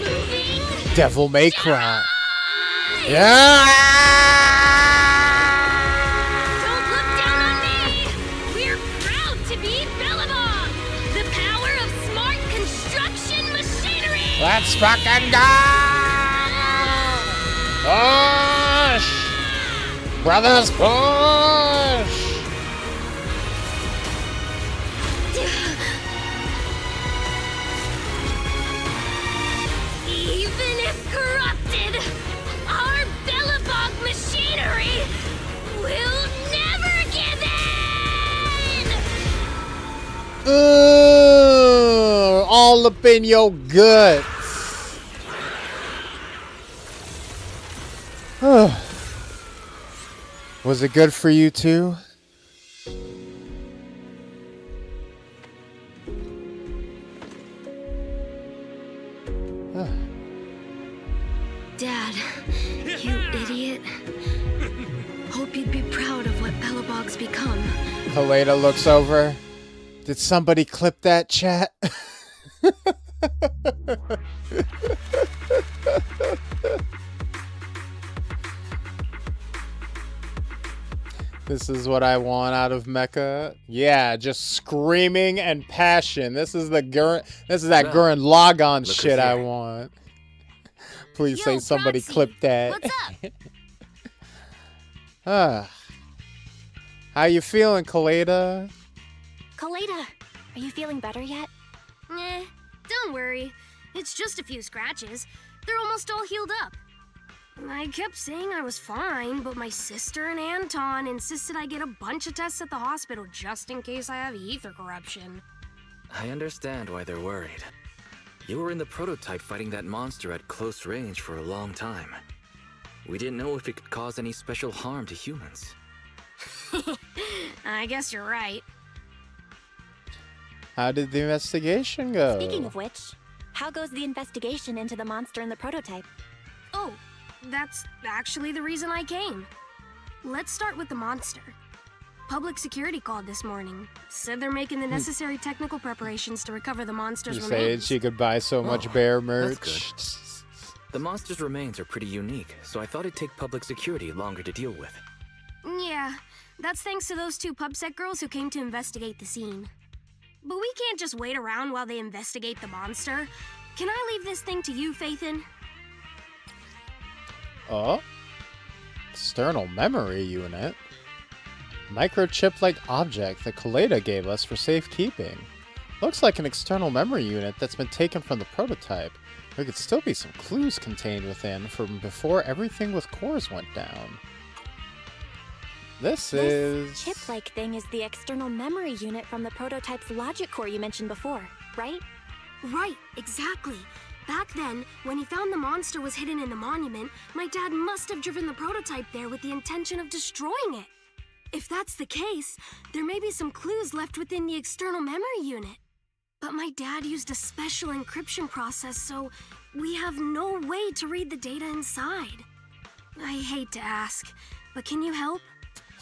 Devil May Cry. Yeah! Don't look down on me! We're proud to be Bellabog! The power of smart construction machinery! Let's fucking go! Push! Brothers, push! Even if corrupted, our Bellabog machinery will never give in! All up in your guts. Was it good for you too? Dad, you idiot. Hope you'd be proud of what Bellabog's become. Kaleda looks over. Did somebody clip that chat? This is what I want out of Mecha. Yeah, just screaming and passion. This is that Gurren Lagann shit I want. Please say somebody clip that. What's up? How you feeling, Kaleda? Kaleda, are you feeling better yet? Don't worry. It's just a few scratches. They're almost all healed up. I kept saying I was fine, but my sister and Anton insisted I get a bunch of tests at the hospital just in case I have ether corruption. I understand why they're worried. You were in the prototype fighting that monster at close range for a long time. We didn't know if it could cause any special harm to humans. I guess you're right. How did the investigation go? Speaking of which, how goes the investigation into the monster in the prototype? Oh, that's actually the reason I came. Let's start with the monster. Public security called this morning. Said they're making the necessary technical preparations to recover the monster's You remains. said she could buy so much bear merch. The monster's remains are pretty unique, so I thought it'd take public security longer to deal with. Yeah, that's thanks to those 2 PubSec girls who came to investigate the scene. But we can't just wait around while they investigate the monster. Can I leave this thing to you, Phaethon? Oh? External memory unit? Microchip-like object that Kaleda gave us for safekeeping. Looks like an external memory unit that's been taken from the prototype. There could still be some clues contained within from before everything with cores went down. This chip-like thing is the external memory unit from the prototype's logic core you mentioned before, right? Right, exactly. Back then, when he found the monster was hidden in the monument, my dad must have driven the prototype there with the intention of destroying it. If that's the case, there may be some clues left within the external memory unit. But my dad used a special encryption process, so we have no way to read the data inside. I hate to ask, but can you help?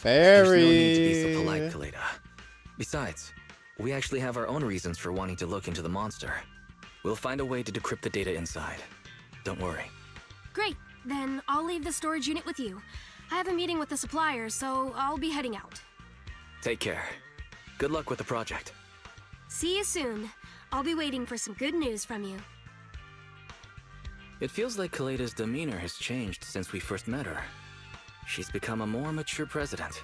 There's no need to be so polite, Kaleda. Besides, we actually have our own reasons for wanting to look into the monster. We'll find a way to decrypt the data inside. Don't worry. Great, then I'll leave the storage unit with you. I have a meeting with the suppliers, so I'll be heading out. Take care. Good luck with the project. See you soon. I'll be waiting for some good news from you. It feels like Kaleda's demeanor has changed since we first met her. She's become a more mature president.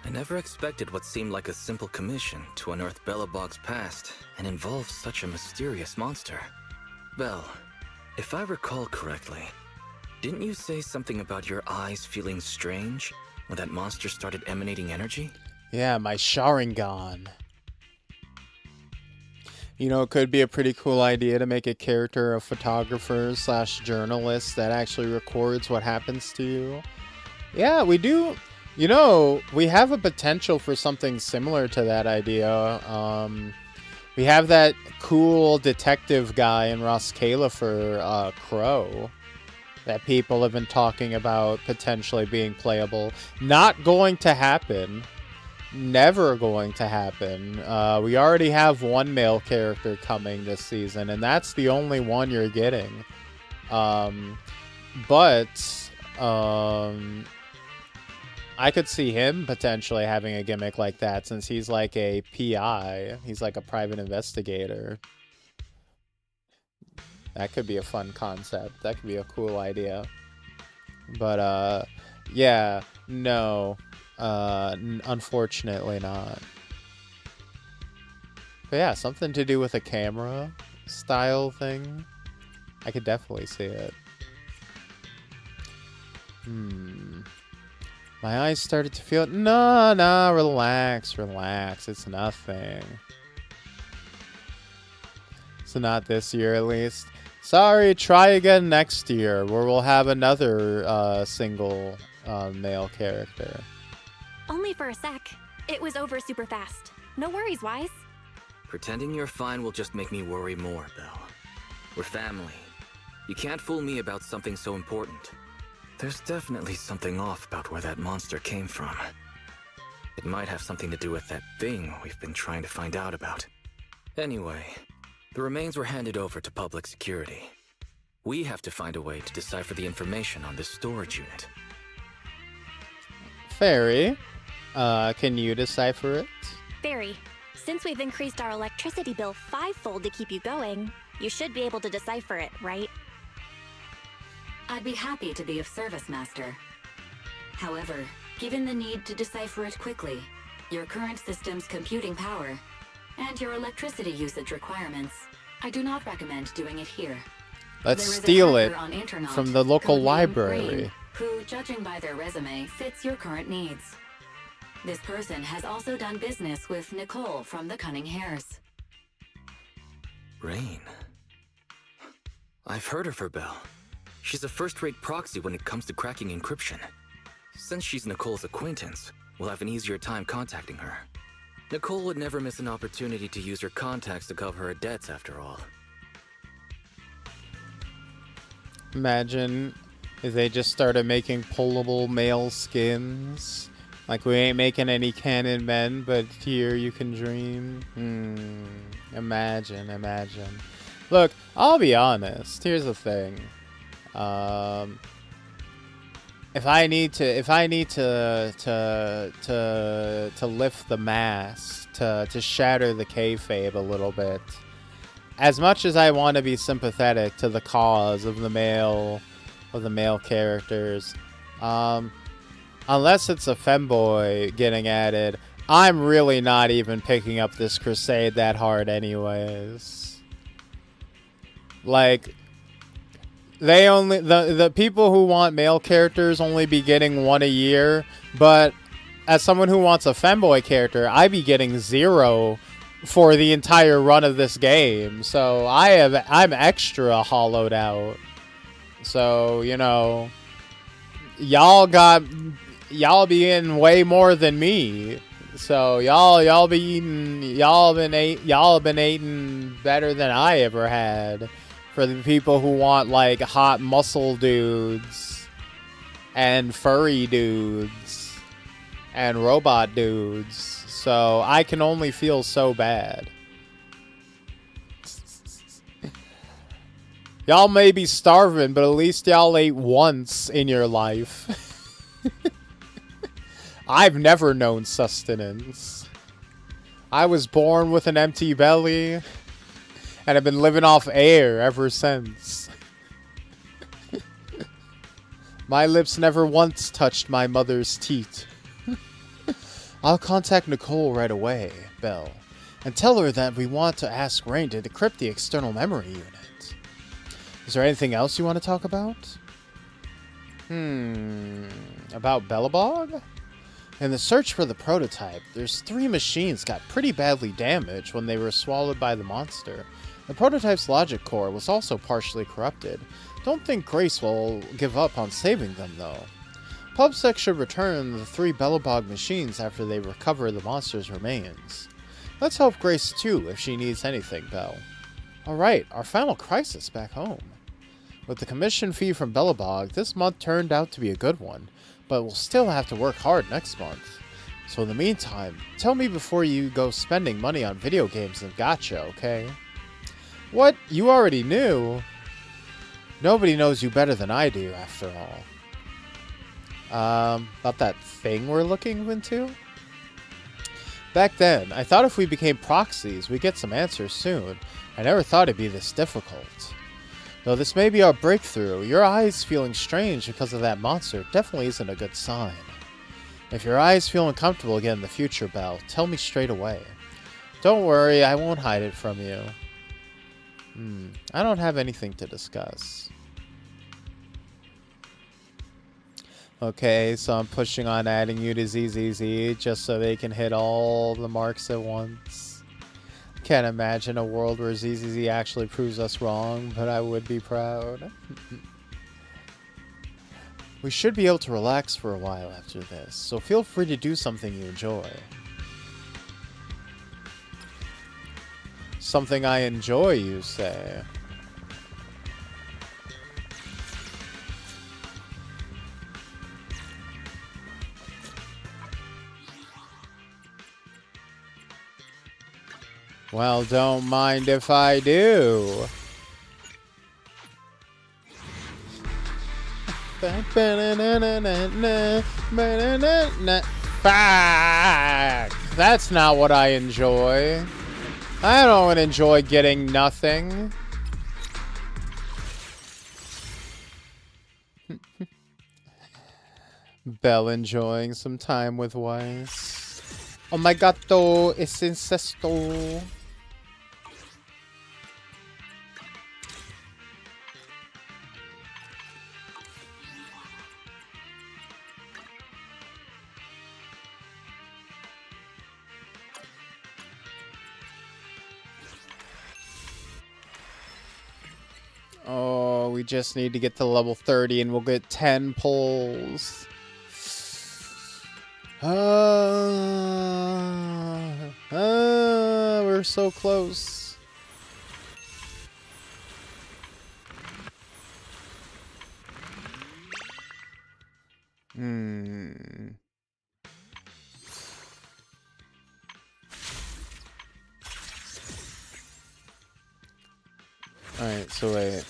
I never expected what seemed like a simple commission to unearth Belobog's past and involve such a mysterious monster. Belle, if I recall correctly, didn't you say something about your eyes feeling strange when that monster started emanating energy? Yeah, my Sharingan. You know, it could be a pretty cool idea to make a character a photographer / journalist that actually records what happens to you. Yeah, we do. You know, we have a potential for something similar to that idea. We have that cool detective guy in Roskala for Crow that people have been talking about potentially being playable. Not going to happen. Never going to happen. We already have one male character coming this season, and that's the only one you're getting. I could see him potentially having a gimmick like that, since he's like a PI. He's like a private investigator. That could be a fun concept. That could be a cool idea. But, yeah, no. Unfortunately not. But yeah, something to do with a camera style thing. I could definitely see it. My eyes started to feel... No, relax. It's nothing. So not this year, at least. Sorry, try again next year, where we'll have another single male character. Only for a sec. It was over super fast. No worries, Wise. Pretending you're fine will just make me worry more, Belle. We're family. You can't fool me about something so important. There's definitely something off about where that monster came from. It might have something to do with that thing we've been trying to find out about. Anyway, the remains were handed over to public security. We have to find a way to decipher the information on this storage unit. Fairy, can you decipher it? Fairy, since we've increased our electricity bill 5-fold to keep you going, you should be able to decipher it, right? I'd be happy to be of service, Master. However, given the need to decipher it quickly, your current system's computing power, and your electricity usage requirements, I do not recommend doing it here. Let's steal it from the local library. Green, who, judging by their resume, fits your current needs. This person has also done business with Nicole from the Cunning Hares. Rain. I've heard of her, Belle. She's a first-rate proxy when it comes to cracking encryption. Since she's Nicole's acquaintance, we'll have an easier time contacting her. Nicole would never miss an opportunity to use her contacts to cover her debts, after all. Imagine if they just started making pullable male skins. Like, we ain't making any canon men, but here you can dream. Imagine. Look, I'll be honest. Here's the thing. If I need to lift the mask, to shatter the kayfabe a little bit, as much as I want to be sympathetic to the cause of the male characters, unless it's a femboy getting added, I'm really not even picking up this crusade that hard anyways. Like, they only, the people who want male characters only be getting 1 a year, but as someone who wants a femboy character, I be getting 0 for the entire run of this game. So I'm extra hollowed out. So, you know, y'all be eating way more than me. So y'all been eating better than I ever had. For the people who want like hot muscle dudes and furry dudes and robot dudes. So I can only feel so bad. Y'all may be starving, but at least y'all ate once in your life. I've never known sustenance. I was born with an empty belly, and I've been living off air ever since. My lips never once touched my mother's teat. I'll contact Nicole right away, Belle, and tell her that we want to ask Rain to decrypt the external memory unit. Is there anything else you want to talk about? About Belobog? In the search for the prototype, there's 3 machines got pretty badly damaged when they were swallowed by the monster. The prototype's logic core was also partially corrupted. Don't think Grace will give up on saving them, though. PubSec should return the 3 Belobog machines after they recover the monster's remains. Let's help Grace too if she needs anything, Belle. Alright, our final crisis back home. With the commission fee from Belobog, this month turned out to be a good one, but we'll still have to work hard next month. So in the meantime, tell me before you go spending money on video games and gacha, okay? What? You already knew? Nobody knows you better than I do, after all. About that thing we're looking into? Back then, I thought if we became proxies, we'd get some answers soon. I never thought it'd be this difficult. Though this may be our breakthrough, your eyes feeling strange because of that monster definitely isn't a good sign. If your eyes feel uncomfortable again in the future, Belle, tell me straight away. Don't worry, I won't hide it from you. I don't have anything to discuss. Okay, so I'm pushing on adding you to ZZZ just so they can hit all the marks at once. Can't imagine a world where ZZZ actually proves us wrong, but I would be proud. We should be able to relax for a while after this, so feel free to do something you enjoy. Something I enjoy, you say? Well, don't mind if I do. Fuck! That's not what I enjoy. I don't enjoy getting nothing. Belle enjoying some time with Weiss. Oh my gato, es incesto. Oh, we just need to get to level 30 and we'll get 10 pulls. We're so close. Alright, so wait.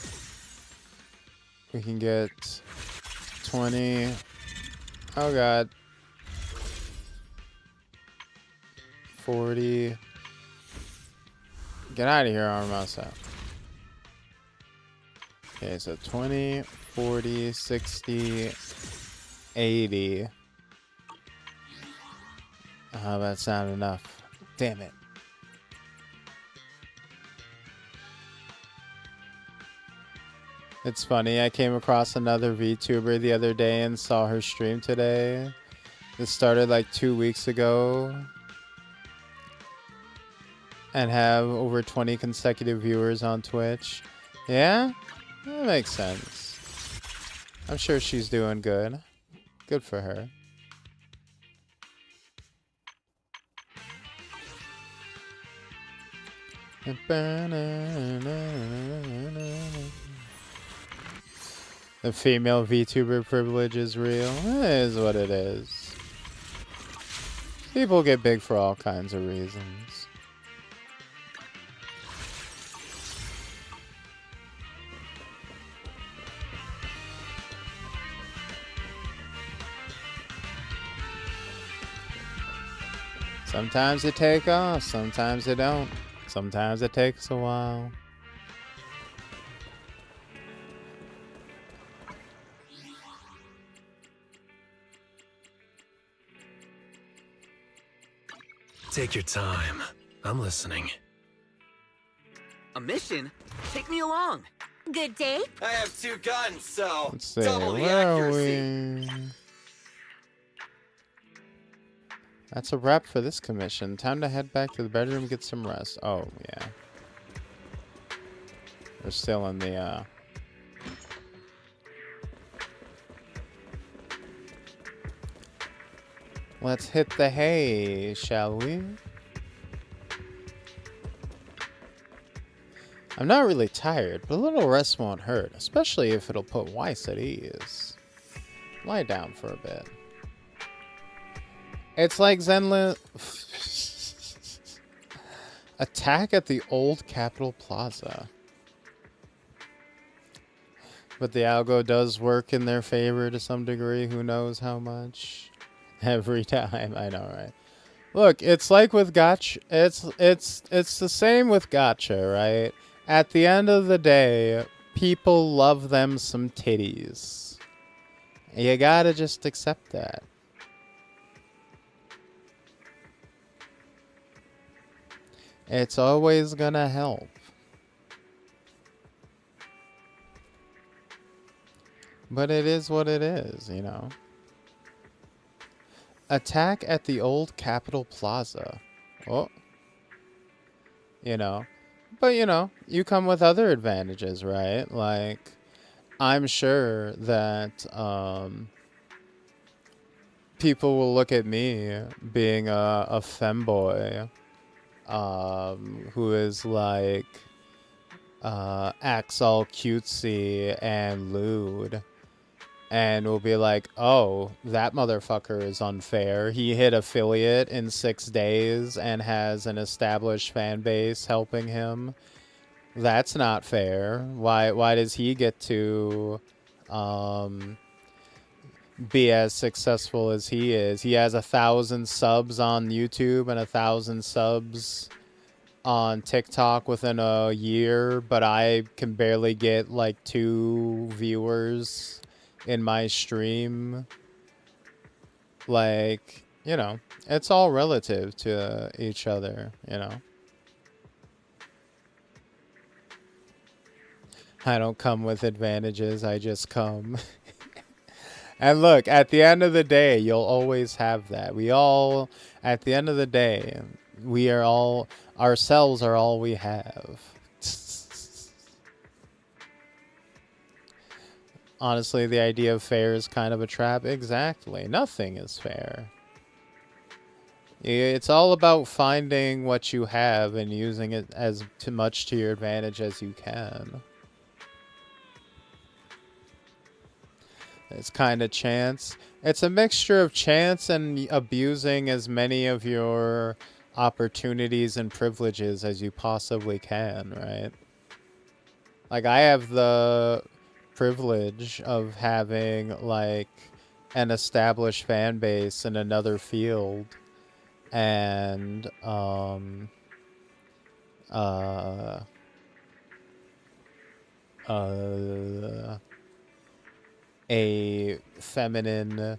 We can get 20. Oh god. 40. Get out of here, arm mouse out. Okay, so 20, 40, 60, 80. Oh, that's not enough. Damn it. It's funny, I came across another VTuber the other day and saw her stream today. This started like 2 weeks ago. And have over 20 consecutive viewers on Twitch. Yeah? That makes sense. I'm sure she's doing good. Good for her. The female VTuber privilege is real. It is what it is. People get big for all kinds of reasons. Sometimes it take off, sometimes it don't. Sometimes it takes a while. Take your time. I'm listening. A mission? Take me along. Good day. I have 2 guns, so Let's see, double the where are accuracy. we? That's a wrap for this commission. Time to head back to the bedroom and get some rest. Oh, yeah. We're still in the, Let's hit the hay, shall we? I'm not really tired, but a little rest won't hurt, especially if it'll put Weiss at ease. Lie down for a bit. It's like Zenless... Attack at the old Capitol Plaza. But the algo does work in their favor to some degree. Who knows how much? Every time. I know, right? Look, it's like with Gacha. It's the same with Gacha, right? At the end of the day, people love them some titties. You gotta just accept that. It's always gonna help. But it is what it is, you know. Attack at the old Capitol Plaza. Oh. You know. But, you know, you come with other advantages, right? Like, I'm sure that people will look at me being a femboy who is like acts all cutesy and lewd, and will be like, oh, that motherfucker is unfair. He hit affiliate in 6 days and has an established fan base helping him. That's not fair. Why does he get to be as successful as he is? He has 1,000 subs on YouTube and 1,000 subs on TikTok within a year, but I can barely get like 2 viewers in my stream. Like, you know, it's all relative to each other, you know. I don't come with advantages, I just come. And look, at the end of the day, you'll always have that. We all, at the end of the day, we are all, ourselves are all we have. Honestly, the idea of fair is kind of a trap. Exactly. Nothing is fair. It's all about finding what you have and using it as much to your advantage as you can. It's kind of chance. It's a mixture of chance and abusing as many of your opportunities and privileges as you possibly can, right? Like, I have the privilege of having like an established fan base in another field, and a feminine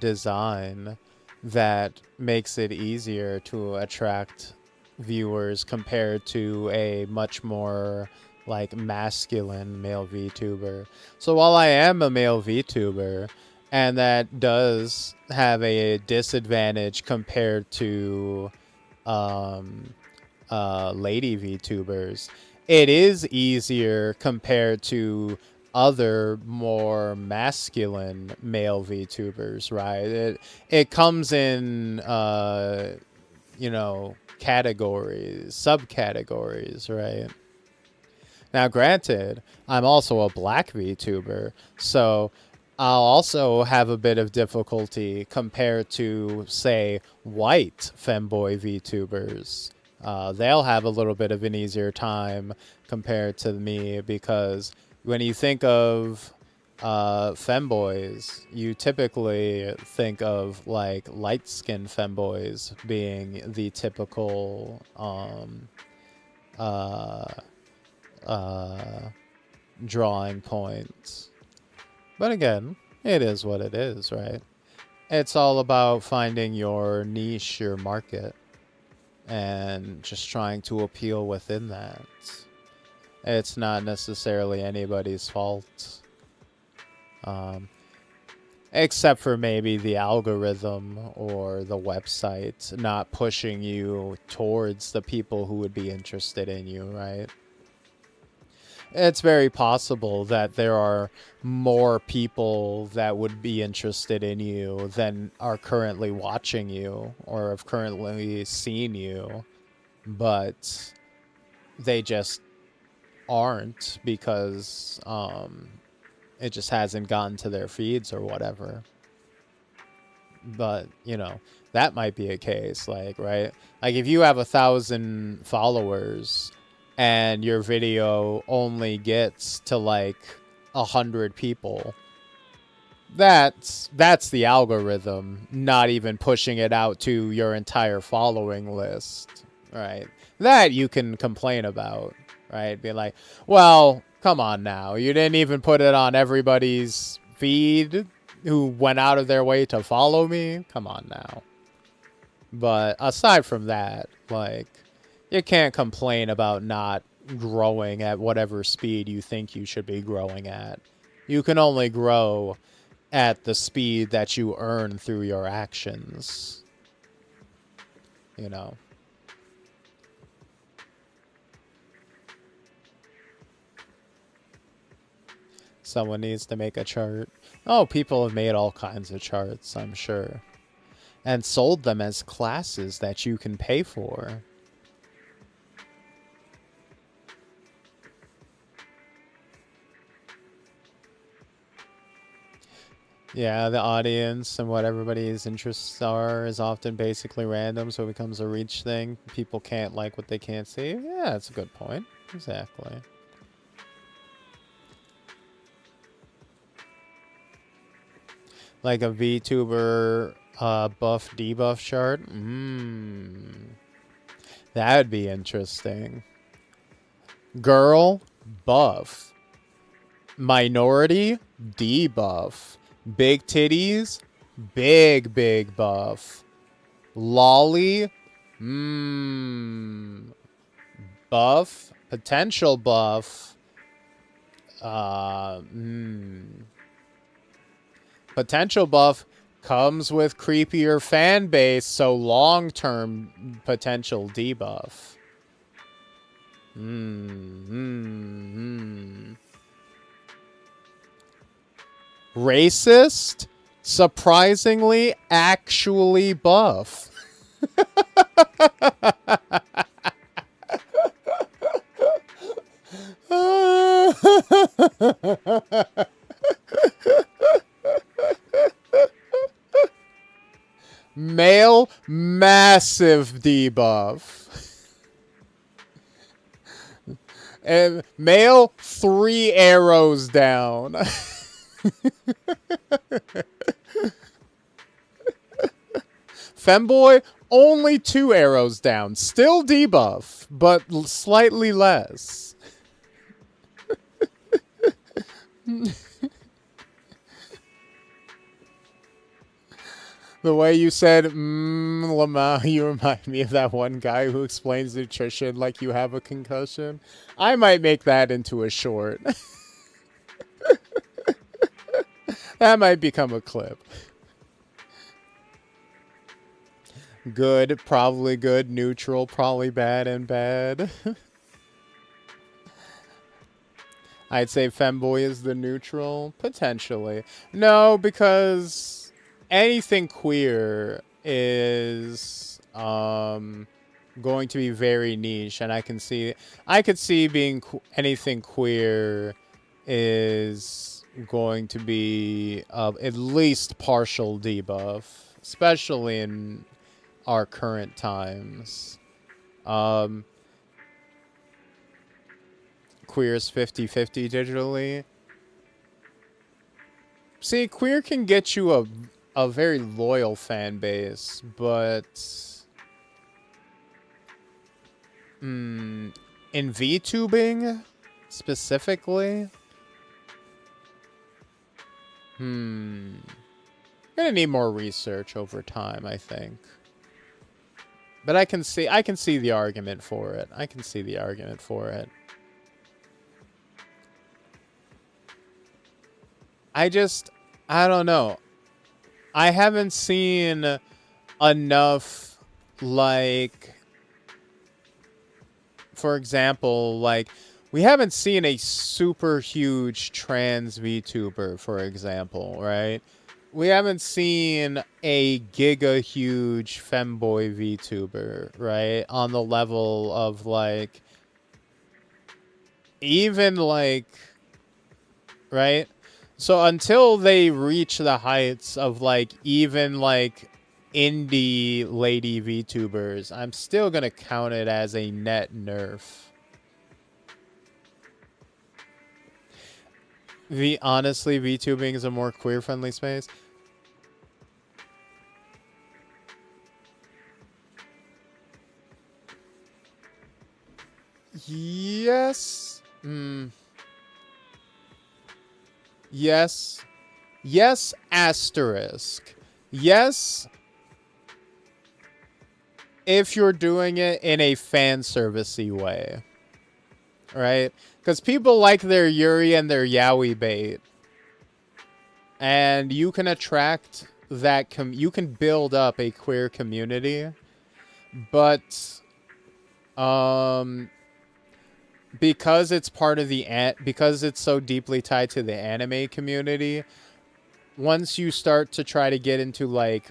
design that makes it easier to attract viewers compared to a much more like masculine male VTuber. So while I am a male VTuber, and that does have a disadvantage compared to lady VTubers, it is easier compared to other more masculine male VTubers, right? It comes in you know, categories, subcategories, right? Now, granted, I'm also a black VTuber, so I'll also have a bit of difficulty compared to, say, white femboy VTubers. They'll have a little bit of an easier time compared to me, because when you think of femboys, you typically think of like light-skinned femboys being the typical drawing points. But again, it is what it is, right? It's all about finding your niche, your market, and just trying to appeal within that. It's not necessarily anybody's fault. Except for maybe the algorithm or the website not pushing you towards the people who would be interested in you, right? It's very possible that there are more people that would be interested in you than are currently watching you or have currently seen you, but they just aren't because it just hasn't gotten to their feeds or whatever. But, you know, that might be a case, like, right? Like, if you have 1,000 followers and your video only gets to, like, 100 people, that's the algorithm not even pushing it out to your entire following list, right? That you can complain about, right? Be like, well, come on now. You didn't even put it on everybody's feed who went out of their way to follow me. Come on now. But aside from that, like, you can't complain about not growing at whatever speed you think you should be growing at. You can only grow at the speed that you earn through your actions. You know. Someone needs to make a chart. Oh, people have made all kinds of charts, I'm sure. And sold them as classes that you can pay for. Yeah, the audience and what everybody's interests are is often basically random, so it becomes a reach thing. People can't like what they can't see. Yeah, that's a good point. Exactly. Like a VTuber buff debuff chart? That would be interesting. Girl, buff. Minority, debuff. Big titties, big buff. Lolly, buff. Potential buff. Potential buff comes with creepier fan base, so long-term potential debuff. Racist? Surprisingly, actually buff. Male, massive debuff. And male, 3 arrows down. Femboy, only 2 arrows down. Still debuff, but slightly less. The way you said, Lamau, you remind me of that one guy who explains nutrition like you have a concussion. I might make that into a short. That might become a clip. Good, probably good. Neutral, probably bad and bad. I'd say femboy is the neutral. Potentially. No, because anything queer is going to be very niche, and I could see being anything queer is going to be at least partial debuff, especially in our current times. Queer's 50-50 digitally. See, queer can get you a very loyal fan base, but in VTubing specifically, gonna need more research over time, I think. But I can see the argument for it. I can see the argument for it. I don't know. I haven't seen enough, like, for example, like, we haven't seen a super huge trans VTuber, for example, right? We haven't seen a giga huge femboy VTuber, right? On the level of, like, even, like, right? So until they reach the heights of, like, even, like, indie lady VTubers, I'm still gonna count it as a net nerf. Honestly, VTubing is a more queer-friendly space. Yes. Yes. Yes, asterisk. Yes, if you're doing it in a fan servicey way. Right? Because people like their Yuri and their Yaoi bait. And you can attract that... you can build up a queer community. But... because it's part of the because it's so deeply tied to the anime community, once you start to try to get into, like,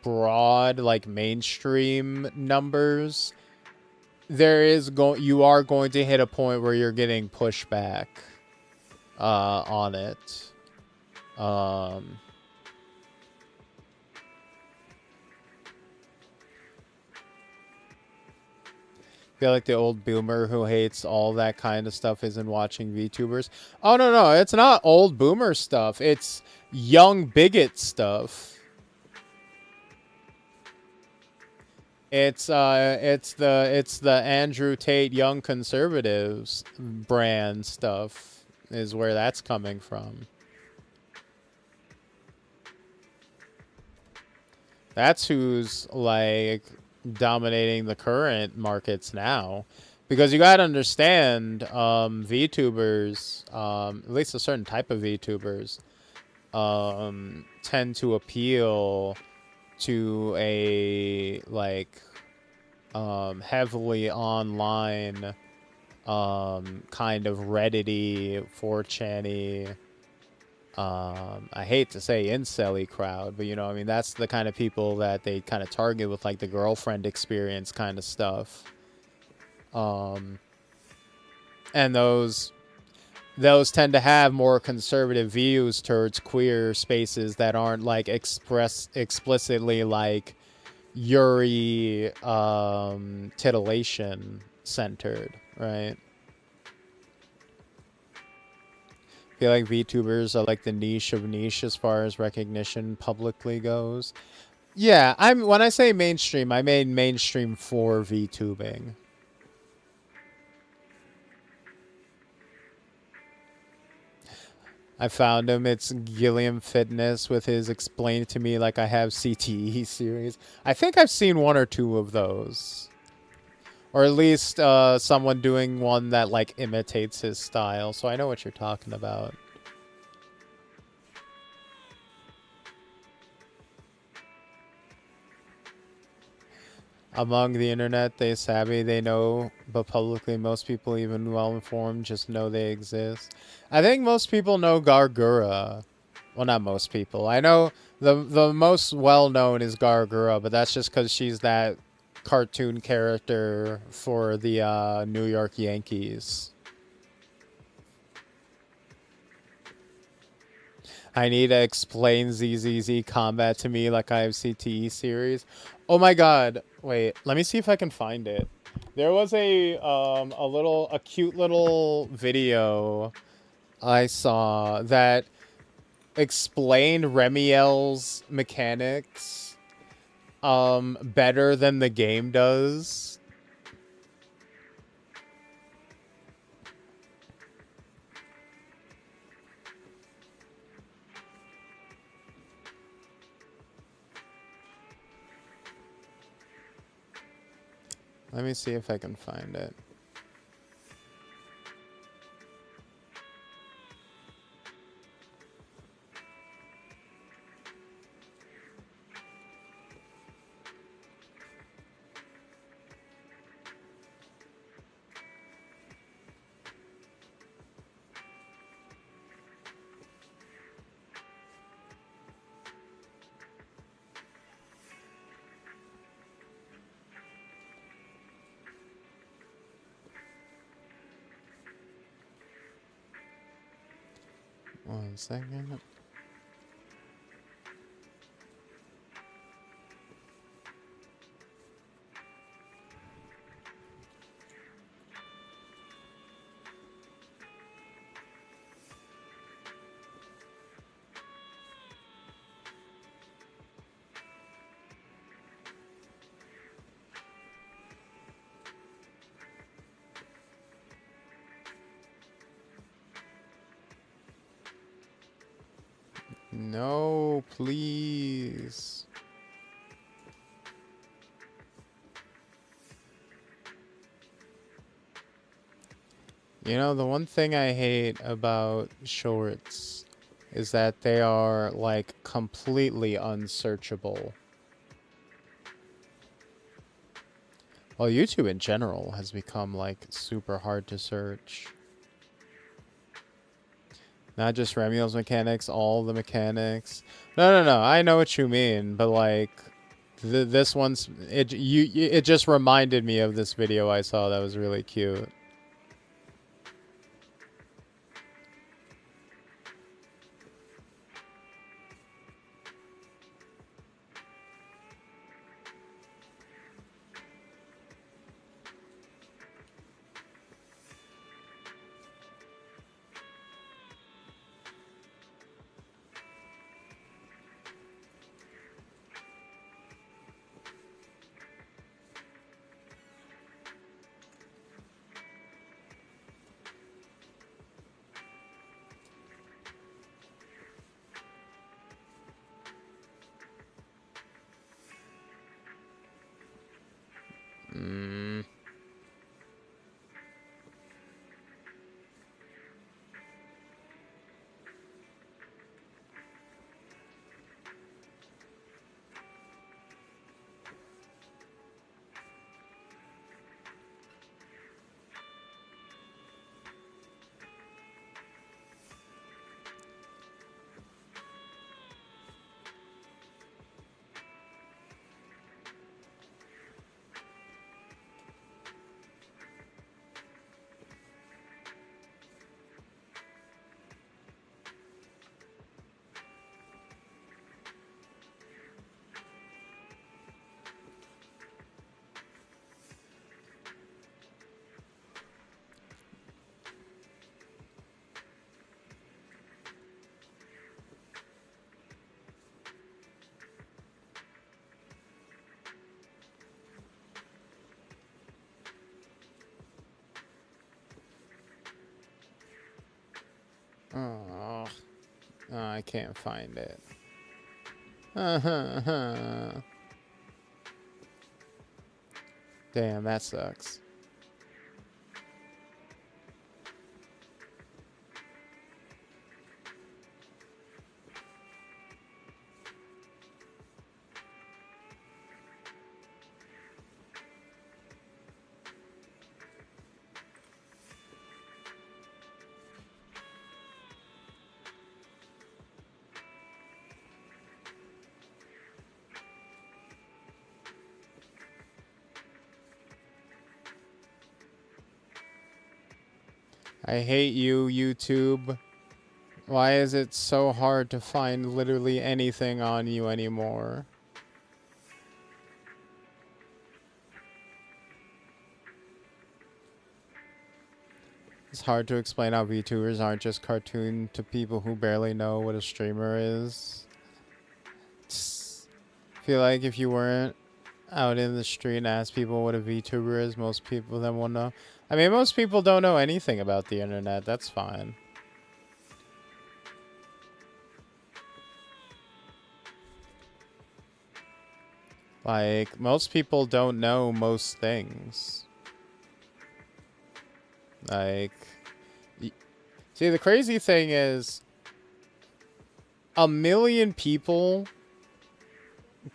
broad, like, mainstream numbers, you are going to hit a point where you're getting pushback on it. Feel like the old boomer who hates all that kind of stuff isn't watching VTubers. Oh, no, it's not old boomer stuff. It's young bigot stuff. It's the Andrew Tate Young Conservatives brand stuff is where that's coming from. That's who's, like, dominating the current markets now, because you gotta understand, VTubers, at least a certain type of VTubers, tend to appeal to a, like, heavily online, kind of Reddit-y, 4chan-y, I hate to say incel-y crowd, but, you know, I mean, that's the kind of people that they kind of target with, like, the girlfriend experience kind of stuff. And those tend to have more conservative views towards queer spaces that aren't, like, explicitly, like, Yuri, titillation centered, right? I feel like VTubers are like the niche of niche as far as recognition publicly goes. Yeah, when I say mainstream, I mean mainstream for VTubing. I found him. It's Gilliam Fitness with his Explain It to Me Like I Have CTE series. I think I've seen 1 or 2 of those. Or at least someone doing one that like imitates his style. So I know what you're talking about. Among the internet, they savvy, they know, but publicly most people, even well-informed, just know they exist. I think most people know Gargura. Well, not most people. I know the most well-known is Gargura, but that's just because she's that cartoon character for the New York Yankees. I need to explain ZZZ Combat to me like I have CTE series. Oh my god. Wait, let me see if I can find it. There was a cute little video I saw that explained Remiel's mechanics better than the game does. Let me see if I can find it. One second. No, please. You know, the one thing I hate about shorts is that they are, like, completely unsearchable. Well, YouTube in general has become, like, super hard to search. Not just Remiel's mechanics, all the mechanics. No, I know what you mean, but, like, this one's... It just reminded me of this video I saw that was really cute. I can't find it. Damn, that sucks. I hate you, YouTube. Why is it so hard to find literally anything on you anymore? It's hard to explain how VTubers aren't just cartoon to people who barely know what a streamer is. I feel like if you weren't out in the street and asked people what a VTuber is, most people then will know. I mean, most people don't know anything about the internet. That's fine. Like, most people don't know most things. Like, see, the crazy thing is, 1 million people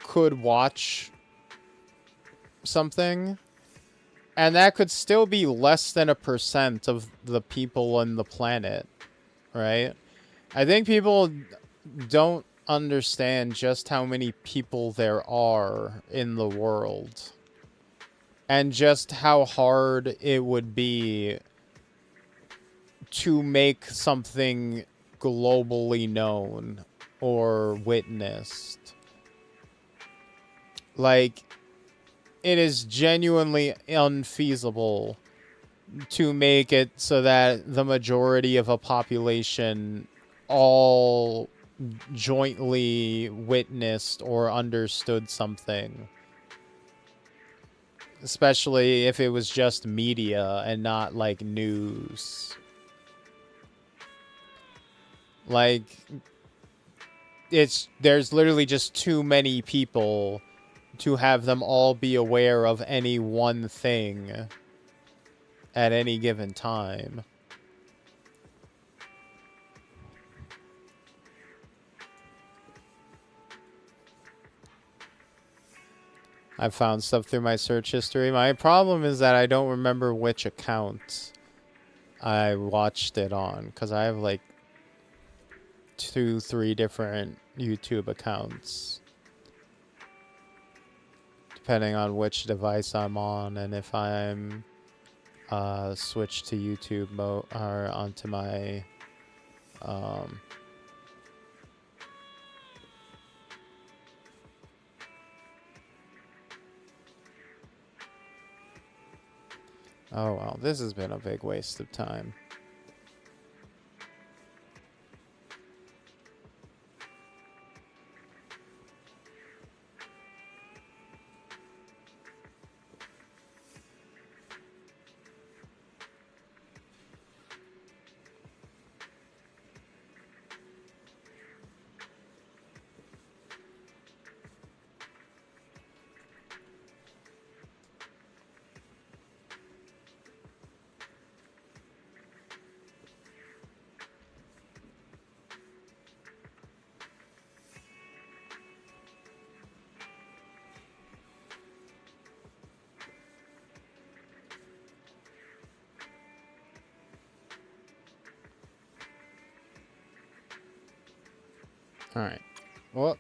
could watch something, and that could still be less than 1% of the people on the planet, right? I think people don't understand just how many people there are in the world, and just how hard it would be to make something globally known or witnessed. Like, it is genuinely unfeasible to make it so that the majority of a population all jointly witnessed or understood something. Especially if it was just media and not, like, news. Like, there's literally just too many people to have them all be aware of any one thing at any given time. I found stuff through my search history. My problem is that I don't remember which account I watched it on, because I have like 2-3 different YouTube accounts, depending on which device I'm on and if I'm switched to YouTube mode or onto my oh well, this has been a big waste of time. Alright. Well,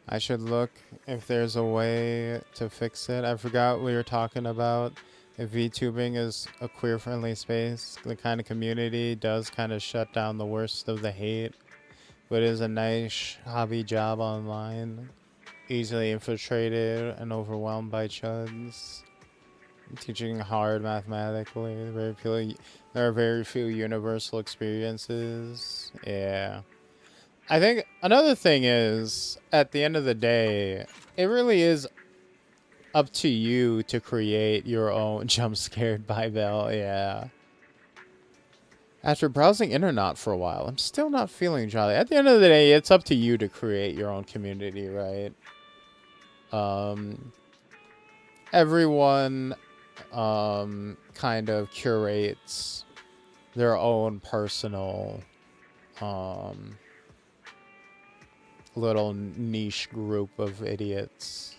I should look if there's a way to fix it. I forgot we were talking about if VTubing is a queer-friendly space. The kind of community does kind of shut down the worst of the hate, but is a nice hobby job online. Easily infiltrated and overwhelmed by chuds. Teaching hard mathematically. There are very few universal experiences. Yeah. I think another thing is, at the end of the day, it really is up to you to create your own. Jump scared by Belle, yeah. After browsing internet for a while, I'm still not feeling jolly. At the end of the day, it's up to you to create your own community, right? Everyone kind of curates their own personal little niche group of idiots.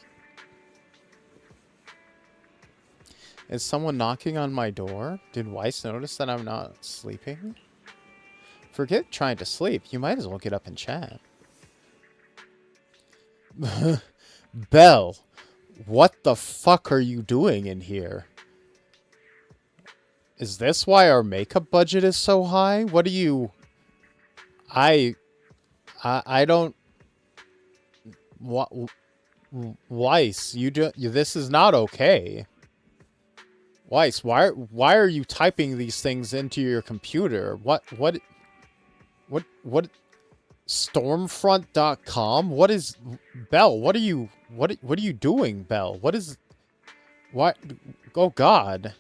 Is someone knocking on my door? Did Weiss notice that I'm not sleeping? Forget trying to sleep. You might as well get up and chat. Belle, what the fuck are you doing in here? Is this why our makeup budget is so high? What do you... I don't... What... Weiss, this is not okay. Weiss, why are you typing these things into your computer? What Stormfront.com? What is... Belle, what are you doing, Belle? What is... What? Oh, God.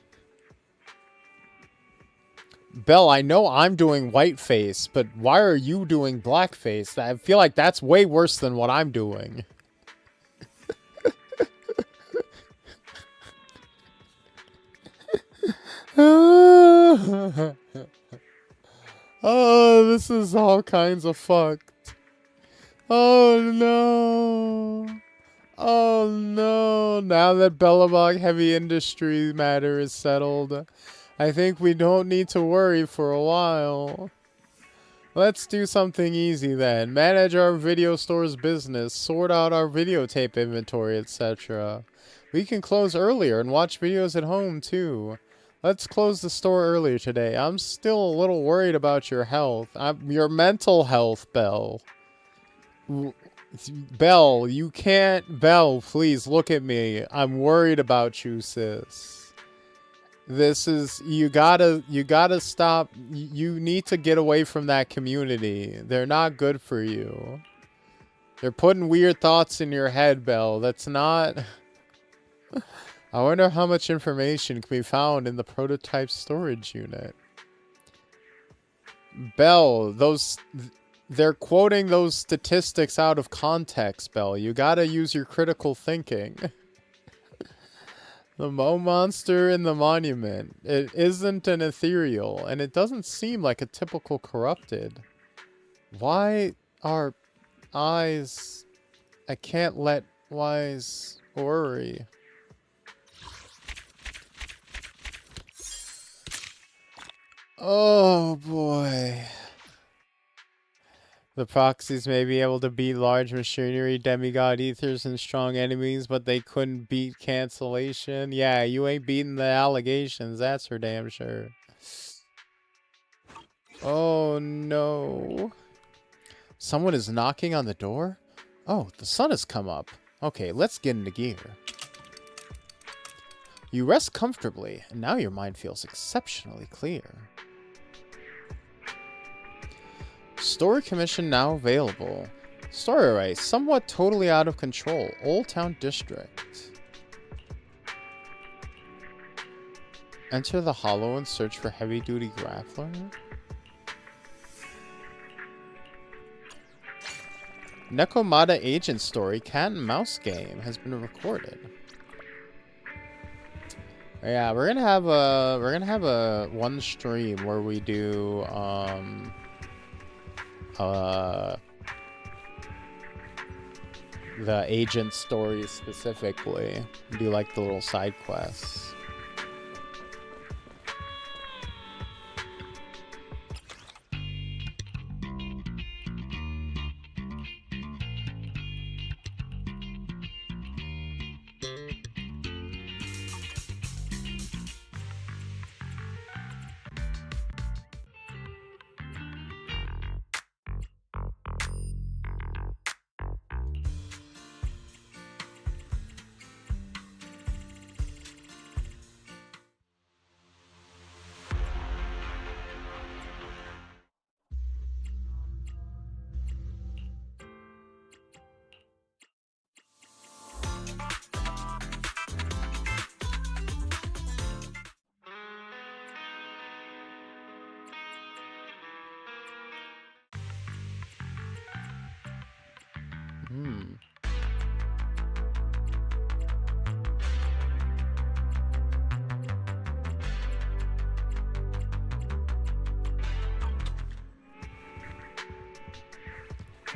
Belle, I know I'm doing whiteface, but why are you doing blackface? I feel like that's way worse than what I'm doing. Oh, this is all kinds of fucked. Oh, no. Oh, no. Now that Belobog heavy industry matter is settled, I think we don't need to worry for a while. Let's do something easy then. Manage our video store's business, sort out our videotape inventory, etc. We can close earlier and watch videos at home too. Let's close the store earlier today. I'm still a little worried about your health. Your mental health, Belle. Belle, you can't... Belle, please look at me. I'm worried about you, sis. This is... You gotta stop. You need to get away from that community. They're not good for you. They're putting weird thoughts in your head, Belle. That's not... I wonder how much information can be found in the prototype storage unit. Belle, they're quoting those statistics out of context, Belle. You gotta use your critical thinking. The Mo monster in the monument. It isn't an ethereal, and it doesn't seem like a typical corrupted. Why are eyes... I can't let Wise worry. Oh boy. The proxies may be able to beat large machinery, demigod ethers, and strong enemies, but they couldn't beat cancellation. Yeah, you ain't beating the allegations, that's for damn sure. Oh no. Someone is knocking on the door? Oh, the sun has come up. Okay, let's get into gear. You rest comfortably, and now your mind feels exceptionally clear. Story commission now available. Story array, somewhat totally out of control. Old Town District. Enter the hollow and search for heavy-duty grappler. Nekomata agent story, cat and mouse game has been recorded. Yeah, we're gonna have a one stream where we do the agent story specifically. Do like the little side quests.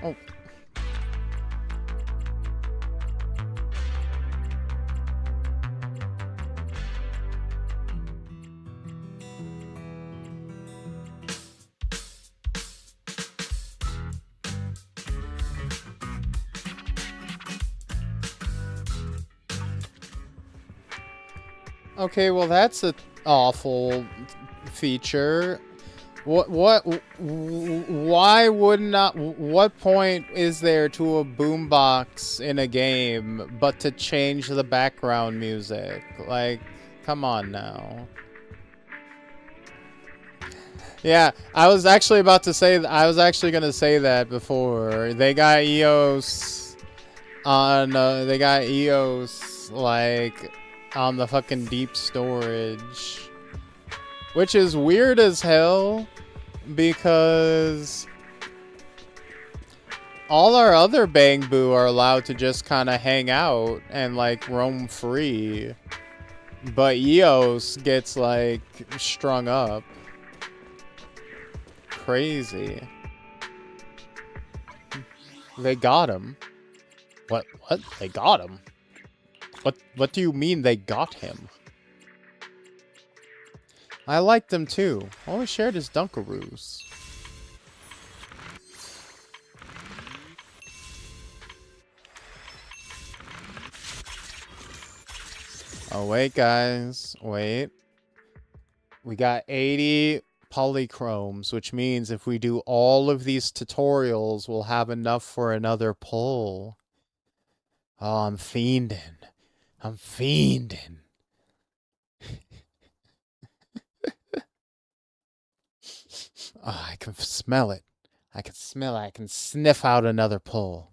Oh. Okay, well that's an awful feature. Why would not, what point is there to a boombox in a game but to change the background music? Like, come on now. Yeah, I was actually going to say that before. They got EOS on, like, on the fucking deep storage. Which is weird as hell, because all our other Bang Boo are allowed to just kind of hang out and, like, roam free. But EOS gets, like, strung up. Crazy. They got him. What? They got him? What do you mean they got him? I liked them too. All we shared is Dunkaroos. Oh, wait, guys. Wait. We got 80 polychromes, which means if we do all of these tutorials, we'll have enough for another pull. Oh, I'm fiending. I'm fiending. Oh, I can smell it. I can smell it. I can sniff out another pull.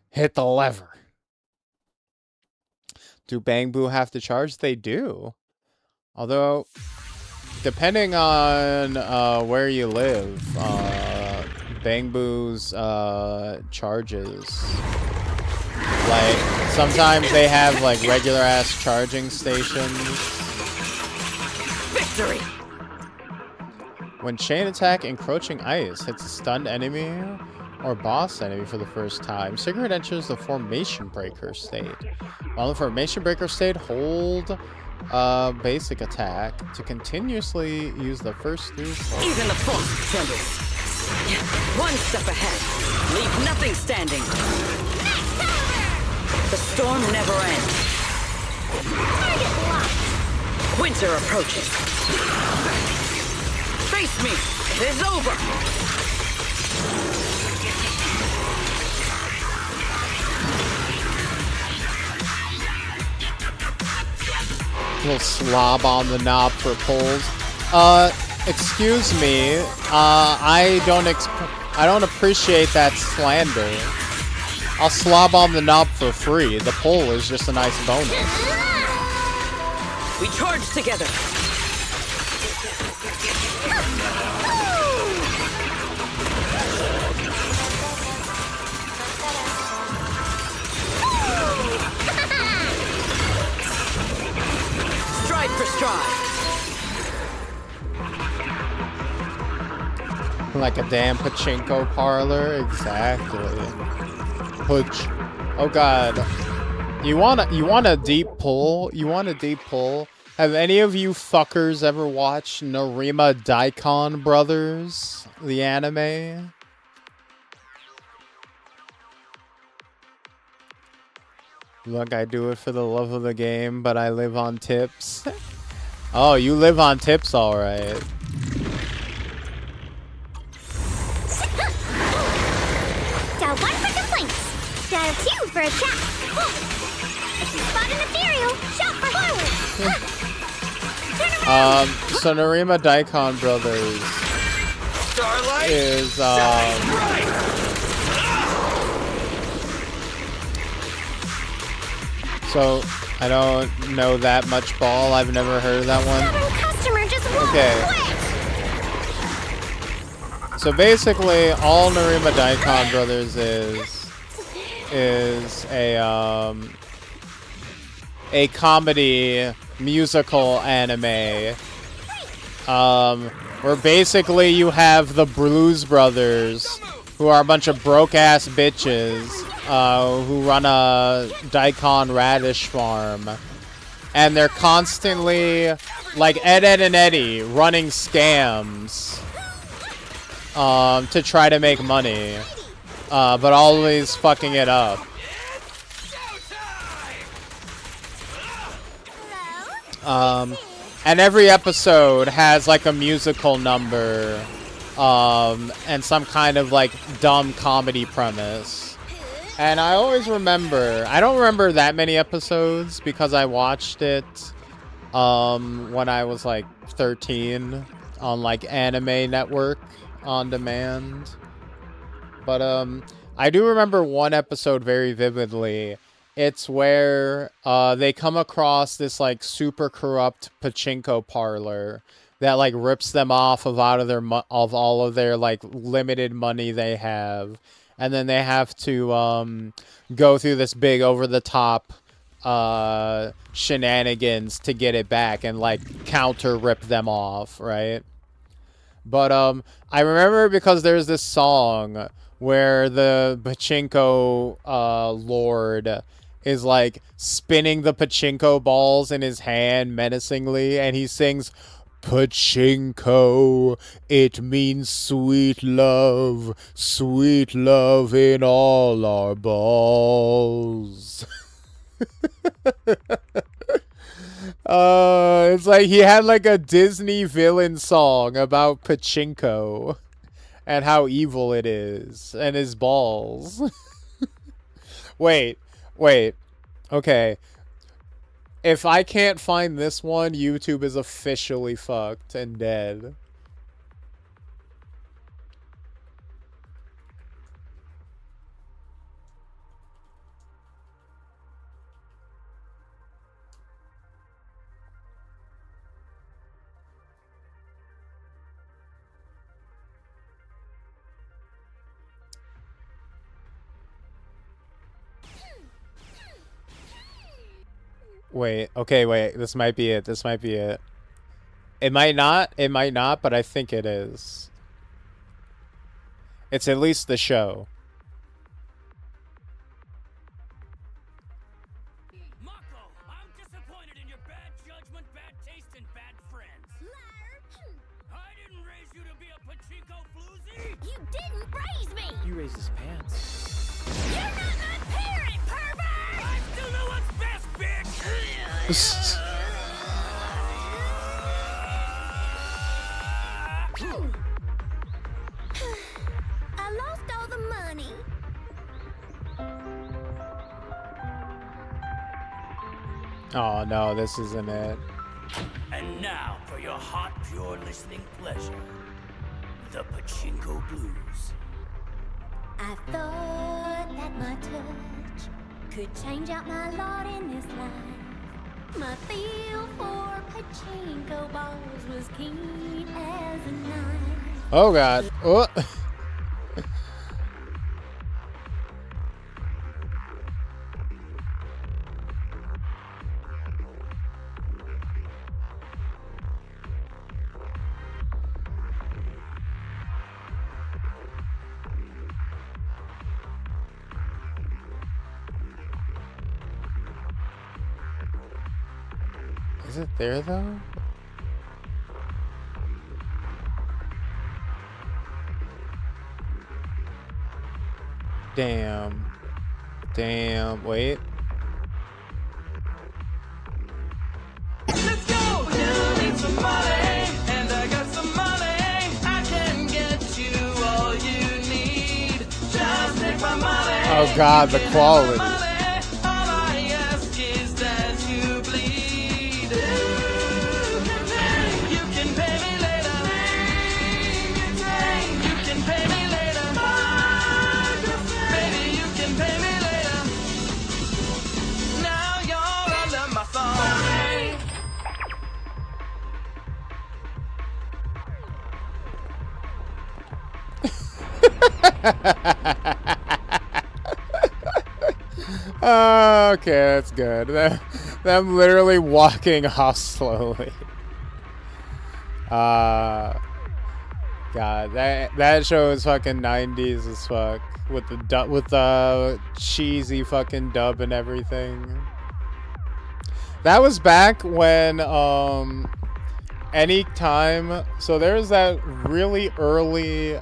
Hit the lever. Do Bang Boo have to charge? They do. Although, depending on where you live, Bang Boo's charges. Like, sometimes they have, like, regular-ass charging stations. Victory! When Chain Attack Encroaching Ice hits a stunned enemy or boss enemy for the first time, Cigarette enters the Formation Breaker state. While in Formation Breaker state, hold basic attack to continuously use the first two. Even the frost trembles. One step ahead. Leave nothing standing. The storm never ends. Target locked. Winter approaches. Face me. It is over. Little slob on the knob for pulls. Excuse me. I don't appreciate that slander. I'll slob on the knob for free. The pull is just a nice bonus. We charge together. Stride for stride. Like a damn pachinko parlor, exactly. Pooch. Oh god. You want a deep pull? You want a deep pull? Have any of you fuckers ever watched Narima Daikon Brothers? The anime? Look, I do it for the love of the game, but I live on tips. Oh, you live on tips, alright. Dial 1 for complaints. Dial 2 for a chat. If you spot an ethereal, shout for forward. So Narima Daikon Brothers is so I don't know that much ball. I've never heard of that one. Customer just won't okay. quit. So basically, all Narima Daikon Brothers is a comedy musical anime. Where basically you have the Blues Brothers, who are a bunch of broke-ass bitches, who run a daikon radish farm. And they're constantly, like Ed, Ed, and Eddie, running scams to try to make money, but always fucking it up. And every episode has like a musical number, and some kind of like dumb comedy premise. And I always remember, I don't remember that many episodes because I watched it when I was like 13 on like Anime Network on demand. But I do remember one episode very vividly. It's where they come across this like super corrupt pachinko parlor that like rips them off of all of their like limited money they have, and then they have to go through this big over the top shenanigans to get it back and like counter rip them off, right? But I remember because there's this song where the pachinko lord is like spinning the pachinko balls in his hand menacingly, and he sings, "Pachinko, it means sweet love in all our balls." It's like he had like a Disney villain song about pachinko and how evil it is and his balls. Wait. Okay. If I can't find this one, YouTube is officially fucked and dead. Wait, okay, wait. This might be it. It might not, but I think it is. It's at least the show. Mako, I'm disappointed in your bad judgment, bad taste, and bad friends. Liar! I didn't raise you to be a pachinko floozy! You didn't raise me! You raised his pants. You're not my parent, pervert! I still know what's best, bitch! I lost all the money. Oh no, this isn't it. And now for your hot, pure listening pleasure. The Pachinko Blues. I thought that my touch could change out my lot in this life. My feel for pachinko balls was keen as a knife. Oh god. Oh. Is it there though? Damn. Wait. Let's go! You need some money, and I got some money. I can get you all you need. Just take my money. Oh god, the quality. Okay, that's good. Them literally walking off slowly. God, that show is fucking 90s as fuck with the cheesy fucking dub and everything. That was back when anytime, so there's that really early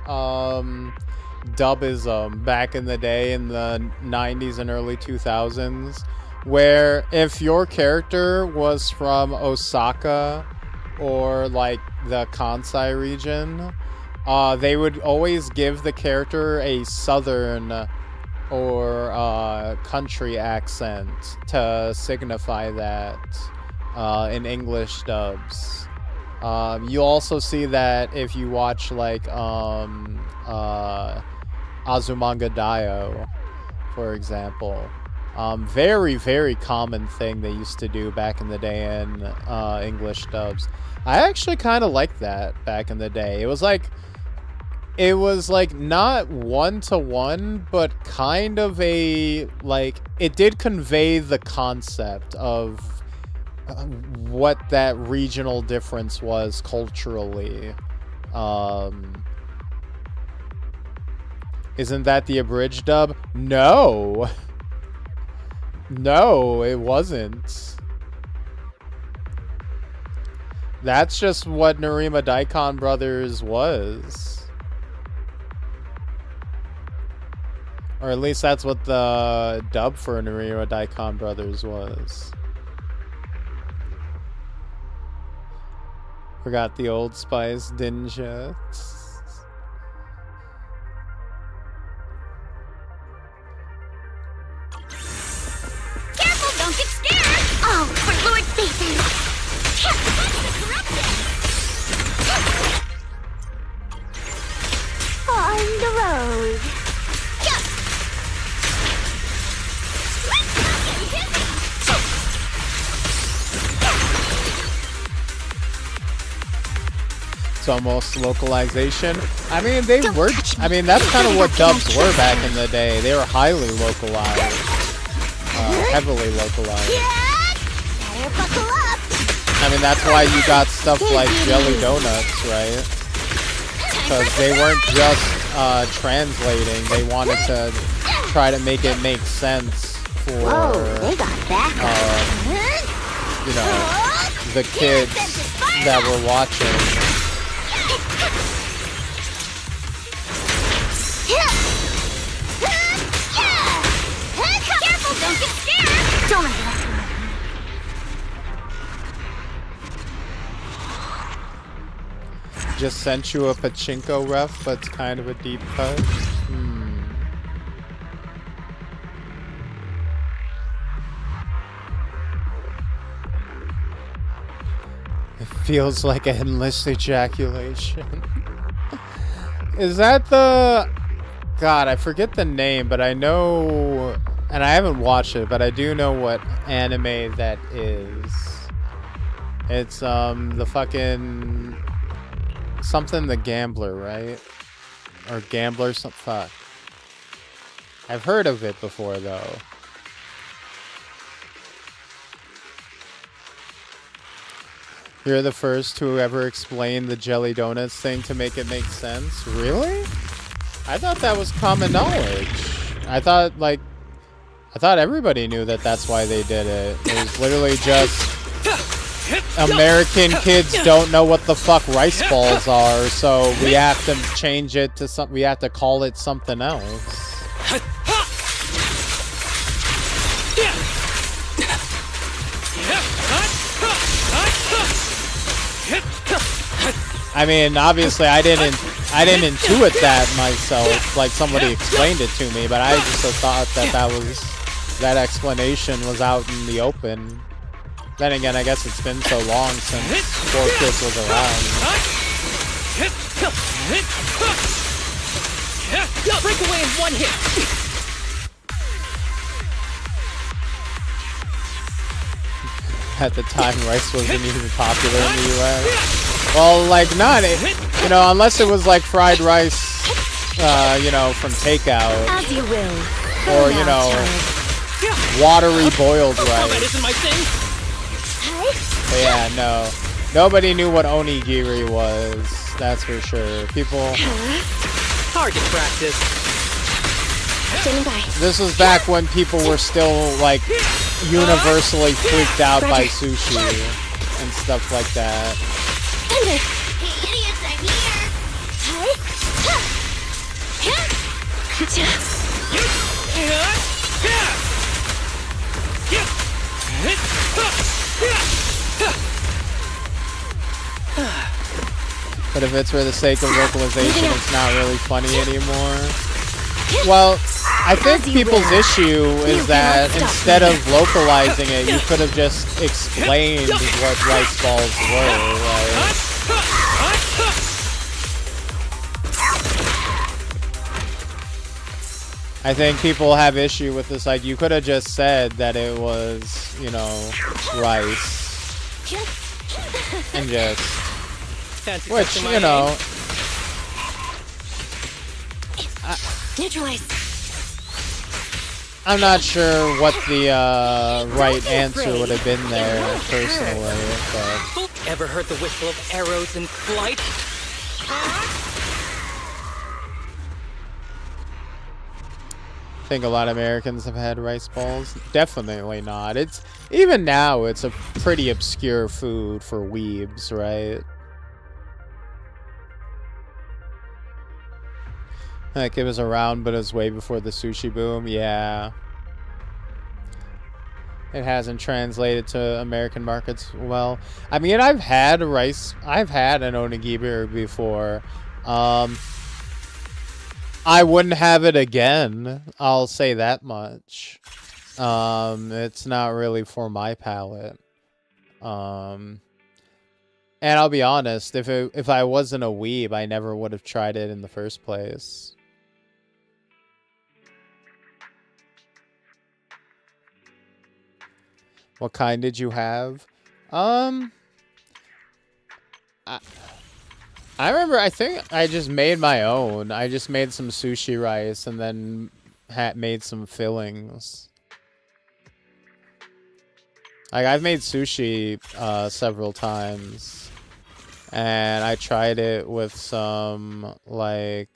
dubism back in the day in the 90s and early 2000s, where if your character was from Osaka or like the Kansai region, they would always give the character a southern or country accent to signify that in English dubs. You also see that if you watch like Azumanga Daioh, for example. Very, very common thing they used to do back in the day in English dubs. I actually kind of liked that back in the day. It was like not one-to-one, but kind of a, like, it did convey the concept of what that regional difference was culturally. Isn't that the abridged dub? No. No, it wasn't. That's just what Narima Daikon Brothers was. Or at least that's what the dub for Narima Daikon Brothers was. Forgot the Old Spice, didn't you? Careful, don't get scared! Oh, for Lord Satan! On the road. It's almost localization. I mean, they were. I mean, that's kind of what dubs were back in the day. They were highly localized, heavily localized. I mean, that's why you got stuff like jelly donuts, right? Because they weren't just translating. They wanted to try to make it make sense for you know, the kids that were watching. Careful, don't get scared! Don't Just sent you a pachinko ref, but it's kind of a deep cut. It feels like endless ejaculation. Is that the... God, I forget the name, but I know... And I haven't watched it, but I do know what anime that is. It's, the fucking... Something the Gambler, right? Or Gambler, some fuck. I've heard of it before, though. You're the first to ever explain the jelly donuts thing to make it make sense? Really? I thought that was common knowledge. I thought everybody knew that that's why they did it. It was literally just American kids don't know what the fuck rice balls are, so we have to change it to something. We have to call it something else. I mean, obviously, I didn't intuit that myself. Like somebody explained it to me, but I just thought that explanation was out in the open. Then again, I guess it's been so long since 4Kids was around. Break away in one hit. At the time, rice wasn't even popular in the US. Well, like, not, you know, unless it was like fried rice you know, from takeout. As you will. Or, you know, watery boiled rice. That isn't my thing. But yeah, no. Nobody knew what onigiri was. That's for sure. People... Target practice. This was back when people were still, like, universally freaked out by sushi and stuff like that. But if it's for the sake of localization, it's not really funny anymore. Well, I think people's issue is that instead of localizing it, you could have just explained what rice balls were, right? I think people have issue with this, like, you could have just said that it was, you know, rice. And just... Which, you know... Neutralize. I'm not sure what the right answer would have been there, personally, but... Ever heard the whistle of arrows in flight? I think a lot of Americans have had rice balls. Definitely not. It's even now, it's a pretty obscure food for weebs, right? Like, it was around, but it was way before the sushi boom. Yeah. It hasn't translated to American markets well. I mean, I've had an onigiri before. I wouldn't have it again. I'll say that much. It's not really for my palate. And I'll be honest, if I wasn't a weeb, I never would have tried it in the first place. What kind did you have? I remember, I think I just made my own. I just made some sushi rice and then made some fillings. Like, I've made sushi several times. And I tried it with some, like,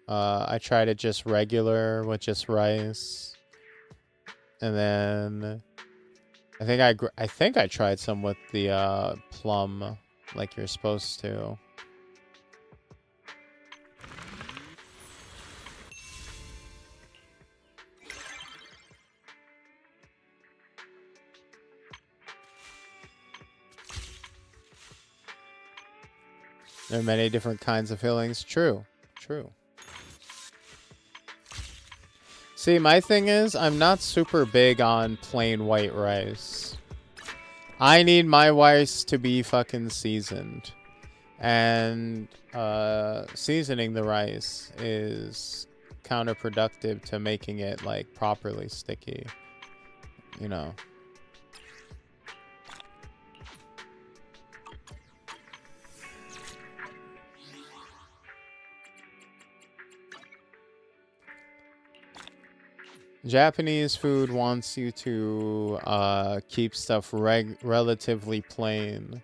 I tried it just regular with just rice. And then... I think I tried some with the plum, like you're supposed to. There are many different kinds of fillings. True. True. See, my thing is, I'm not super big on plain white rice. I need my rice to be fucking seasoned. And seasoning the rice is counterproductive to making it, like, properly sticky. You know. Japanese food wants you to keep stuff relatively plain.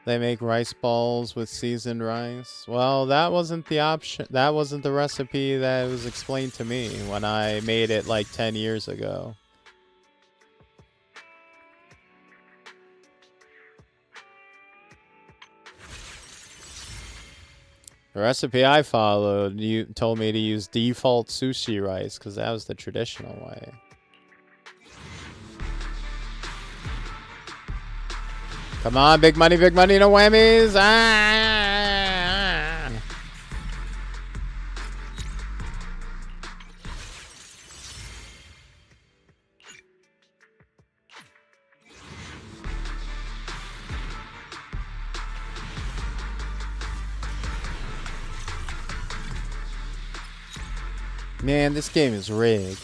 They make rice balls with seasoned rice. Well, that wasn't the option. That wasn't the recipe that was explained to me when I made it like 10 years ago. The recipe I followed, you told me to use default sushi rice because that was the traditional way. Come on, big money, no whammies. Ah! Man, this game is rigged.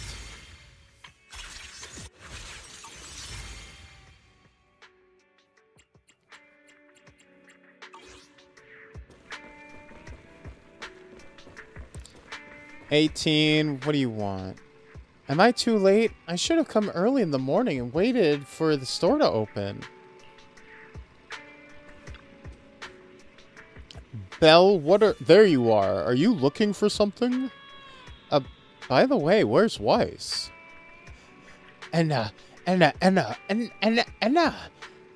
18, what do you want? Am I too late? I should have come early in the morning and waited for the store to open. Belle, there you are. Are you looking for something? By the way, where's Weiss? Anna.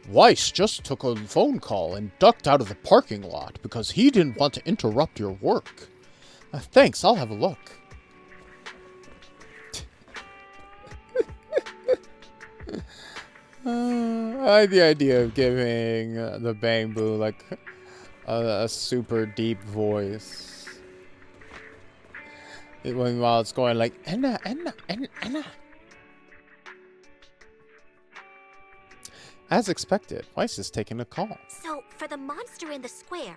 Weiss just took a phone call and ducked out of the parking lot because he didn't want to interrupt your work. Thanks, I'll have a look. I like the idea of giving the Bamboo like a super deep voice. While it's going like, Anna. As expected, Weiss is taking a call. So, for the monster in the square,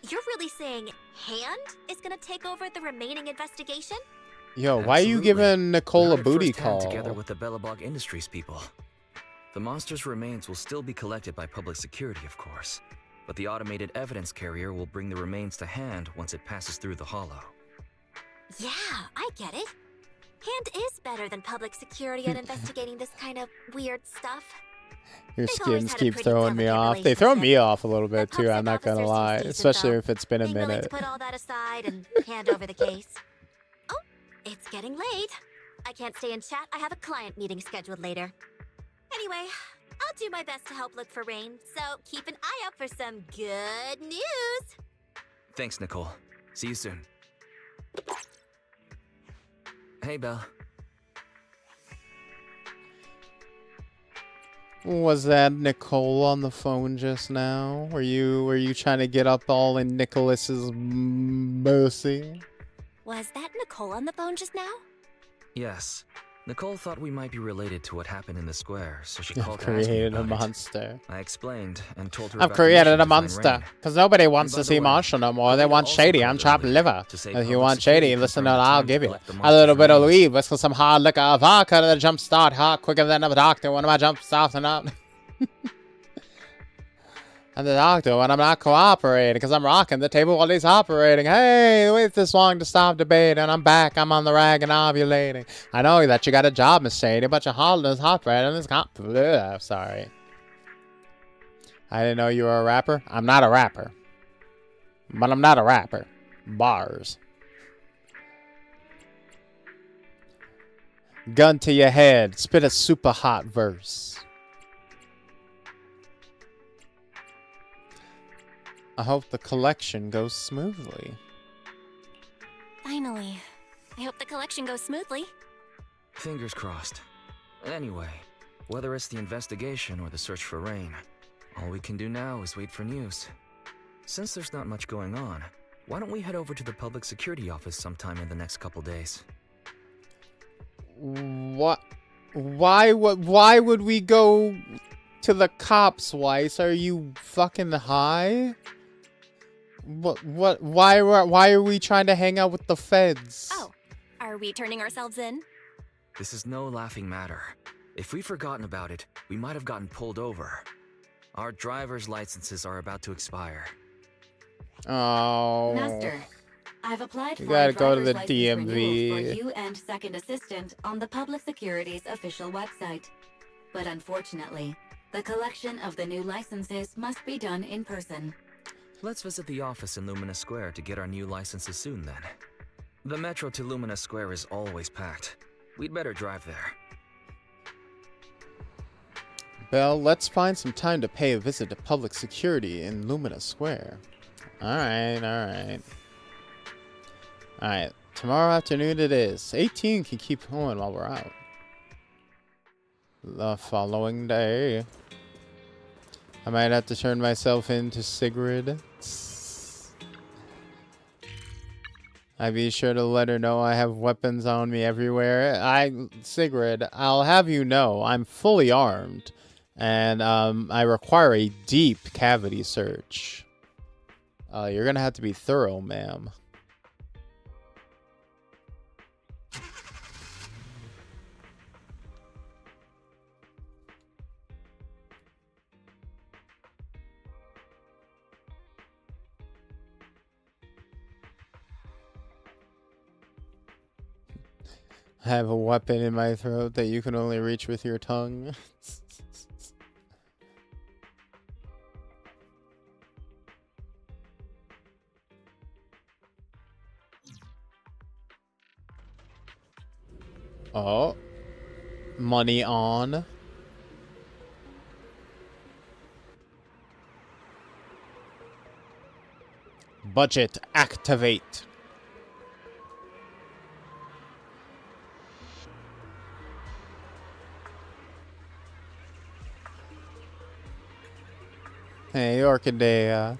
you're really saying Hand is gonna take over the remaining investigation? Yo, why are you giving Nicole a booty call? Together with the Belobog Industries people. The monster's remains will still be collected by public security, of course, but the automated evidence carrier will bring the remains to Hand once it passes through the hollow. Yeah, I get it. Hand is better than public security at investigating this kind of weird stuff. Your skins keep throwing me off. They throw me off a little bit too, I'm not gonna lie. Especially if it's been a minute. To put all that aside and hand over the case. Oh, it's getting late. I can't stay and chat. I have a client meeting scheduled later. Anyway, I'll do my best to help look for Rain, so keep an eye out for some good news. Thanks, Nicole. See you soon. Hey, Belle. Was that Nicole on the phone just now? Were you trying to get up all in Nicholas's mercy? Was that Nicole on the phone just now? Yes. Nicole thought we might be related to what happened in the square, so she called I've to ask me created a about it. monster. I explained and told her I've about the created mission a to find monster. Rain. Because nobody wants And to by see the way, Marshall no more. They Kalina want also Shady. called I'm chopped earlier liver. to say If you public want security Shady, listen to confirmed it. the I'll time to give you collect the a monster's little bit of remains. weed. With some hard liquor. Vodka to the jump start. Hot quicker than a doctor when my jump starting up. And the doctor when I'm not cooperating because I'm rocking the table while he's operating. Hey, wait this long to stop debating. I'm back. I'm on the rag and ovulating. I know that you got a job, Miss Shady, but your holidays hot bread and it's got. Sorry. I didn't know you were a rapper. I'm not a rapper. But I'm not a rapper. Bars. Gun to your head. Spit a super hot verse. I hope the collection goes smoothly. Finally. I hope the collection goes smoothly. Fingers crossed. Anyway, whether it's the investigation or the search for Rain, all we can do now is wait for news. Since there's not much going on, why don't we head over to the public security office sometime in the next couple days? What? Why would we go to the cops, Weiss? Are you fucking high? Why are we trying to hang out with the feds? Oh, are we turning ourselves in? This is no laughing matter. If we'd forgotten about it, we might have gotten pulled over. Our driver's licenses are about to expire. Oh. Master, I've applied for You gotta a go to driver's the license renewal DMV. for you and second assistant on the Public Security's official website. But unfortunately, the collection of the new licenses must be done in person. Let's visit the office in Lumina Square to get our new licenses soon then. The metro to Lumina Square is always packed. We'd better drive there. Belle, let's find some time to pay a visit to public security in Lumina Square. Alright. Tomorrow afternoon it is. 18 can keep going while we're out. The following day, I might have to turn myself into Sigrid. I be sure to let her know I have weapons on me everywhere. Sigrid, I'll have you know, I'm fully armed. And I require a deep cavity search. You're gonna have to be thorough, ma'am. I have a weapon in my throat that you can only reach with your tongue. Oh. Money on. Budget activate. Hey, Orchidea.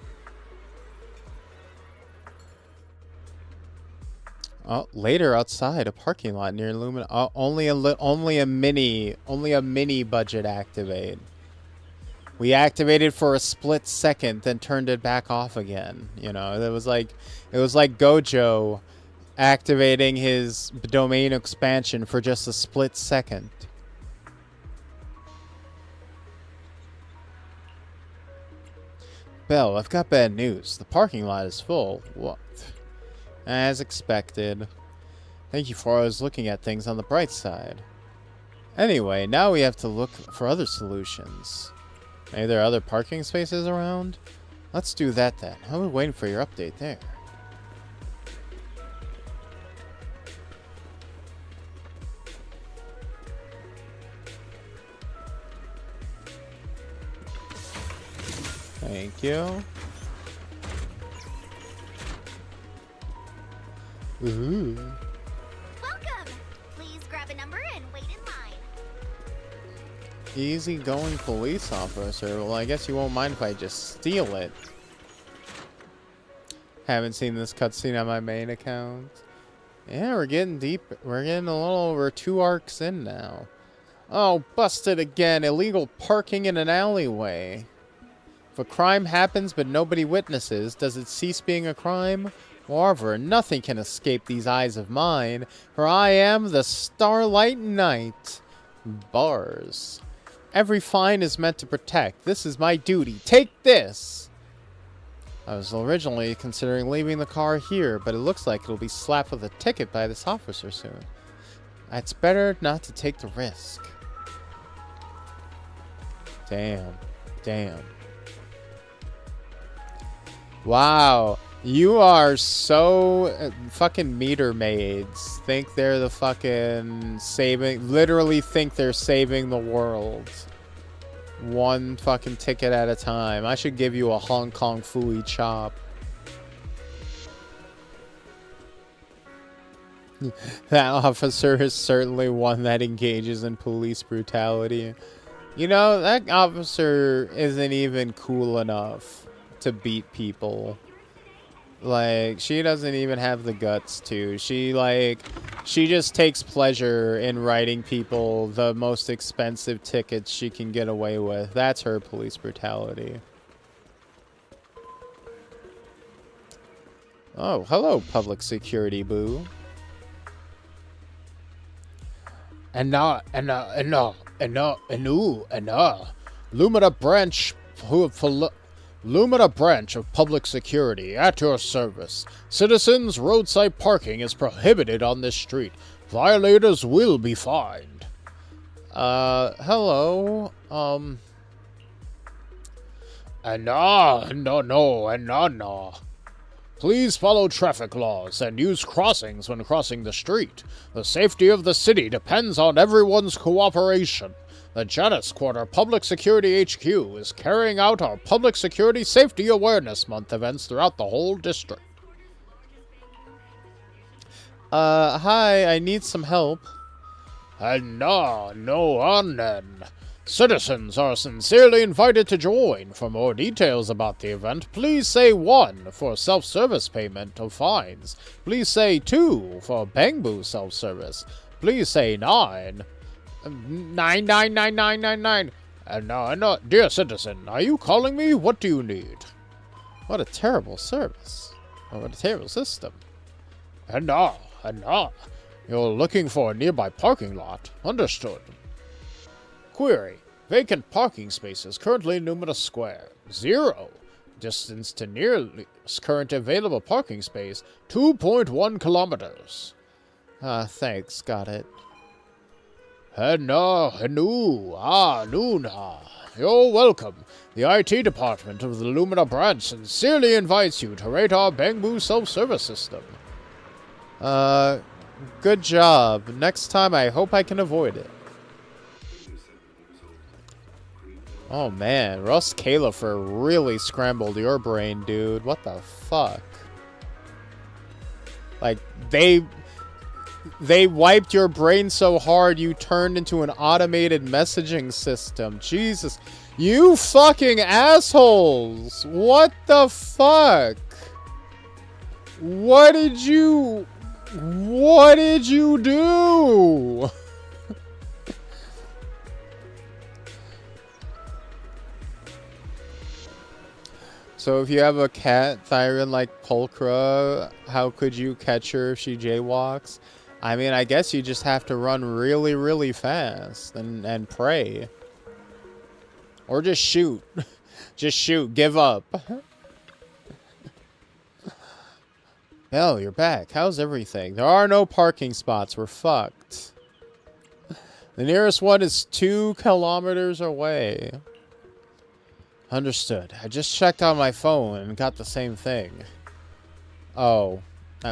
Oh, later outside a parking lot near Lumina. Oh, only a mini budget activate. We activated for a split second, then turned it back off again. You know, it was like Gojo activating his domain expansion for just a split second. Belle, I've got bad news. The parking lot is full. What? As expected. Thank you for always looking at things on the bright side. Anyway, now we have to look for other solutions. Maybe there are other parking spaces around? Let's do that then. I'll be waiting for your update there. Thank you. Ooh. Welcome! Please grab a number and wait in line. Easy-going police officer. Well, I guess you won't mind if I just steal it. Haven't seen this cutscene on my main account. Yeah, we're getting deep. We're getting a little over 2 arcs in now. Oh, busted again. Illegal parking in an alleyway. If a crime happens but nobody witnesses, does it cease being a crime? Moreover, nothing can escape these eyes of mine, for I am the Starlight Knight. Bars. Every fine is meant to protect. This is my duty. Take this! I was originally considering leaving the car here, but it looks like it'll be slapped with a ticket by this officer soon. It's better not to take the risk. Damn. Damn. Wow. You are so fucking meter maids. Think they're the fucking literally think they're saving the world. One fucking ticket at a time. I should give you a Hong Kong Fooey chop. That officer is certainly one that engages in police brutality. You know, that officer isn't even cool enough to beat people. Like, she doesn't even have the guts to. She just takes pleasure in writing people the most expensive tickets she can get away with. That's her police brutality. Oh, hello, public security boo. Lumina branch of public security at your service. Citizens, roadside parking is prohibited on this street. Violators will be fined. Hello. No. Please follow traffic laws and use crossings when crossing the street. The safety of the city depends on everyone's cooperation. The Janus Quarter Public Security HQ is carrying out our Public Security Safety Awareness Month events throughout the whole district. Hi, I need some help. Citizens are sincerely invited to join. For more details about the event, please say 1 for self-service payment of fines. Please say 2 for Bangbu self-service. Please say 9. 9. No. Dear citizen, are you calling me? What do you need? What a terrible service. What a terrible system. You're looking for a nearby parking lot. Understood. Query. Vacant parking spaces currently in Numina Square. 0. Distance to nearest current available parking space, 2.1 kilometers. Thanks, got it. Nuna. You're welcome. The IT department of the Lumina branch sincerely invites you to rate our Bangbu self-service system. Good job. Next time I hope I can avoid it. Oh man, Russ Califer really scrambled your brain, dude. What the fuck? Like, they wiped your brain so hard you turned into an automated messaging system. Jesus. You fucking assholes! What the fuck? What did you do? So if you have a cat, Thyron, like Pulchra, how could you catch her if she jaywalks? I mean, I guess you just have to run really, really fast and pray. Or just shoot. Just shoot. Give up. Hell, you're back. How's everything? There are no parking spots. We're fucked. The nearest one is 2 kilometers away. Understood. I just checked on my phone and got the same thing. Oh.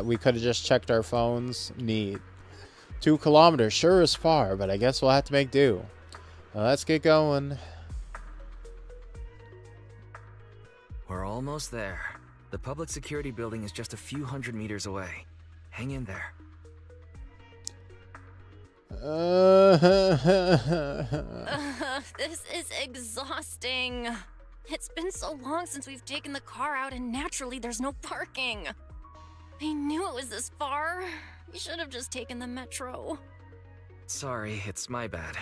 We could have just checked our phones? Neat. 2 kilometers sure is far, but I guess we'll have to make do. Well, let's get going. We're almost there. The public security building is just a few hundred meters away. Hang in there. This is exhausting. It's been so long since we've taken the car out, and naturally there's no parking. I knew it was this far. We should have just taken the metro. Sorry, it's my bad.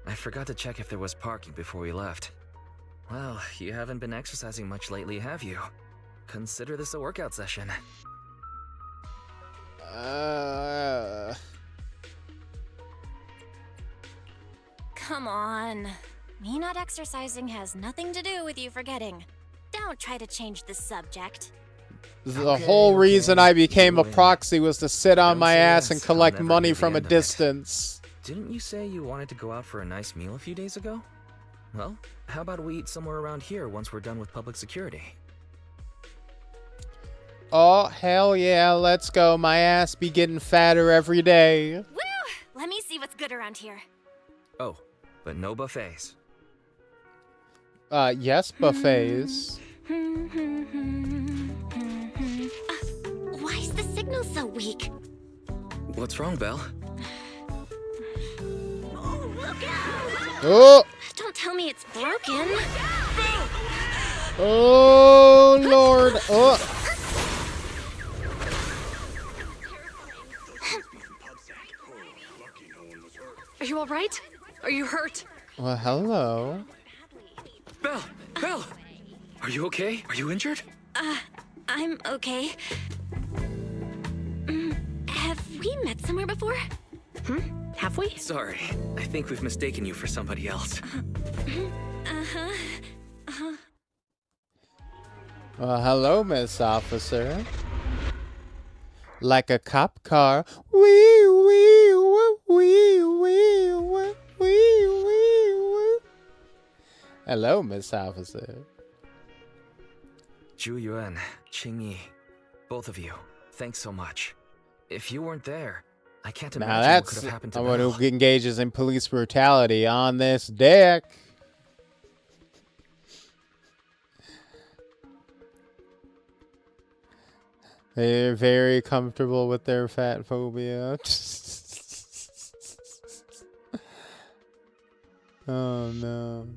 I forgot to check if there was parking before we left. Well, you haven't been exercising much lately, have you? Consider this a workout session. Come on. Me not exercising has nothing to do with you forgetting. Don't try to change the subject. The whole reason I became a proxy was to sit on my ass and collect money from a distance. Didn't you say you wanted to go out for a nice meal a few days ago? Well, how about we eat somewhere around here once we're done with public security? Oh, hell yeah, let's go. My ass be getting fatter every day. Woo! Let me see what's good around here. Oh, but no buffets. Yes, buffets. Why is the signal so weak? What's wrong, Belle? Oh, look out! Oh! Don't tell me it's broken. Oh, Lord. Oh. Are you all right? Are you hurt? Well, hello. Belle! Belle! Are you okay? Are you injured? I'm okay. Have we met somewhere before? Have we? Sorry, I think we've mistaken you for somebody else. Well, hello, Miss Officer. Like a cop car. Wee, wee, wee, wee, wee, wee, wee, wee. Hello, Miss Officer. Zhu Yuan, Qing Yi, both of you, thanks so much. If you weren't there, I can't imagine now what could that's have happened to someone Belle. who engages in police brutality on this deck. They're very comfortable with their fat phobia. Oh no.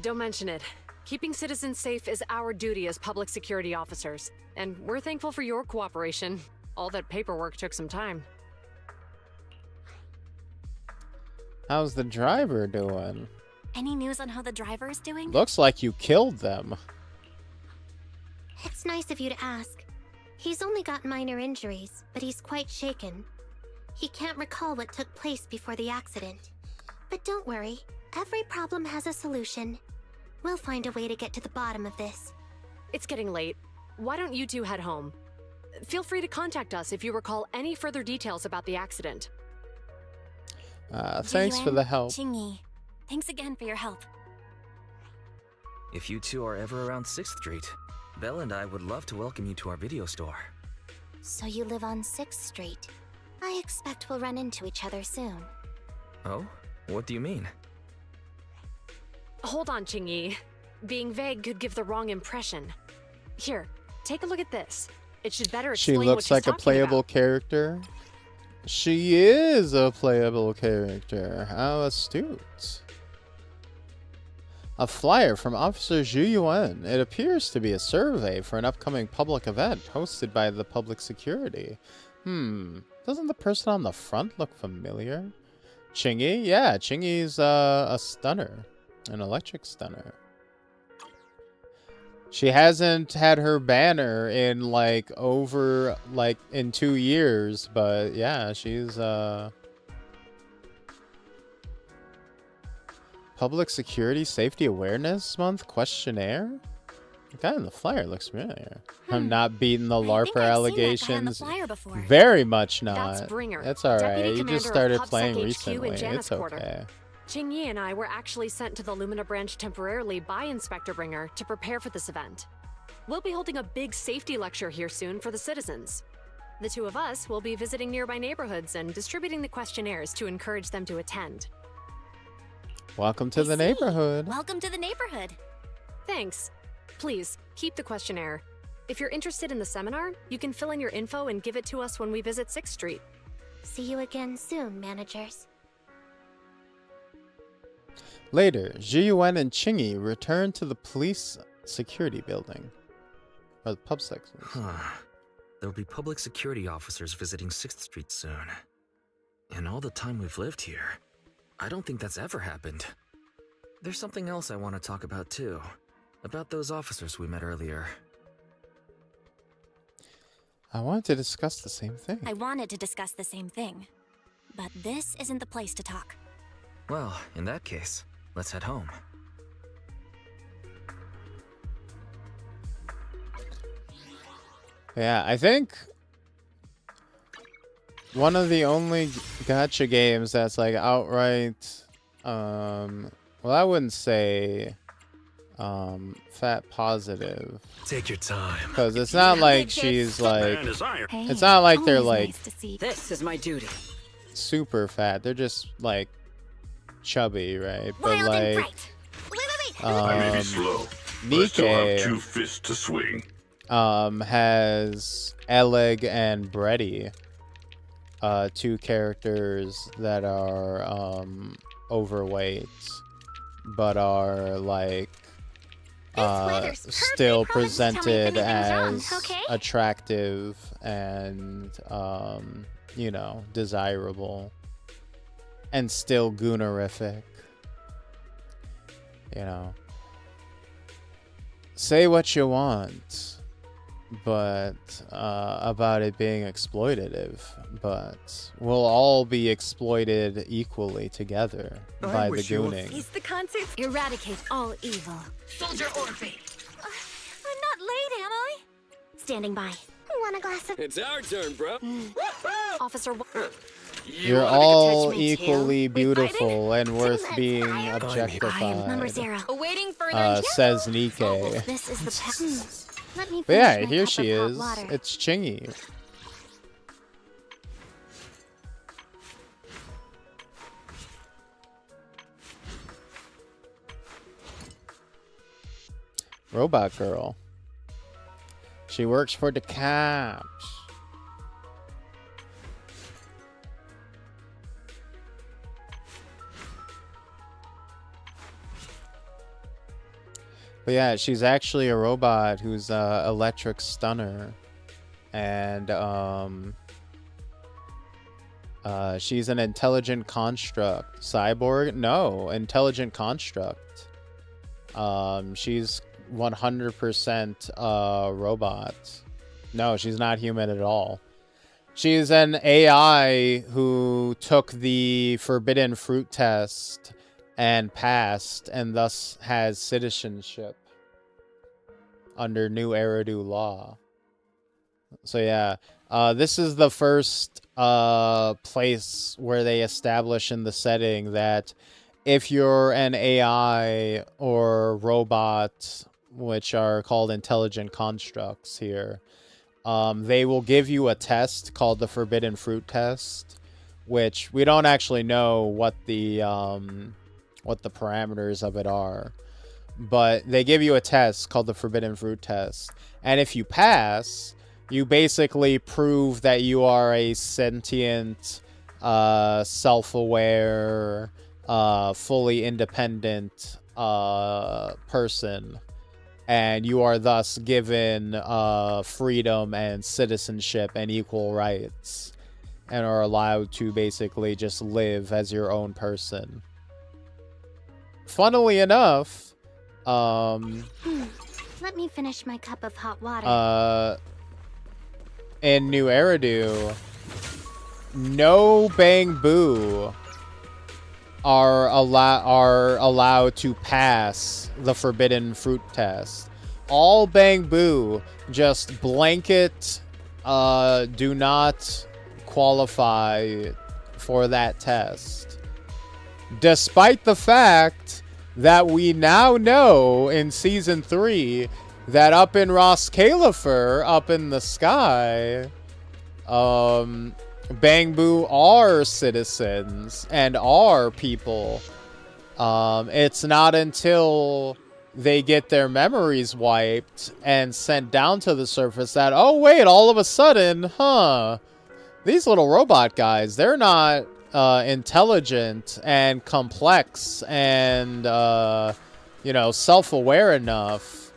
Don't mention it. Keeping citizens safe is our duty as public security officers, and we're thankful for your cooperation. All that paperwork took some time. How's the driver doing? Any news on how the driver is doing? Looks like you killed them. It's nice of you to ask. He's only got minor injuries, but he's quite shaken. He can't recall what took place before the accident. But don't worry, every problem has a solution. We'll find a way to get to the bottom of this. It's getting late. Why don't you two head home? Feel free to contact us if you recall any further details about the accident. Thanks for the help. Chingy, thanks again for your help. If you two are ever around 6th Street, Belle and I would love to welcome you to our video store. So you live on 6th Street. I expect we'll run into each other soon. Oh? What do you mean? Hold on, Chingy. Being vague could give the wrong impression. Here, take a look at this. It should better She explain looks what like she's a playable about. character. She is a playable character. How astute. A flyer from Officer Zhu Yuan. It appears to be a survey for an upcoming public event hosted by the public security. Doesn't the person on the front look familiar? Chingy? Yeah, Chingy's a stunner. An electric stunner. She hasn't had her banner in in 2 years, but yeah, she's Public Security Safety Awareness Month questionnaire? The guy in the flyer looks familiar. I'm not beating the LARPer allegations. Very much not. That's Bringer, It's alright. Deputy You Commander just started of playing PubSec HQ recently. in Janus It's Quarter. okay. Qingyi and I were actually sent to the Lumina branch temporarily by Inspector Bringer to prepare for this event. We'll be holding a big safety lecture here soon for the citizens. The two of us will be visiting nearby neighborhoods and distributing the questionnaires to encourage them to attend. Welcome to the neighborhood. Welcome to the neighborhood. Thanks. Please, keep the questionnaire. If you're interested in the seminar, you can fill in your info and give it to us when we visit 6th Street. See you again soon, managers. Later, Zhu Yuan and Chingy return to the police security building. Or the pub section. There'll be public security officers visiting 6th Street soon. In all the time we've lived here, I don't think that's ever happened. There's something else I want to talk about too. About those officers we met earlier. I wanted to discuss the same thing. I wanted to discuss the same thing. But this isn't the place to talk. Well, in that case, let's head home. Yeah, I think one of the only gacha games that's like outright, well, I wouldn't say fat positive. Take your time. Because it's not like she's like, it's not like they're like This is my duty. super fat. They're just like chubby, right? But like, I may be slow, but I still have 2 Nikke fists to swing. has Eleg and Breddy, 2 characters that are overweight, but are like still presented as attractive and you know, desirable, and still goonerific. You know, say what you want, but about it being exploitative, but we'll all be exploited equally together by the gooning. Is the concept eradicate all evil? Soldier Orphe. I'm not late, am I? Standing by. Want a glass of... It's our turn, bro. Officer... You're all equally beautiful and worth being objectified, Number 0. Awaiting further says Nikke. This is the Let me But yeah, finish my here cup she of hot is. water. It's Chingy. Robot girl. She works for the cops. But yeah, she's actually a robot who's a electric stunner, and she's an intelligent construct. Cyborg? No, intelligent construct. She's 100% robot. No, she's not human at all. She's an AI who took the forbidden fruit test and passed, and thus has citizenship under new Eridu law. So yeah, this is the first place where they establish in the setting that if you're an AI or robot, which are called intelligent constructs here, they will give you a test called the Forbidden Fruit test, which we don't actually know what the parameters of it are. But they give you a test called the Forbidden Fruit test. And if you pass, you basically prove that you are a sentient, self-aware, fully independent person. And you are thus given freedom and citizenship and equal rights. And are allowed to basically just live as your own person. Funnily enough, Let me finish my cup of hot water. In New Eridu, no Bang Boo are allowed to pass the Forbidden Fruit test. All Bang Boo just blanket do not qualify for that test. Despite the fact that we now know in Season 3 that up in Roskalifer, up in the sky, Bang Boo are citizens and are people. It's not until they get their memories wiped and sent down to the surface that, oh wait, all of a sudden, these little robot guys, they're not intelligent and complex and, self-aware enough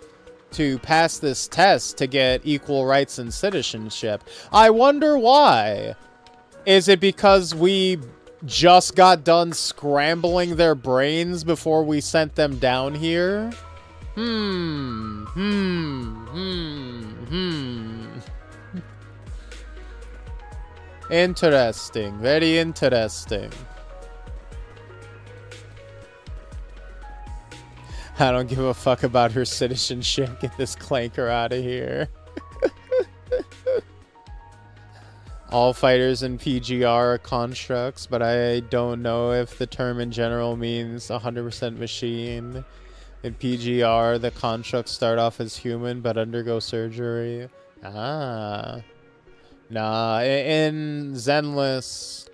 to pass this test to get equal rights and citizenship. I wonder why. Is it because we just got done scrambling their brains before we sent them down here? Interesting. Very interesting. I don't give a fuck about her citizenship. Get this clanker out of here. All fighters in PGR are constructs, but I don't know if the term in general means 100% machine. In PGR, the constructs start off as human, but undergo surgery. Ah. Nah, in Zenless,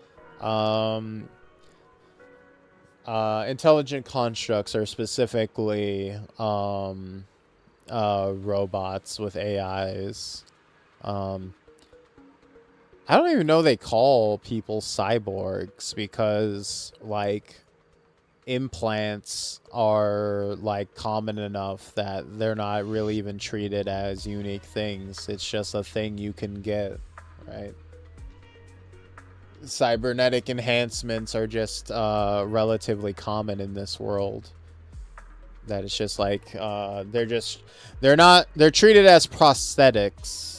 intelligent constructs are specifically robots with AIs. I don't even know they call people cyborgs because, like, implants are, like, common enough that they're not really even treated as unique things. It's just a thing you can get, right? Cybernetic enhancements are just relatively common in this world. That it's just like they're treated as prosthetics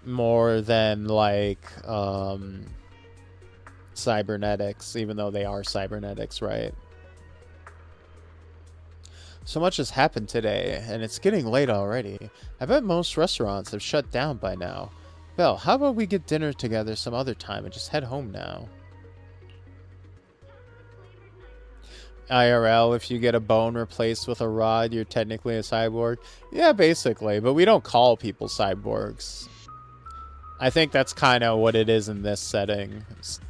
more than like cybernetics, even though they are cybernetics, right? So much has happened today, and it's getting late already. I bet most restaurants have shut down by now. Belle, how about we get dinner together some other time and just head home now? IRL, if you get a bone replaced with a rod, you're technically a cyborg. Yeah, basically, but we don't call people cyborgs. I think that's kind of what it is in this setting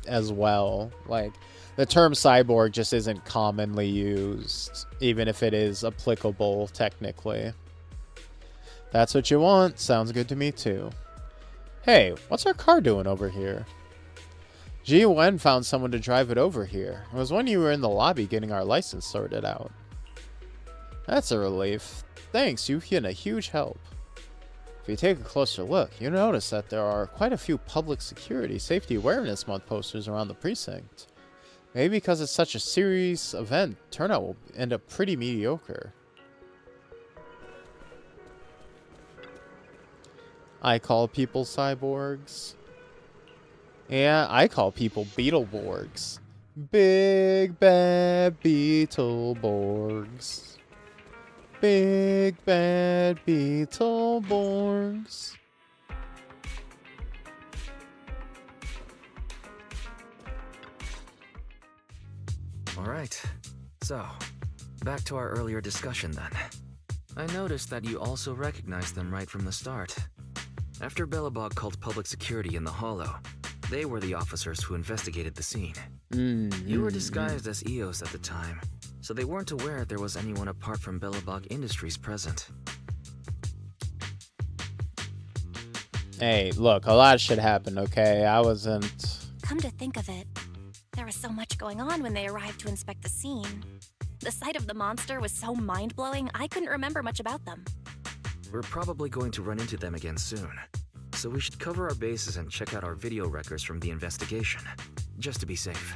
as well. Like, the term cyborg just isn't commonly used, even if it is applicable technically. That's what you want. Sounds good to me too. Hey, what's our car doing over here? Ji Wen found someone to drive it over here. It was when you were in the lobby getting our license sorted out. That's a relief. Thanks, you've been a huge help. If you take a closer look, you'll notice that there are quite a few public security safety awareness month posters around the precinct. Maybe because it's such a serious event, turnout will end up pretty mediocre. I call people cyborgs. Yeah, I call people Beetleborgs. Big bad Beetleborgs. Big bad Beetleborgs. Alright, so, back to our earlier discussion then. I noticed that you also recognized them right from the start. After Belobog called public security in the Hollow, they were the officers who investigated the scene. You were disguised as EOS at the time, so they weren't aware there was anyone apart from Belobog Industries present. Hey, look, a lot of shit happened, okay? I wasn't... Come to think of it, there was so much going on when they arrived to inspect the scene. The sight of the monster was so mind-blowing, I couldn't remember much about them. We're probably going to run into them again soon, so we should cover our bases and check out our video records from the investigation, just to be safe.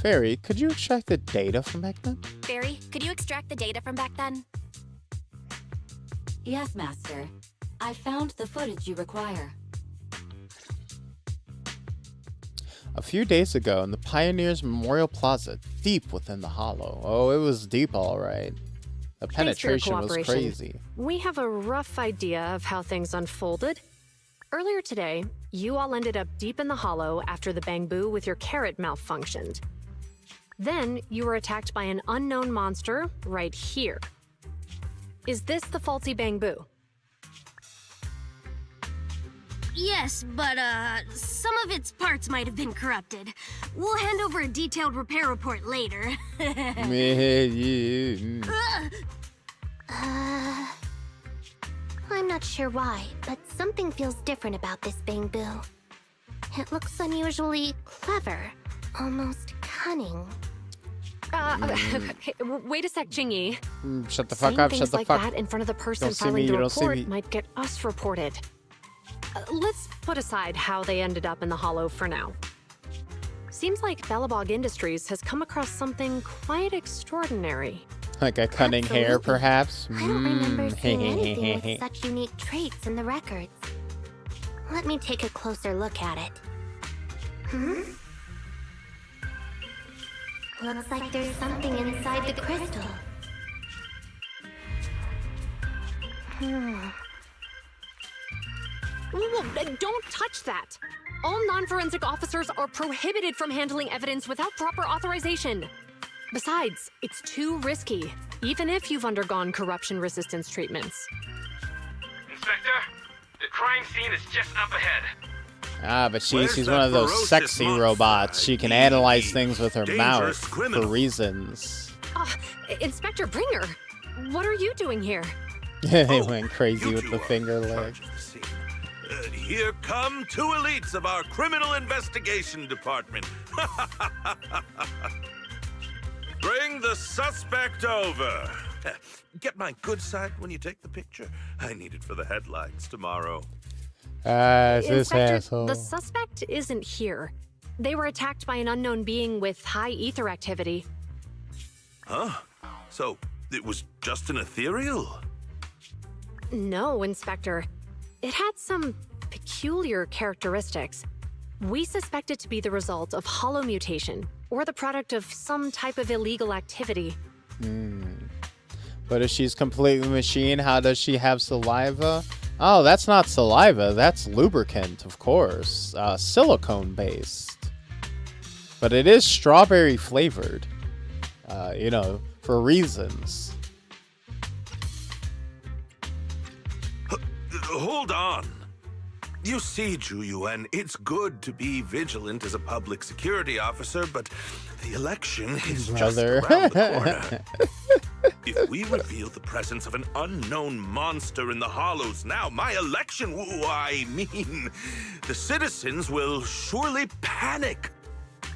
Fairy, could you extract the data from back then? Fairy, could you extract the data from back then? Yes, Master. I found the footage you require. A few days ago in the Pioneers Memorial Plaza, deep within the Hollow. Oh, it was deep, all right. The penetration was crazy. We have a rough idea of how things unfolded. Earlier today, you all ended up deep in the Hollow after the Bangbu with your carrot malfunctioned. Then, you were attacked by an unknown monster right here. Is this the faulty Bangbu? Yes, but, some of its parts might have been corrupted. We'll hand over a detailed repair report later. I'm not sure why, but something feels different about this Bangbu. It looks unusually clever, almost cunning. Wait a sec, Jingyi. Shut the fuck up, shut the like fuck up. That in front of the person filing the report might get us reported. Let's put aside how they ended up in the Hollow for now. Seems like Belobog Industries has come across something quite extraordinary. Like a cunning hair, perhaps? I don't remember seeing anything with such unique traits in the records. Let me take a closer look at it. Looks like there's something inside the crystal. Don't touch that! All non-forensic officers are prohibited from handling evidence without proper authorization. Besides, it's too risky, even if you've undergone corruption resistance treatments. Inspector, the crime scene is just up ahead. Ah, but she's one of those sexy robots. She can analyze things with her mouth for reasons. Inspector Bringer, what are you doing here? They went crazy with the finger leg. Here come two elites of our criminal investigation department. Bring the suspect over. Get my good side when you take the picture. I need it for the headlines tomorrow. This asshole. The suspect isn't here. They were attacked by an unknown being with high ether activity. Huh? So, it was just an ethereal? No, Inspector. It had some peculiar characteristics. We suspect it to be the result of hollow mutation, or the product of some type of illegal activity. But if she's completely machine, how does she have saliva? Oh, that's not saliva, that's lubricant, of course. Silicone based. But it is strawberry flavored. You know, for reasons. Hold on. You see, Zhu, it's good to be vigilant as a public security officer, but the election is just around the corner. If we reveal the presence of an unknown monster in the Hollows now, my election, the citizens will surely panic.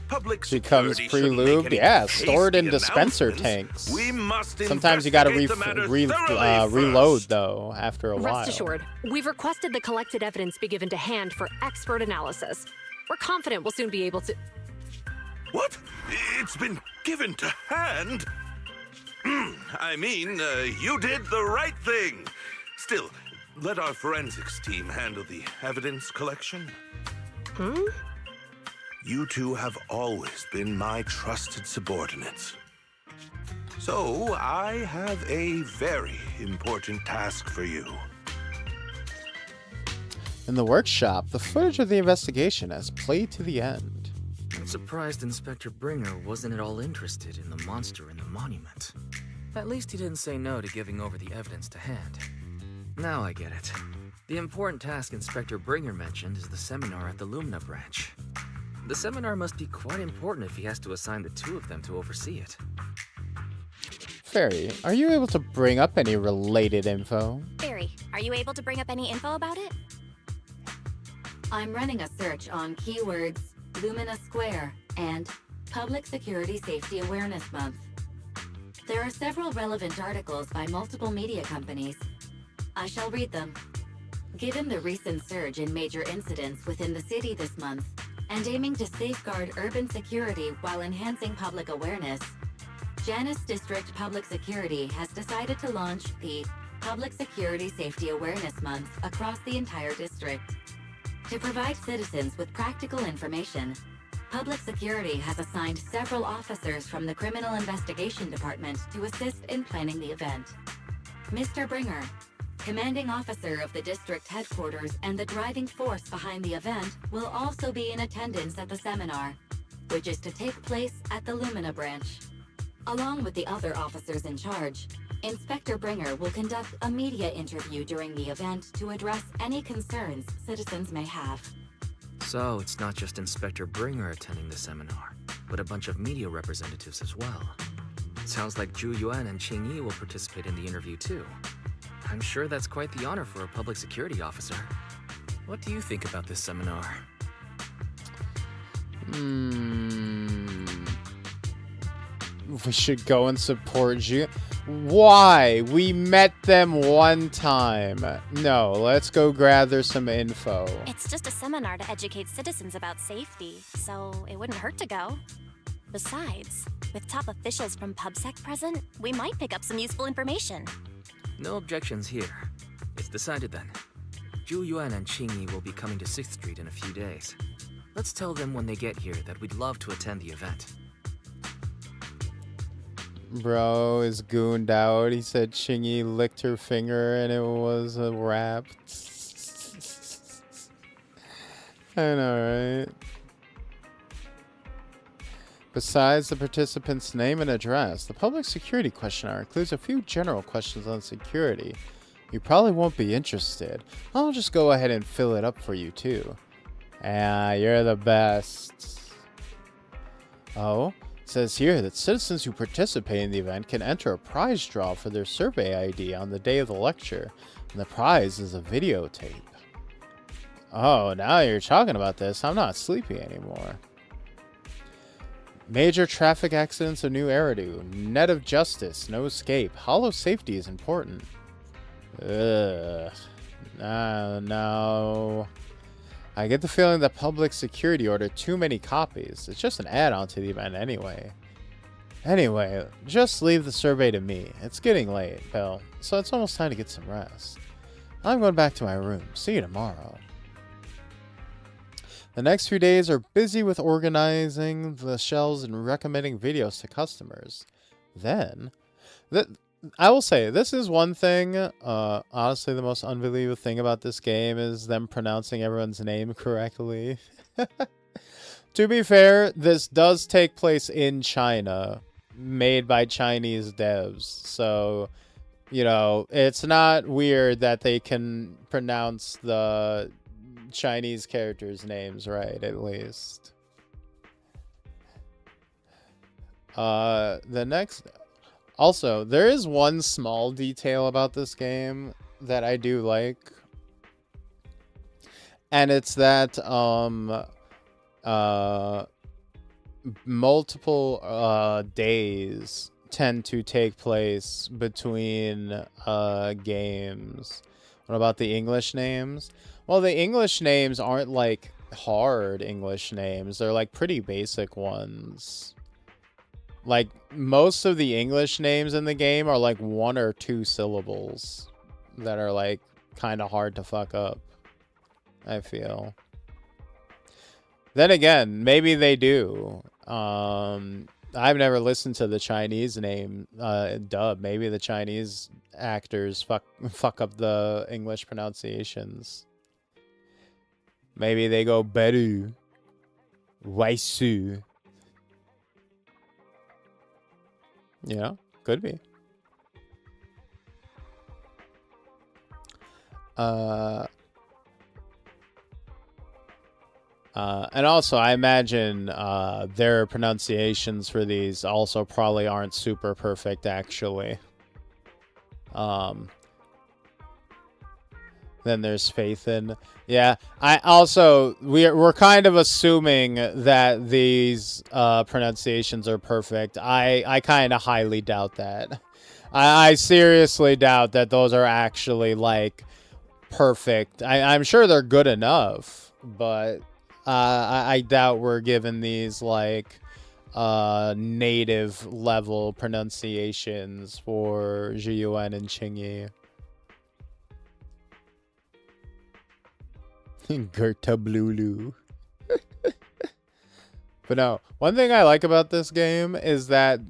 Public She comes pre-lubed, yeah, stored in dispenser tanks. Sometimes you gotta reload though after a while. Rest assured, we've requested the collected evidence be given to hand for expert analysis. We're confident we'll soon be able to... What? It's been given to hand? I mean, you did the right thing. Still, let our forensics team handle the evidence collection. You two have always been my trusted subordinates. So, I have a very important task for you. In the workshop, the footage of the investigation has played to the end. I'm surprised Inspector Bringer wasn't at all interested in the monster in the monument. At least he didn't say no to giving over the evidence to hand. Now I get it. The important task Inspector Bringer mentioned is the seminar at the Lumina branch. The seminar must be quite important if he has to assign the two of them to oversee it. Fairy, are you able to bring up any related info? Barry, are you able to bring up any info about it? I'm running a search on keywords Lumina Square and Public Security Safety Awareness Month. There are several relevant articles by multiple media companies. I shall read them. Given the recent surge in major incidents within the city this month, and aiming to safeguard urban security while enhancing public awareness, Janus District Public Security has decided to launch the Public Security Safety Awareness Month across the entire district. To provide citizens with practical information, Public Security has assigned several officers from the Criminal Investigation Department to assist in planning the event. Mr. Bringer, commanding officer of the district headquarters and the driving force behind the event, will also be in attendance at the seminar, which is to take place at the Lumina branch. Along with the other officers in charge, Inspector Bringer will conduct a media interview during the event to address any concerns citizens may have. So it's not just Inspector Bringer attending the seminar, but a bunch of media representatives as well. Sounds like Zhu Yuan and Qing Yi will participate in the interview too. I'm sure that's quite the honor for a public security officer. What do you think about this seminar? We should go and support you. Why? We met them one time. No, let's go gather some info. It's just a seminar to educate citizens about safety, so it wouldn't hurt to go. Besides, with top officials from PubSec present, we might pick up some useful information. No objections here. It's decided then. Zhu Yuan and Qing Yi will be coming to 6th Street in a few days. Let's tell them when they get here that we'd love to attend the event. Bro is gooned out. He said Qing Yi licked her finger and it was a rap. I know, right? Besides the participant's name and address, the public security questionnaire includes a few general questions on security. You probably won't be interested. I'll just go ahead and fill it up for you too. Ah, you're the best. Oh? It says here that citizens who participate in the event can enter a prize draw for their survey ID on the day of the lecture, and the prize is a videotape. Oh, now you're talking about this, I'm not sleepy anymore. Major traffic accidents of New Eridu. Net of justice, no escape. Hollow safety is important. Ugh. No. I get the feeling that Public Security ordered too many copies. It's just an add-on to the event anyway. Anyway, just leave the survey to me. It's getting late, Bill, so it's almost time to get some rest. I'm going back to my room. See you tomorrow. The next few days are busy with organizing the shelves and recommending videos to customers. Then, I will say, this is one thing, honestly, the most unbelievable thing about this game is them pronouncing everyone's name correctly. To be fair, this does take place in China, made by Chinese devs, so, you know, it's not weird that they can pronounce the Chinese characters' names right, at least. The next... Also, there is one small detail about this game that I do like. And it's that, multiple, days tend to take place between, games. What about the English names? Well, the English names aren't, like, hard English names. They're, like, pretty basic ones. Like, most of the English names in the game are, like, 1 or 2 syllables that are, like, kind of hard to fuck up, I feel. Then again, maybe they do. I've never listened to the Chinese name dub. Maybe the Chinese actors fuck up the English pronunciations. Maybe they go Beru. Waisu. You know, could be. And also, I imagine their pronunciations for these also probably aren't super perfect, actually. Then there's Faith in. Yeah, we're kind of assuming that these pronunciations are perfect. I kind of highly doubt that. I seriously doubt that those are actually like perfect. I'm sure they're good enough, but I doubt we're given these like native level pronunciations for Jiyuan and Qingyi. Gerta Blulu. But no, one thing I like about this game is that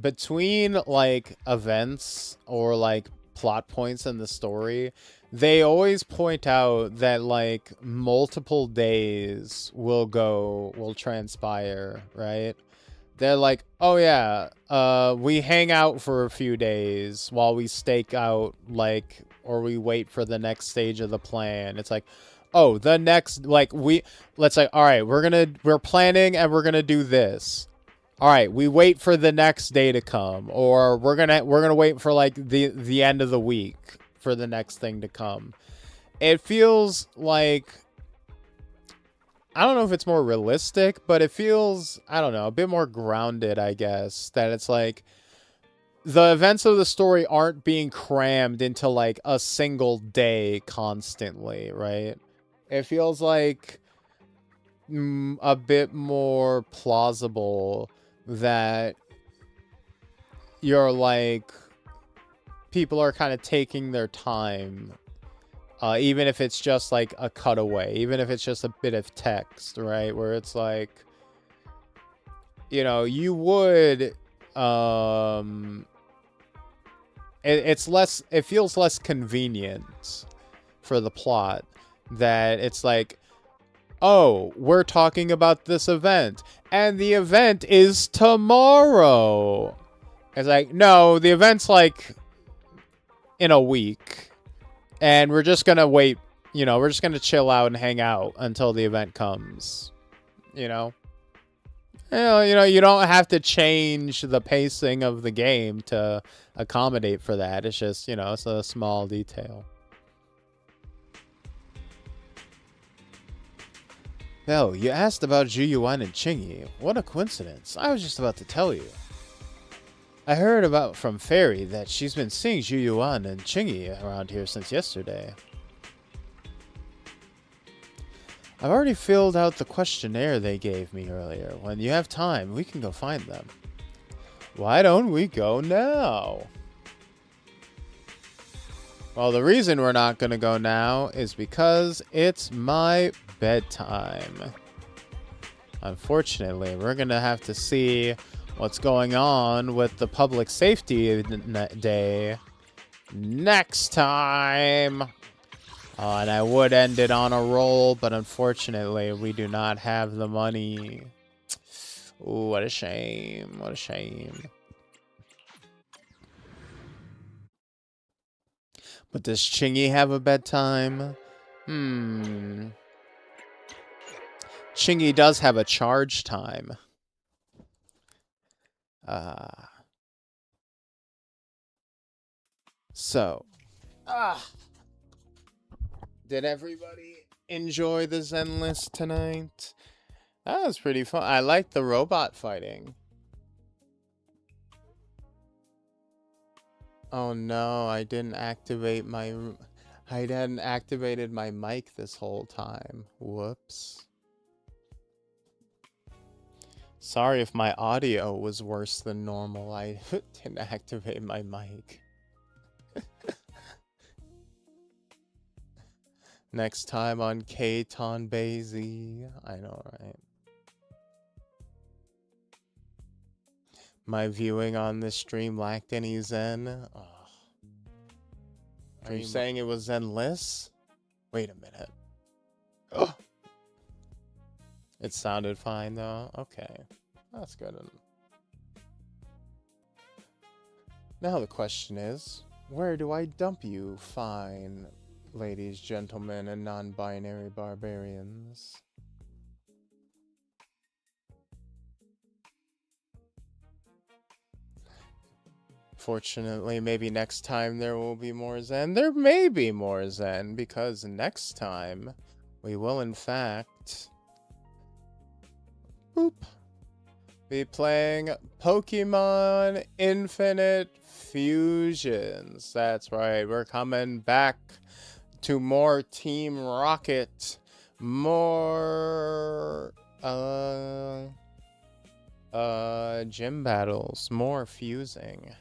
between like events or like plot points in the story, they always point out that like multiple days will transpire, right? They're like, oh yeah, we hang out for a few days while we stake out like, or we wait for the next stage of the plan. It's like, oh, the next, like let's say, all right, we're planning and we're gonna do this. All right, we wait for the next day to come, or we're gonna wait for like the end of the week for the next thing to come. It feels like, I don't know if it's more realistic, but it feels, I don't know, a bit more grounded, I guess, that it's like the events of the story aren't being crammed into like a single day constantly, right? It feels like a bit more plausible that you're like, people are kind of taking their time, even if it's just like a cutaway, even if it's just a bit of text, right? Where it's like, you know, you would, it feels less convenient for the plot that it's like, oh, we're talking about this event and the event is tomorrow. It's like, no, the event's like in a week and we're just gonna wait, you know, we're just gonna chill out and hang out until the event comes, you know. You know, you don't have to change the pacing of the game to accommodate for that. It's just, you know, it's a small detail. Oh, you asked about Jiyuan and Qingyi. What a coincidence. I was just about to tell you. I heard from Fairy that she's been seeing Jiyuan and Qingyi around here since yesterday. I've already filled out the questionnaire they gave me earlier. When you have time, we can go find them. Why don't we go now? Well, the reason we're not going to go now is because it's my bedtime. Unfortunately, we're going to have to see what's going on with the public safety day next time. And I would end it on a roll, but unfortunately, we do not have the money. Ooh, what a shame. What a shame. But does Qingyi have a bedtime? Qingyi does have a charge time. Did everybody enjoy the Zenless tonight? That was pretty fun. I liked the robot fighting. Oh no, I hadn't activated my mic this whole time. Whoops. Sorry if my audio was worse than normal. I didn't activate my mic. Next time on K-Ton Basie. I know, right? My viewing on this stream lacked any zen. Oh. Are you saying it was zenless? Wait a minute. Oh. It sounded fine though. Okay, that's good. Now the question is, where do I dump you, fine ladies, gentlemen, and non-binary barbarians? Fortunately, maybe next time there will be more Zen. There may be more Zen, because next time we will, in fact, be playing Pokemon Infinite Fusions. That's right, we're coming back to more Team Rocket, more gym battles, more fusing.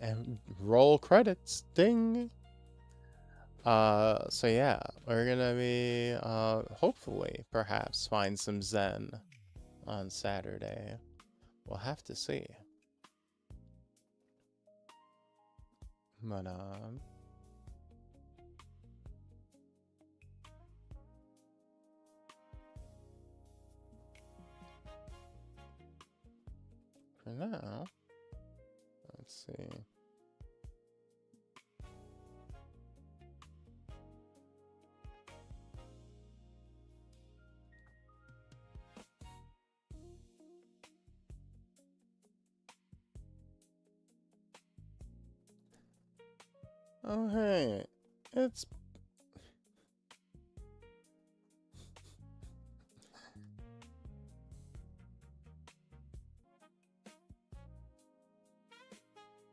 And roll credits, ding. So yeah, we're gonna be hopefully perhaps find some Zen on Saturday. We'll have to see. But for now, let's see. Oh, hey, it's...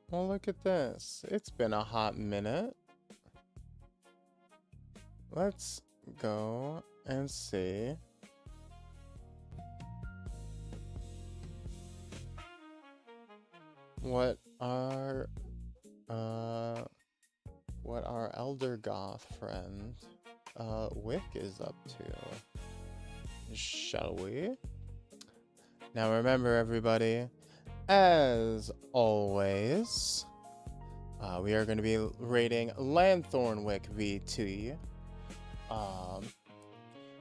Well, look at this. It's been a hot minute. Let's go and see. What our Elder Goth friend, Wick is up to. Shall we? Now remember, everybody, as always, we are going to be rating Lanthornwick VT.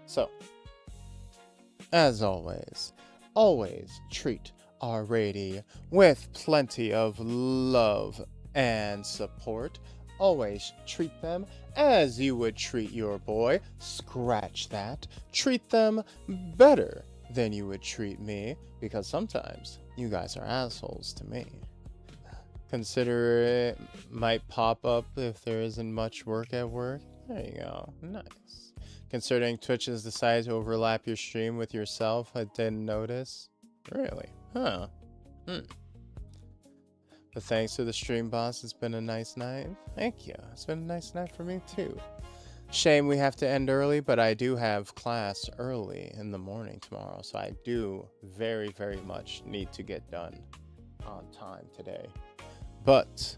So, as always treat our raidie with plenty of love and support. Always treat them as you would treat your boy. Scratch that. Treat them better than you would treat me, because sometimes you guys are assholes to me. Consider it might pop up if there isn't much work at work. There you go. Nice. Considering Twitch has decided to overlap your stream with yourself, I didn't notice. Really? Huh. But thanks to the stream boss, it's been a nice night. Thank you. It's been a nice night for me too. Shame we have to end early, but I do have class early in the morning tomorrow, so I do very, very much need to get done on time today. But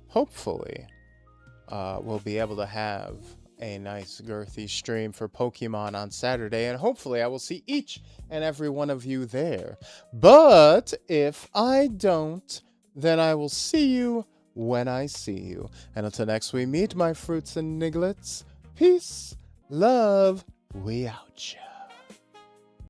hopefully we'll be able to have a nice girthy stream for Pokemon on Saturday, and hopefully I will see each and every one of you there. But if I don't, then I will see you when I see you. And until next we meet, my fruits and nigglets, peace, love, we out ya.